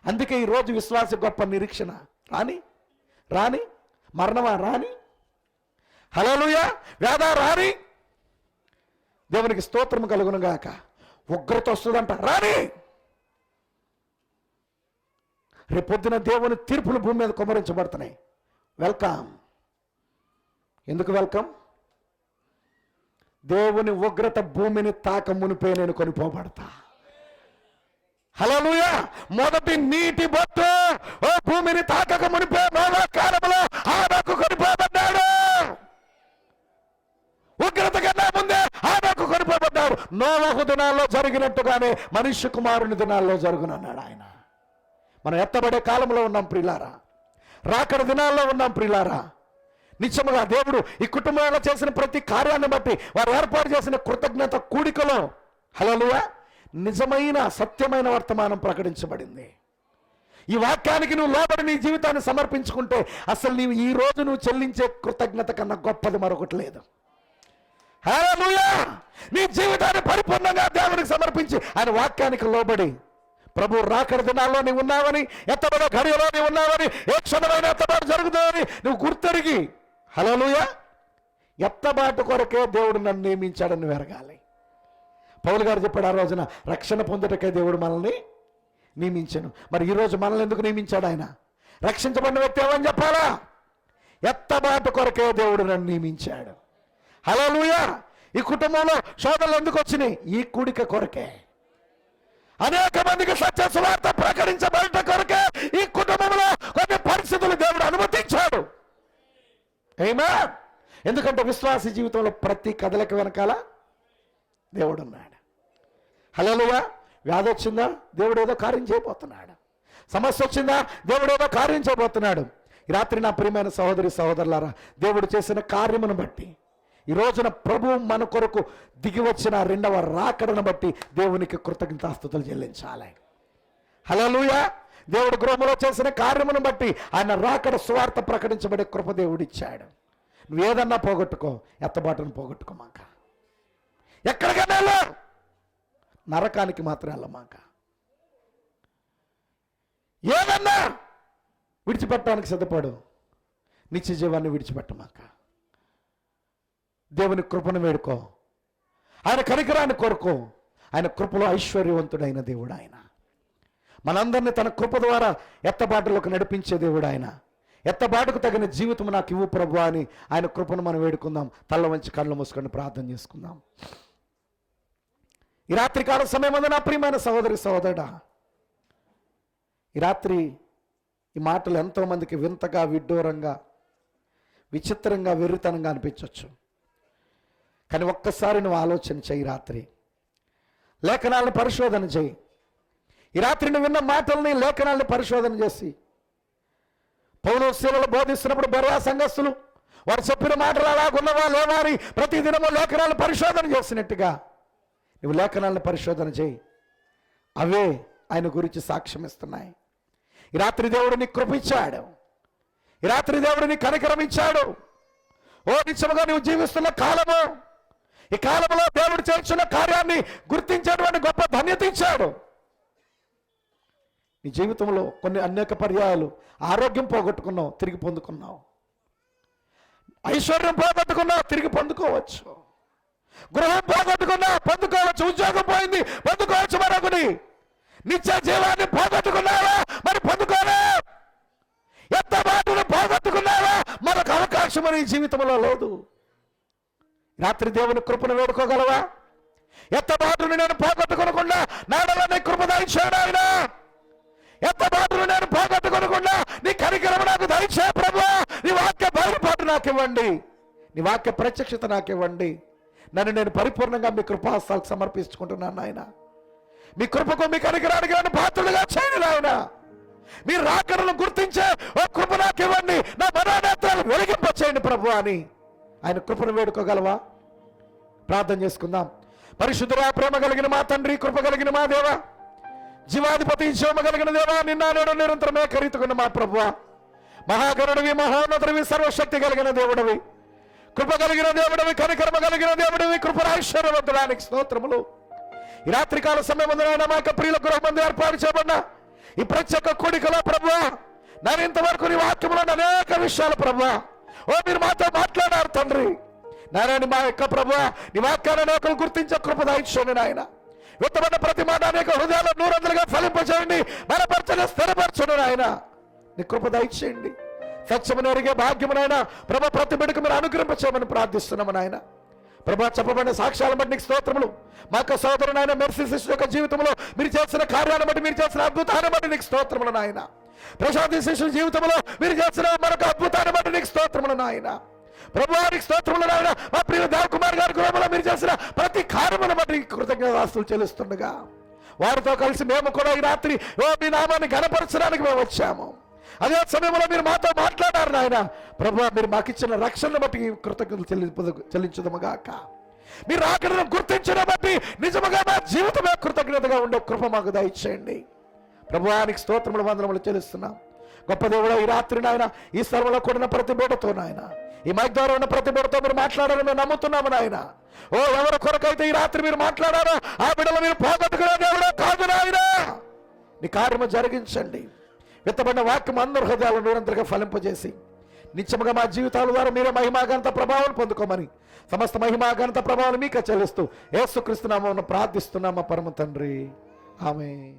అందుకే ఈరోజు విశ్వాస గొప్ప నిరీక్షణ. రాని మరణమా రాని, హల్లెలూయా, వ్యాధ రాని, దేవునికి స్తోత్రం కలుగును గాక. ఉగ్రత వస్తుందంట, రాని. రేపొద్దున దేవుని తీర్పులు భూమి మీద కుమ్మరించబడుతున్నాయి. వెల్కమ్. ఎందుకు వెల్కమ్? దేవుని ఉగ్రత భూమిని తాక మునిపే నేను కొనిపోబడతా. హల్లెలూయా. మొదటి నీటి బొట్టు ఓ భూమిని తాకక మునిపే నోవా కాలంలో ఆదాకు కొనిపోబడ్డాడు. ఉగ్రత కన్నా ముందే ఆదాకు కొనిపోబడ్డాడు. నోవహు దినాల్లో జరిగినట్టుగానే మనుష్య కుమారుని దినాల్లో జరుగునన్నాడు ఆయన. మనం ఎత్తబడే కాలంలో ఉన్నాం ప్రియులారా, రాకడ దినాల్లో ఉన్నాం ప్రియులారా. నిత్యముగా దేవుడు ఈ కుటుంబంలో చేసిన ప్రతి కార్యాన్ని బట్టి వారు ఏర్పాటు చేసిన కృతజ్ఞత కూడికలో హల్లెలూయా నిజమైన సత్యమైన వర్తమానం ప్రకటించబడింది. ఈ వాక్యానికి నువ్వు లోబడి నీ జీవితాన్ని సమర్పించుకుంటే అసలు నీవు ఈ రోజు నువ్వు చెల్లించే కృతజ్ఞత కన్నా గొప్పది మరొకటి లేదు. హల్లెలూయా. నీ జీవితాన్ని పరిపూర్ణంగా దేవునికి సమర్పించి ఆయన వాక్యానికి లోబడి ప్రభు రాకడ దినాల్లో నీవు ఉన్నావని, ఎత్తబడే ఘడియలో నీవు ఉన్నావని, ఏ క్షణమైన ఎత్తబాటు జరుగుతుందని నువ్వు గుర్తెరిగి హల్లెలూయా ఎత్తబాటు కొరకే దేవుడు నన్ను నియమించాడని వెరగాలి. పౌలు గారు చెప్పాడు ఆ రోజున, రక్షణ పొందుటకే దేవుడు మనల్ని నియమించాను. మరి ఈరోజు మనల్ని ఎందుకు నియమించాడు ఆయన? రక్షించబడిన వ్యక్తి ఏమని చెప్పాలా? ఎత్తబాటు కొరకే దేవుడు నన్ను నియమించాడు. హల్లెలూయా. ఈ కుటుంబంలో శోధనలు ఎందుకు వచ్చినాయి? ఈ కూడిక కొరకే. అనేక మందికి సత్య సువార్త ప్రకటించబడట కొరకే ఈ కుటుంబంలో కొన్ని పరిస్థితులు దేవుడు అనుమతించాడు. ఆమేన్. ఎందుకంటే విశ్వాస జీవితంలో ప్రతి కదలిక వెనకాల దేవుడు ఉన్నాడు. హల్లెలూయా. వ్యాధి వచ్చిందా? దేవుడు ఏదో కార్యం చేయబోతున్నాడు. సమస్య వచ్చిందా? దేవుడు ఏదో కార్యం చేయబోతున్నాడు. ఈ రాత్రి నా ప్రియమైన సహోదరి సహోదరులారా, దేవుడు చేసిన కార్యమును బట్టి, ఈ రోజున ప్రభువు మన కొరకు దిగి వచ్చిన రెండవ రాకడను బట్టి దేవునికి కృతజ్ఞతాస్తుతులు చెల్లించాలి. హల్లెలూయా. దేవుడు గృహంలో చేసిన కార్యమును బట్టి ఆయన రాకడ సువార్త ప్రకటించబడే కృప దేవుడిచ్చాడు. నువ్వు ఏదన్నా పోగొట్టుకో, ఎత్తబాటును పోగొట్టుకోమాక. ఎక్కడికైనా వెళ్ళు, నరకానికి మాత్రం వెళ్ళమాక. ఏదన్నా విడిచిపెట్టడానికి సిద్ధపడు, నిత్య జీవాన్ని విడిచిపెట్టమాక. దేవుని కృపను వేడుకో, ఆయన కనికరాన్ని కోరుకో. ఆయన కృపలో ఐశ్వర్యవంతుడైన దేవుడు ఆయన. మనందరినీ తన కృప ద్వారా ఎత్తబాటులోకి నడిపించే దేవుడు ఆయన. ఎత్తబాటుకు తగిన జీవితం నాకు ఇవ్వు ప్రభువా అని ఆయన కృపను మనం వేడుకుందాం. తల్ల వంచి కళ్ళు మూసుకొని ప్రార్థన చేసుకుందాం. ఈ రాత్రి కాల సమయం అందు నా ప్రియమైన సహోదరి సహోదరుడా, ఈ రాత్రి ఈ మాటలు ఎంతోమందికి వింతగా, విడ్డూరంగా, విచిత్రంగా, వెర్రితనంగా అనిపించవచ్చు. కానీ ఒక్కసారి నువ్వు ఆలోచన చేయి. రాత్రి లేఖనాలను పరిశోధన చేయి. ఈ రాత్రి నువ్వు విన్న మాటల్ని, లేఖనాలను పరిశోధన చేసి, పౌలు శీలలు బోధిస్తున్నప్పుడు బెరయా సంఘస్థులు వారు చెప్పిన మాటలు అలాగున్నవా లేవా అని ప్రతిదినము లేఖనాలను పరిశోధన చేసినట్టుగా నువ్వు లేఖనాలను పరిశోధన చేయి. అవే ఆయన గురించి సాక్ష్యం ఇస్తున్నాయి. ఈ రాత్రి దేవుడు నీకు కృప ఇచ్చాడు. ఈ రాత్రి దేవుడు నీకు కనికరం ఇచ్చాడు. ఓ నిత్యముగా నువ్వు జీవిస్తున్న కాలము, ఈ కాలంలో దేవుడు చేస్తున్న కార్యాన్ని గుర్తించేటువంటి గొప్ప ధన్యత ఇచ్చాడు. నీ జీవితంలో కొన్ని అనేక పర్యాయాలు ఆరోగ్యం పోగొట్టుకున్నావు, తిరిగి పొందుకున్నావు. ఐశ్వర్యం పోగొట్టుకున్నావు, తిరిగి పొందుకోవచ్చు. గృహం పోగొట్టుకున్నావు, పొందుకోవచ్చు. ఉద్యోగం పోయింది, పొందుకోవచ్చు. మరొకటి నిత్య జీవాన్ని పోగొట్టుకున్నావా, మరి పొందుకోలే. ఎత్తబాటును పోగొట్టుకున్నావా, మరొక అవకాశం నీ జీవితంలో లేదు. రాత్రి దేవుని కృపను వేడుకోగలవా? ఎత్తబాటును నేను పోగొట్టుకోకుండా నాడలో నీ కృప దయచేయడు ఆయన. ఎత్తబాటును నేను పోగొట్టుకోకుండా నీ కనికరము నాకు దయచే ప్రభువా. నీ వాక్య బయలుపాటు నాకు ఇవ్వండి, నీ వాక్య ప్రత్యక్షత నాకు ఇవ్వండి. నన్ను నేను పరిపూర్ణంగా మీ కృపాస్తాలకు సమర్పించుకుంటున్నాను ఆయన. మీ కృపకు, మీ కనికరానికి నన్ను పాత్రులుగా చేయండి ఆయన. మీ రాకడను గుర్తించే ఓ కృప నాకు ఇవ్వండి. నా మనోనేత్రాలు తొలగింపచేయండి ప్రభు అని ఆయన కృపను వేడుకోగలవా? ప్రార్థన చేసుకుందాం. పరిశుద్ధుడా, ప్రేమ కలిగిన మా తండ్రి, కృప కలిగిన మా దేవ, జీవాధిపతి, జీవము కలిగిన దేవా, నిన్న నేడు నిరంతరమే కరీతుకున్న మా ప్రభువా, మహాగరుడివి, మహోన్నతుడివి, సర్వశక్తి కలిగిన దేవుడివి, కృప కలిగిన దేవుడివి, కనికర్మ కలిగిన దేవుడివి, కృపరాశ్వర్యవంతుడానికి స్తోత్రములు. ఈ రాత్రికాల సమయం మా యొక్క ప్రియుల గృహమందు ఏర్పాటు చేయబడిన ఈ ప్రత్యేక కూడికలో ప్రభువా, నేను ఇంతవరకు నీ వాక్యంలో అనేక విషయాలు ప్రభువా, ఓ మీరు మాతో మాట్లాడారు తండ్రి. నారాయణ మా యొక్క ప్రభువా, నీ వాక్యాన్ని అనేకలు గుర్తించే కృప దయచేయండి నాయన. విత్తబడిన ప్రతి మాట అనేక హృదయాల్లో 100 ఫలింపచేయండి, బలపరచండి, స్థిరపరచండి నాయన. నీ కృప దయచేయండి. సత్యమును ఎరిగే భాగ్యమునైనా ప్రభు ప్రతి బిడ్డకు మీరు అనుగ్రహింపచేయమని ప్రార్థిస్తున్నాము నాయన. ప్రభా, చెప్పబడిన సాక్ష్యాలను బట్టి నీకు స్తోత్రములు. మా యొక్క సోదరునైనా మెర్సీ శిష్యు యొక్క జీవితంలో మీరు చేసిన కార్యాలను బట్టి, మీరు చేసిన అద్భుతాన్ని బట్టి నీకు స్తోత్రములు నాయన. ప్రశాంతి శిష్యుల జీవితంలో మీరు చేసిన మరొక అద్భుతాన్ని బట్టి నీకు స్తోత్రములు నాయన. ప్రభువానికి స్తోత్రములు నాయన. మా ప్రియ దేవకుమార్ గారి గృహంలో మీరు చేసిన ప్రతి కార్యమును బట్టి కృతజ్ఞతాస్తులు చెల్లిస్తుండగా, వారితో కలిసి మేము కూడా ఈ రాత్రి మీ నామాన్ని ఘనపరచడానికి మేము వచ్చాము. అదే సమయంలో మీరు మాతో మాట్లాడారు నాయన. ప్రభువా, మీరు మాకు ఇచ్చిన రక్షణను బట్టి కృతజ్ఞతలు చెల్లించుదముగాక. మీరు ఆకలిని గుర్తించడం బట్టి నిజముగా మా జీవితమే కృతజ్ఞతగా ఉండే కృప మాకు దయచేయండి. ప్రభువానికి స్తోత్రములు, వందనములు చెల్లిస్తున్నాం. గొప్ప దేవుడా, ఈ రాత్రి నాయన ఈ సర్వలో కూడిన ప్రతి బిడ్డతో నాయన, ఈ మైక్ ద్వారా ఉన్న ప్రతి బిడ్డతో మీరు మాట్లాడాలని మేము నమ్ముతున్నాము నాయన. ఓ ఎవరి కొరకైతే ఈ రాత్రి మీరు మాట్లాడారో ఆ బిడ్డలు మీరు పోగొట్టుకునే దేవుడా కాదు నాయన. నీ కార్యము జరిగించండి. విత్తబడిన వాక్యం అందరి హృదయాలను నిరంతరంగా ఫలింపజేసి నిత్యముగా మా జీవితాల ద్వారా మీరే మహిమాగంత ప్రభావం పొందుకోమని సమస్త మహిమాగంత ప్రభావం మీకే చెల్లిస్తూ యేసుక్రీస్తు నామమున ప్రార్థిస్తున్నామా పరమ తండ్రి. ఆమేన్.